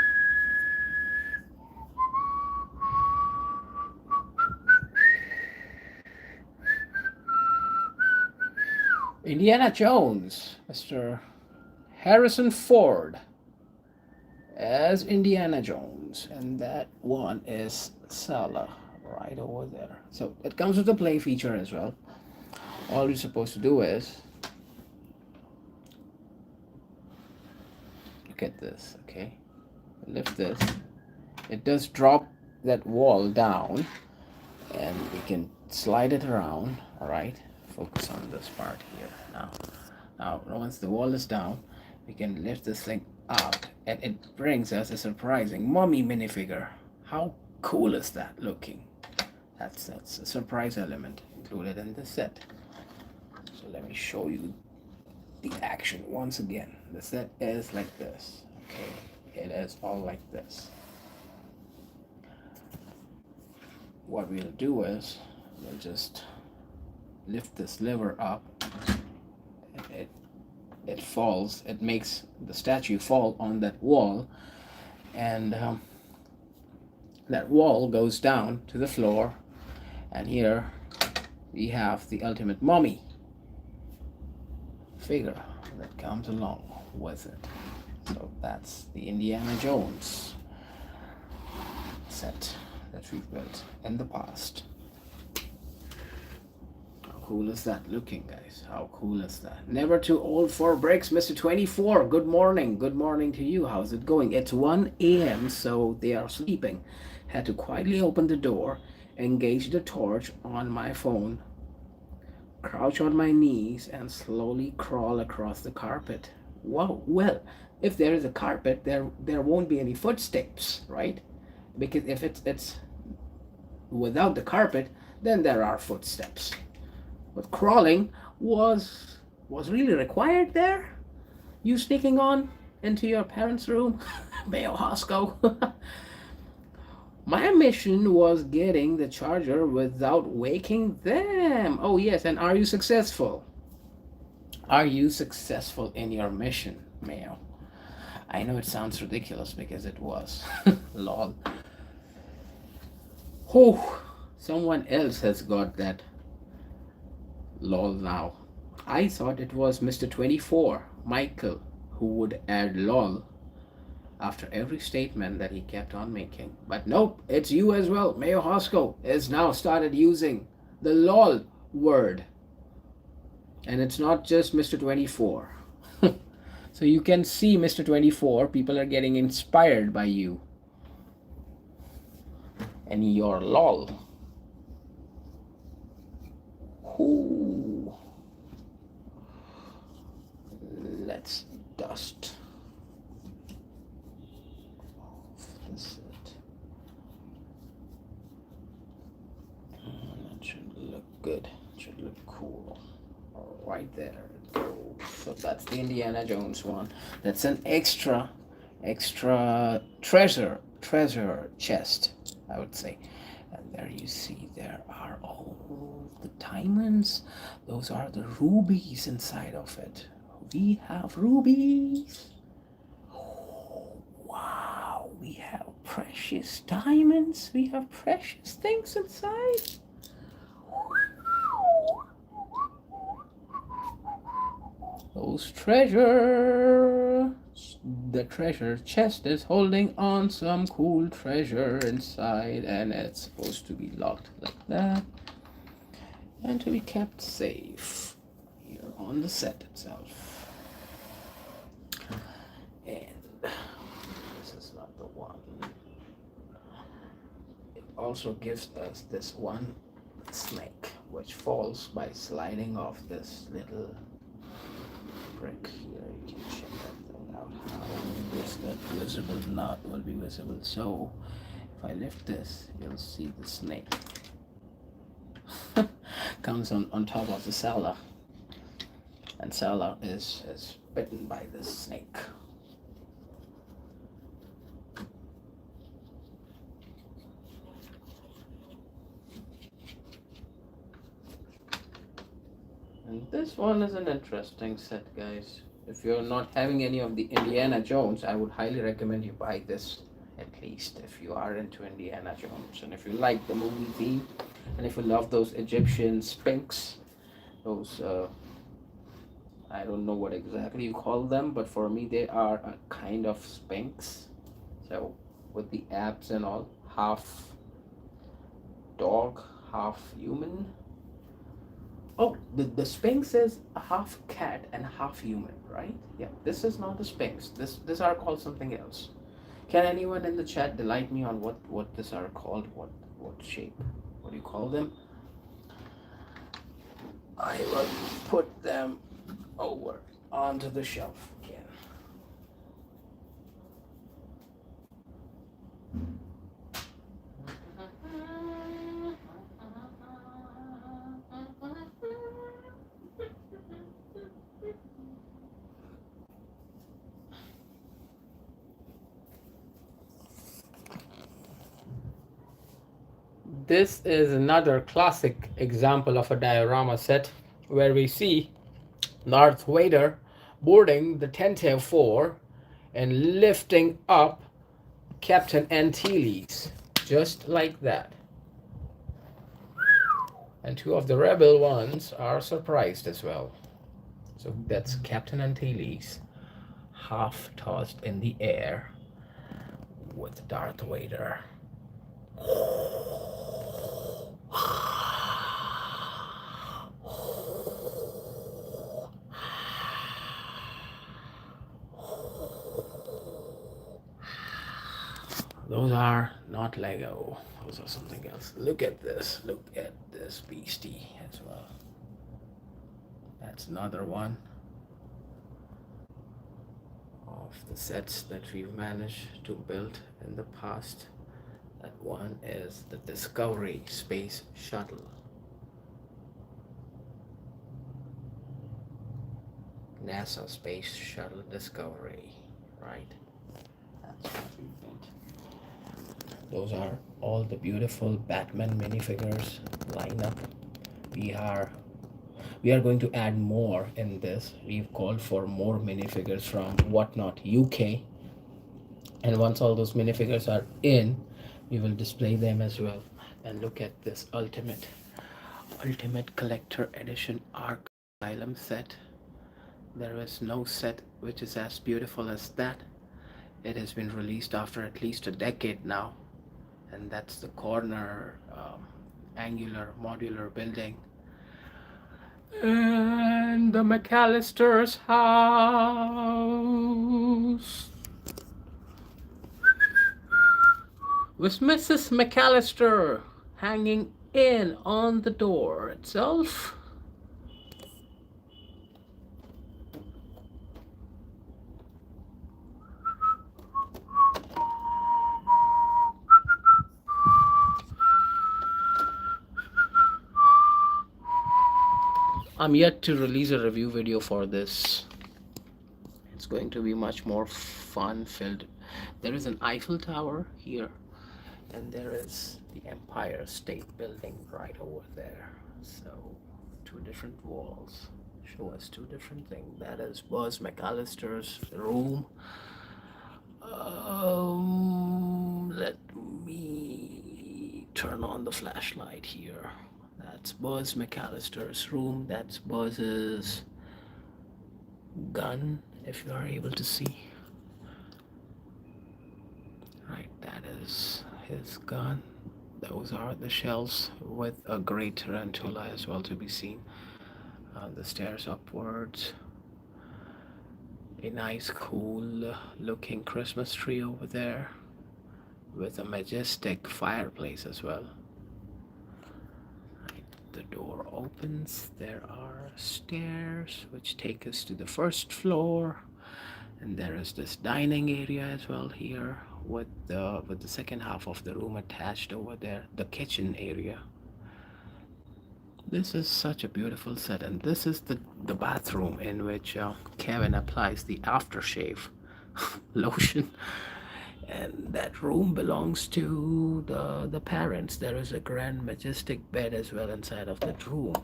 [SPEAKER 1] Indiana Jones, Mr. Harrison Ford as Indiana Jones, and that one is Salah right over there. So it comes with a play feature as well. All you're supposed to do is look at this, okay? Lift this. It does drop that wall down, and we can slide it around. All right, focus on this part here now. Now, once the wall is down, we can lift this thing out, and it brings us a surprising mummy minifigure. How cool is that looking? That's a surprise element included in the set. So let me show you the action once again. The set is like this. Okay, it is all like this. What we'll do is we'll just lift this lever up. It falls. It makes the statue fall on that wall, and that wall goes down to the floor. And here we have the ultimate mummy figure that comes along with it. So that's the Indiana Jones set that we've built in the past. How cool is that looking, guys? How cool is that? Never too old for bricks, Mr. 24. Good morning. Good morning to you. How's it going? It's 1 a.m., so they are sleeping. Had to quietly open the door, engage the torch on my phone, crouch on my knees, and slowly crawl across the carpet. Wow. Well, if there is a carpet, there won't be any footsteps, right? Because if it's without the carpet, then there are footsteps. But crawling was really required there. You sneaking on into your parents' room, Mayo Hosco. My mission was getting the charger without waking them. Oh yes, and are you successful? Are you successful in your mission, Mayo? I know it sounds ridiculous because it was. Lol. Oh, someone else has got that lol now. I thought it was Mr. 24, Michael, who would add lol after every statement that he kept on making. But nope, it's you as well. Mayo Hosco has now started using the lol word. And it's not just Mr. 24. So you can see, Mr. 24, people are getting inspired by you and your lol. Ooh. Let's dust this. That should look good. It should look cool. Right there it goes. So that's the Indiana Jones one. That's an extra treasure chest, I would say. And there you see there are all the diamonds. Those are the rubies inside of it. We have rubies. Oh, wow, we have precious diamonds. We have precious things inside. Those the treasure chest is holding on some cool treasure inside, and it's supposed to be locked like that and to be kept safe here on the set itself. And this is not the one. It also gives us this one snake which falls by sliding off this little brick here. You can check that thing out. How is that visible? Not will be visible. So if I lift this, you'll see the snake comes on top of the cellar, and cellar is bitten by this snake. And this one is an interesting set, guys. If you're not having any of the Indiana Jones, I would highly recommend you buy this, at least if you are into Indiana Jones. And if you like the movie theme, and if you love those Egyptian sphinx, those I don't know what exactly you call them, but for me they are a kind of sphinx. So with the abs and all, half dog, half human. Oh, the Sphinx is half cat and half human, right? Yeah, this is not the Sphinx. This are called something else. Can anyone in the chat delight me on what this are called? What shape? What do you call them? I will put them over onto the shelf again. This is another classic example of a diorama set where we see Darth Vader boarding the Tentative 4 and lifting up Captain Antilles, just like that. And two of the rebel ones are surprised as well. So that's Captain Antilles, half tossed in the air with Darth Vader. Those are not Lego. Those are something else. Look at this. Look at this beastie as well. That's another one of the sets that we've managed to build in the past. That one is the Discovery Space Shuttle. NASA Space Shuttle Discovery, right? That's what we built. Those are all the beautiful Batman minifigures lineup. We are going to add more in this. We've called for more minifigures from Whatnot UK, and once all those minifigures are in, we will display them as well. And look at this ultimate collector edition Arc Asylum set. There is no set which is as beautiful as that. It has been released after at least a decade now, and that's the corner angular modular building. And the McAllister's house with Mrs. McAllister hanging in on the door itself. I'm yet to release a review video for this. It's going to be much more fun filled. There is an Eiffel Tower here, and there is the Empire State Building right over there. So two different walls show us two different things. That is Buzz McAllister's room. Let me turn on the flashlight here. That's Buzz McAllister's room. That's Buzz's gun, if you are able to see. Right, that is his gun. Those are the shelves with a great tarantula as well to be seen. The stairs upwards. A nice cool looking Christmas tree over there with a majestic fireplace as well. The door opens. There are stairs which take us to the first floor, and there is this dining area as well here with the second half of the room attached over there, the kitchen area. This is such a beautiful set, and this is the bathroom in which Kevin applies the aftershave lotion. And that room belongs to the parents. There is a grand majestic bed as well inside of that room.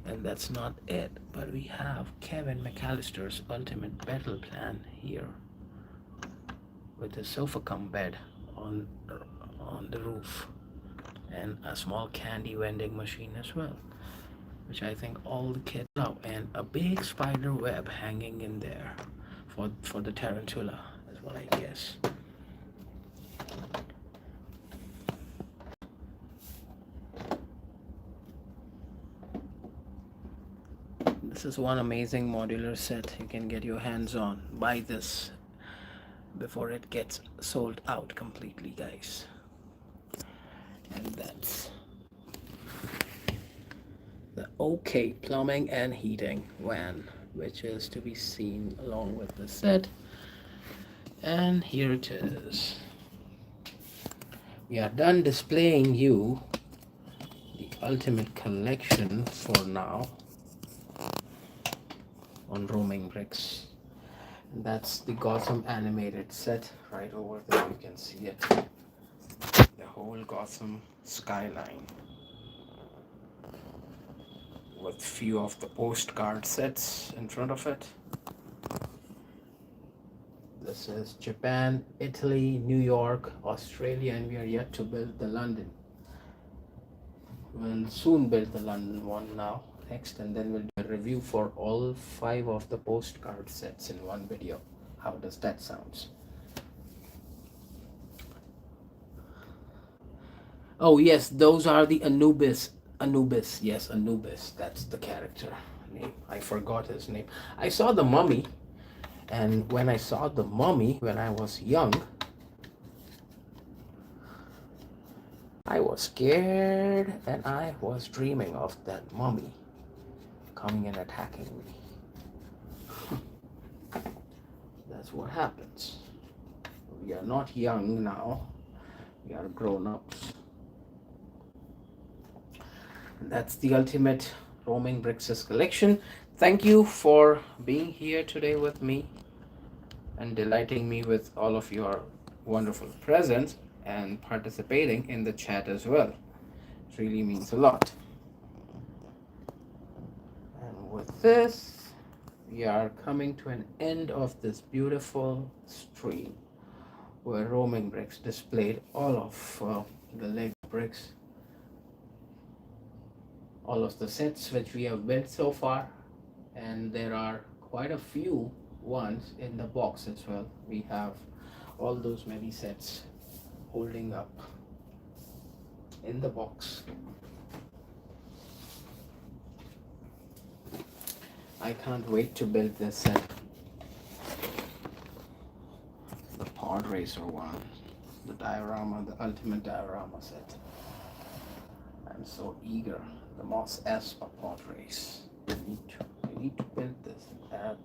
[SPEAKER 1] And that's not it, but we have Kevin McAllister's ultimate battle plan here with a sofa cum bed on the roof and a small candy vending machine as well. which I think all the kids love, and a big spider web hanging in there for the tarantula, is what I guess. This is one amazing modular set you can get your hands on. Buy this before it gets sold out completely, guys. And that's the OK Plumbing and Heating van, which is to be seen along with the set. And here it is. We are done displaying you the ultimate collection for now on Roaming Bricks. And that's the Gotham animated set right over there. You can see it. The whole Gotham skyline with few of the postcard sets in front of it. This is Japan, Italy, New York, Australia, and we are yet to build the London. We'll soon build the London one now next, and then we'll do a review for all 5 of the postcard sets in one video. How does that sound? Oh yes, those are the Anubis. Yes, Anubis. That's the character name. I forgot his name. I saw the mummy, and when I saw the mummy when I was young, I was scared, and I was dreaming of that mummy coming and attacking me. That's what happens. We are not young now. We are grown-ups. And that's the ultimate Roaming Bricks collection. Thank you for being here today with me and delighting me with all of your wonderful presence and participating in the chat as well. It really means a lot. And with this, we are coming to an end of this beautiful stream where Roaming Bricks displayed all of the Lego bricks, all of the sets which we have built so far, and there are quite a few ones in the box as well. We have all those many sets holding up in the box. I can't wait to build this set. The pod racer one, the diorama, the ultimate diorama set. I'm so eager. The Moss S pod race. I need to build this as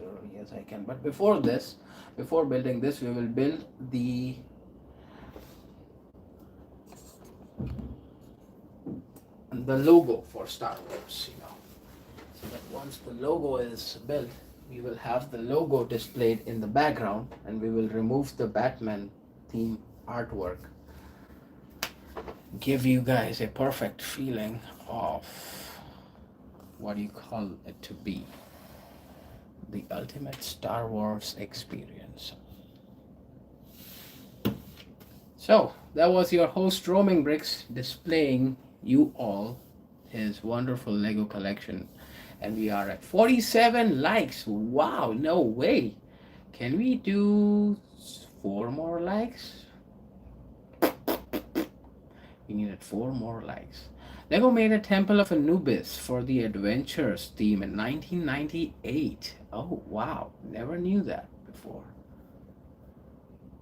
[SPEAKER 1] early as I can. But before building this, we will build the logo for Star Wars, so that once the logo is built, we will have the logo displayed in the background, and we will remove the Batman theme artwork. Give you guys a perfect feeling of what you call it to be the ultimate Star Wars experience. So that was your host Roaming Bricks displaying you all his wonderful Lego collection, and we are at 47 likes. Wow, no way. Can we do 4 more likes? We needed 4 more likes. Lego made a Temple of Anubis for the Adventures theme in 1998. Oh wow, never knew that before.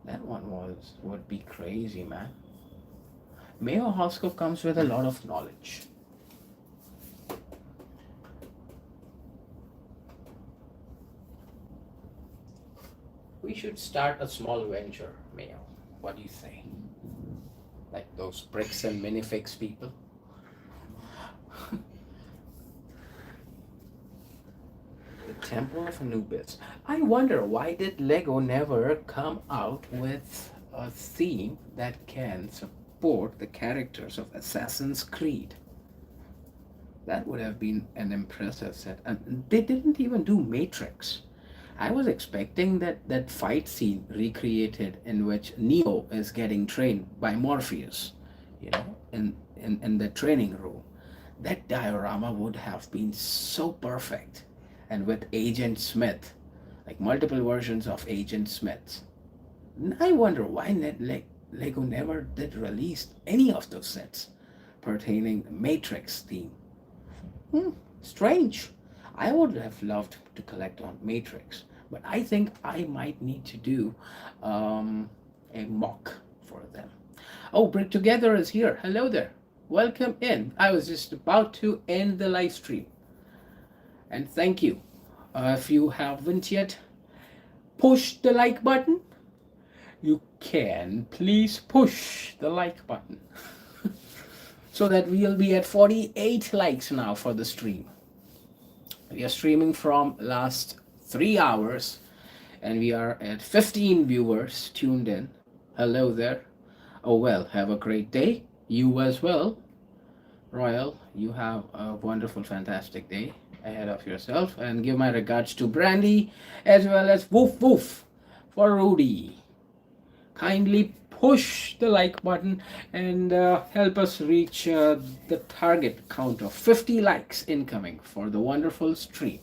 [SPEAKER 1] That one would be crazy, man. Mayo Horoscope comes with a lot of knowledge. We should start a small venture, Mayo. What do you say? Like those bricks and minifigs people. The Temple of Anubis. I wonder, why did Lego never come out with a theme that can support the characters of Assassin's Creed? That would have been an impressive set. And they didn't even do Matrix. I was expecting that fight scene recreated in which Neo is getting trained by Morpheus, in the training room. That diorama would have been so perfect. And with Agent Smith, like multiple versions of Agent Smith. I wonder why Lego never did release any of those sets pertaining Matrix theme. Hmm, strange. I would have loved to collect on Matrix, but I think I might need to do um, a mock for them. Oh, Brick Together is here. Hello there. Welcome in. I was just about to end the live stream. And thank you. If you haven't yet pushed the like button, you can please push the like button so that we'll be at 48 likes now for the stream. We are streaming from last 3 hours and we are at 15 viewers tuned in. Hello there. Oh well, have a great day. You as well. Royal, you have a wonderful, fantastic day ahead of yourself. And give my regards to Brandy as well as Woof Woof for Rudy. Kindly push the like button and help us reach the target count of 50 likes incoming for the wonderful stream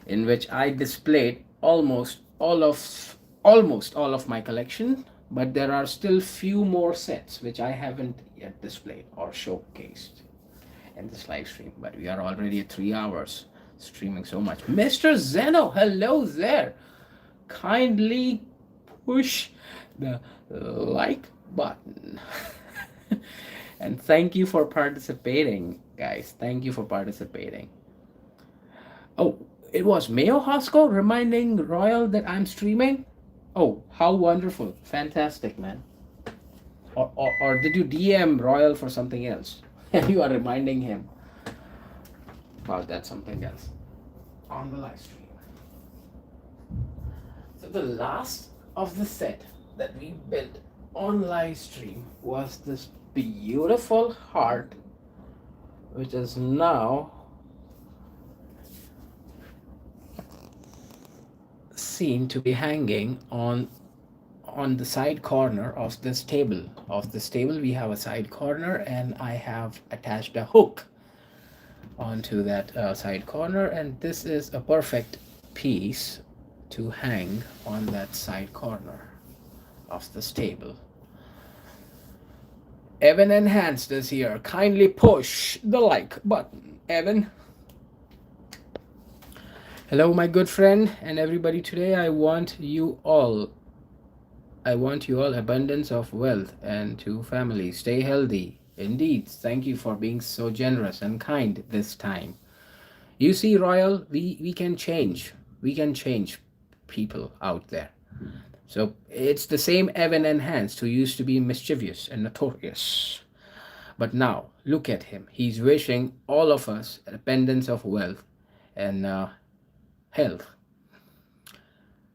[SPEAKER 1] in which I displayed almost all of my collection, but there are still few more sets which I haven't yet displayed or showcased in this live stream. But we are already at 3 hours streaming so much. Mr. Zeno, hello there. Kindly push the like button. And thank you for participating, guys. Thank you for participating. Oh, it was Mayo Hosco reminding Royal that I'm streaming? Oh, how wonderful. Fantastic, man. Or did you DM Royal for something else? And you are reminding him about that something else on the live stream. So the last of the set that we built on live stream was this beautiful heart, which is now seen to be hanging on the side corner of this table. We have a side corner and I have attached a hook onto that side corner, and this is a perfect piece to hang on that side corner of this table. Evan Enhanced is here. Kindly push the like button, Evan. Hello, my good friend and everybody. Today I want you all abundance of wealth and to family. Stay healthy. Indeed, thank you for being so generous and kind this time. You see, Royal, we can change. We can change people out there. So it's the same Evan Enhanced who used to be mischievous and notorious. But now, look at him. He's wishing all of us abundance of wealth and health.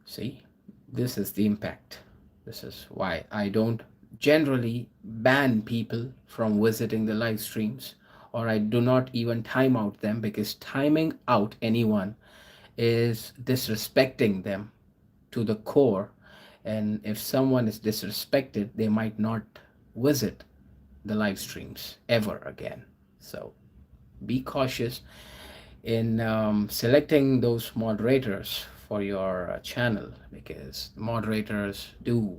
[SPEAKER 1] See, this is the impact. This is why I don't generally ban people from visiting the live streams, or I do not even time out them, because timing out anyone is disrespecting them to the core. And if someone is disrespected, they might not visit the live streams ever again. So be cautious in selecting those moderators for your channel, because moderators do,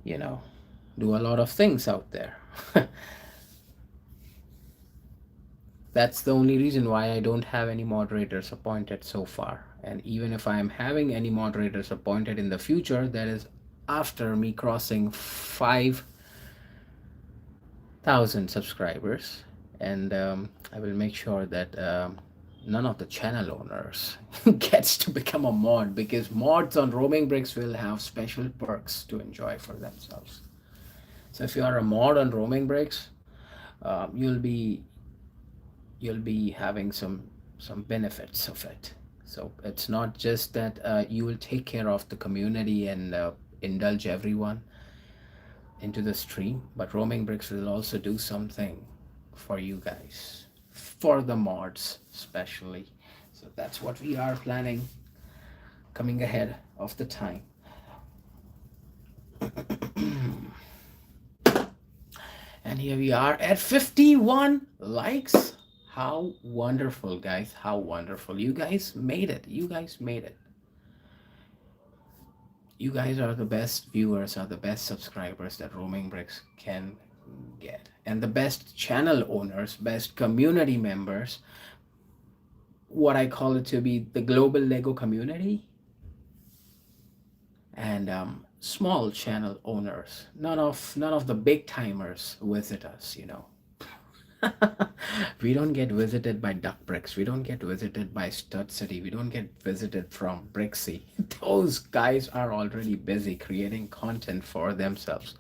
[SPEAKER 1] do a lot of things out there. That's the only reason why I don't have any moderators appointed so far. And even if I am having any moderators appointed in the future, that is after me crossing 5,000 subscribers. And I will make sure that none of the channel owners gets to become a mod, because mods on Roaming Bricks will have special perks to enjoy for themselves. So if you are a mod on Roaming Bricks, you'll be having some benefits of it. So it's not just that you will take care of the community and indulge everyone into the stream, but Roaming Bricks will also do something for you guys, for the mods especially. So that's what we are planning coming ahead of the time. And here we are at 51 likes. How wonderful, guys. How wonderful. You guys made it. You guys made it. You guys are the best viewers, are the best subscribers that Roaming Bricks can get. And the best channel owners, best community members, what I call it to be the global Lego community, and small channel owners. None of the big timers visit us, you know. We don't get visited by Duck Bricks. We don't get visited by Stud City. We don't get visited from Brixie. Those guys are already busy creating content for themselves.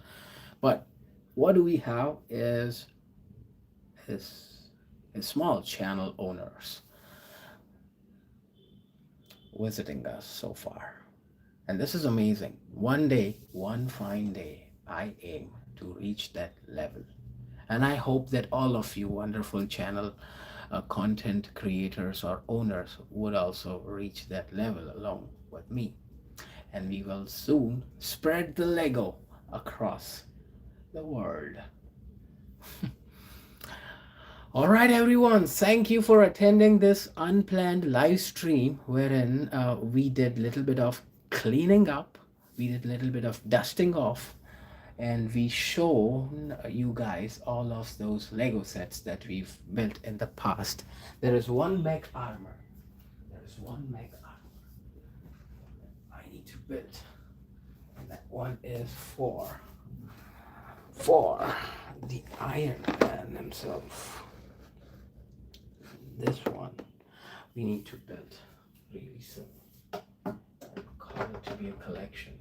[SPEAKER 1] But what do we have is small channel owners visiting us so far. And this is amazing. One day, one fine day, I aim to reach that level. And I hope that all of you wonderful channel content creators or owners would also reach that level along with me. And we will soon spread the Lego across the world. All right, everyone. Thank you for attending this unplanned live stream wherein we did a little bit of cleaning up. We did a little bit of dusting off, and we shown you guys all of those Lego sets that we've built in the past. There is one mech armor. There is one mech armor I need to build. And that one is for the Iron Man himself. This one we need to build really soon. Call it to be a collection.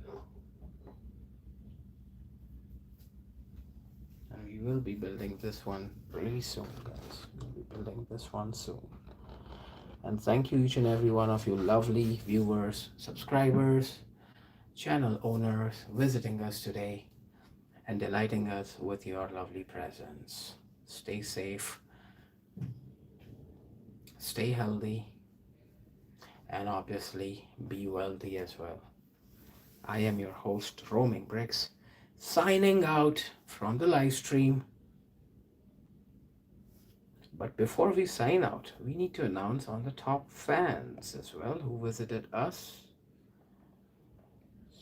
[SPEAKER 1] And we will be building this one really soon, guys. We'll be building this one soon. And thank you each and every one of you lovely viewers, subscribers, channel owners visiting us today and delighting us with your lovely presence. Stay safe, stay healthy, and obviously be wealthy as well. I am your host, Roaming Bricks, signing out from the live stream. But before we sign out, we need to announce on the top fans as well who visited us.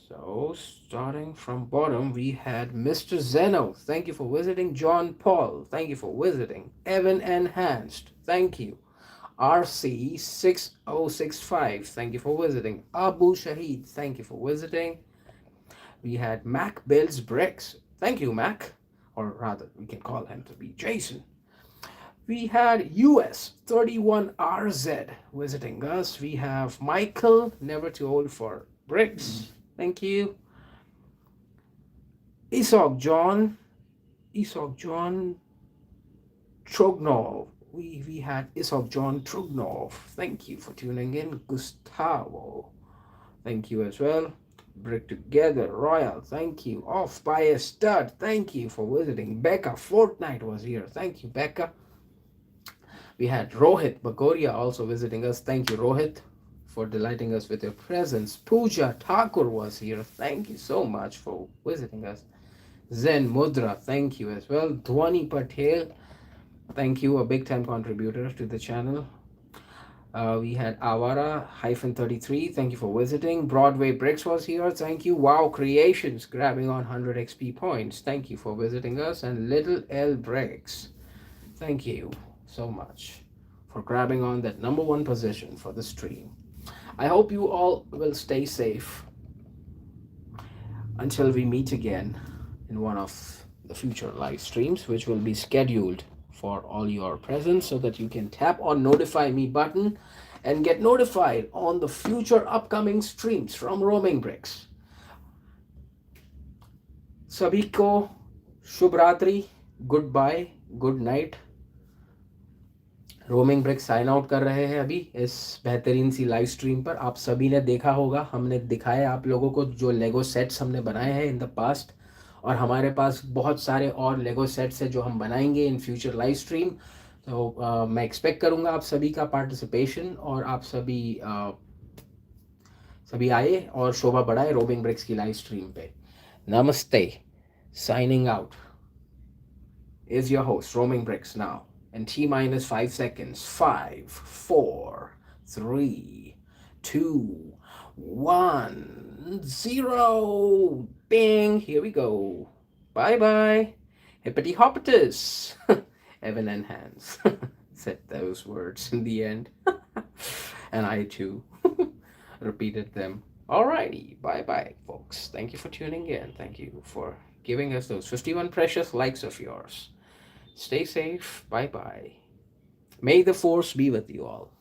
[SPEAKER 1] So starting from bottom, we had Mr. Zeno. Thank you for visiting. John Paul. Thank you for visiting. Evan Enhanced. Thank you. RC6065. Thank you for visiting. Abu Shahid. Thank you for visiting. We had Mac Builds Bricks. Thank you, Mac. Or rather, we can call him to be Jason. We had US31RZ visiting us. We have Michael, never too old for bricks. Thank you. Isok John Trognov. We had Isok John Trognov. Thank you for tuning in. Gustavo. Thank you as well. Brick Together Royal. Thank you. Off by a Stud. Thank you for visiting. Becca Fortnite was here. Thank you, Becca. We had Rohit Bagoria also visiting us. Thank you, Rohit, for delighting us with your presence. Pooja Thakur was here. Thank you so much for visiting us. Zen Mudra, thank you as well. Dhwani Patel, thank you, a big time contributor to the channel. We had Awara-33, thank you for visiting. Broadway Bricks was here, thank you. Wow Creations, grabbing on 100 XP points, thank you for visiting us. And Little L Bricks, thank you so much for grabbing on that #1 position for the stream. I hope you all will stay safe until we meet again in one of the future live streams, which will be scheduled for all your presence, so that you can tap on notify me button and get notified on the future upcoming streams from Roaming Bricks. Sabhi ko Shubh Ratri, goodbye, good night. Roaming Bricks sign out कर रहे हैं अभी इस बेहतरीन सी live stream पर। आप सभी ने देखा होगा, हमने दिखाया आप लोगों को जो लेगो सेट्स हमने बनाए हैं इन द पास्ट, और हमारे पास बहुत सारे और लेगो सेट्स हैं जो हम बनाएंगे इन फ्यूचर लाइव स्ट्रीम। तो मैं एक्सपेक्ट करूंगा आप सभी का पार्टिसिपेशन, और आप सभी आए और शोभा बढ़ाए रोमिंग ब्रिक्स की लाइव स्ट्रीम पे। नमस्ते, signing out. is your host, Roaming Bricks now. And T minus 5 seconds. 5, 4, 3, 2, 1, 0. Bing. Here we go. Bye bye. Hippity hoppitus. Evan and Hans said those words in the end. And I too repeated them. Alrighty, bye bye, folks. Thank you for tuning in. Thank you for giving us those 51 precious likes of yours. Stay safe. Bye bye. May the force be with you all.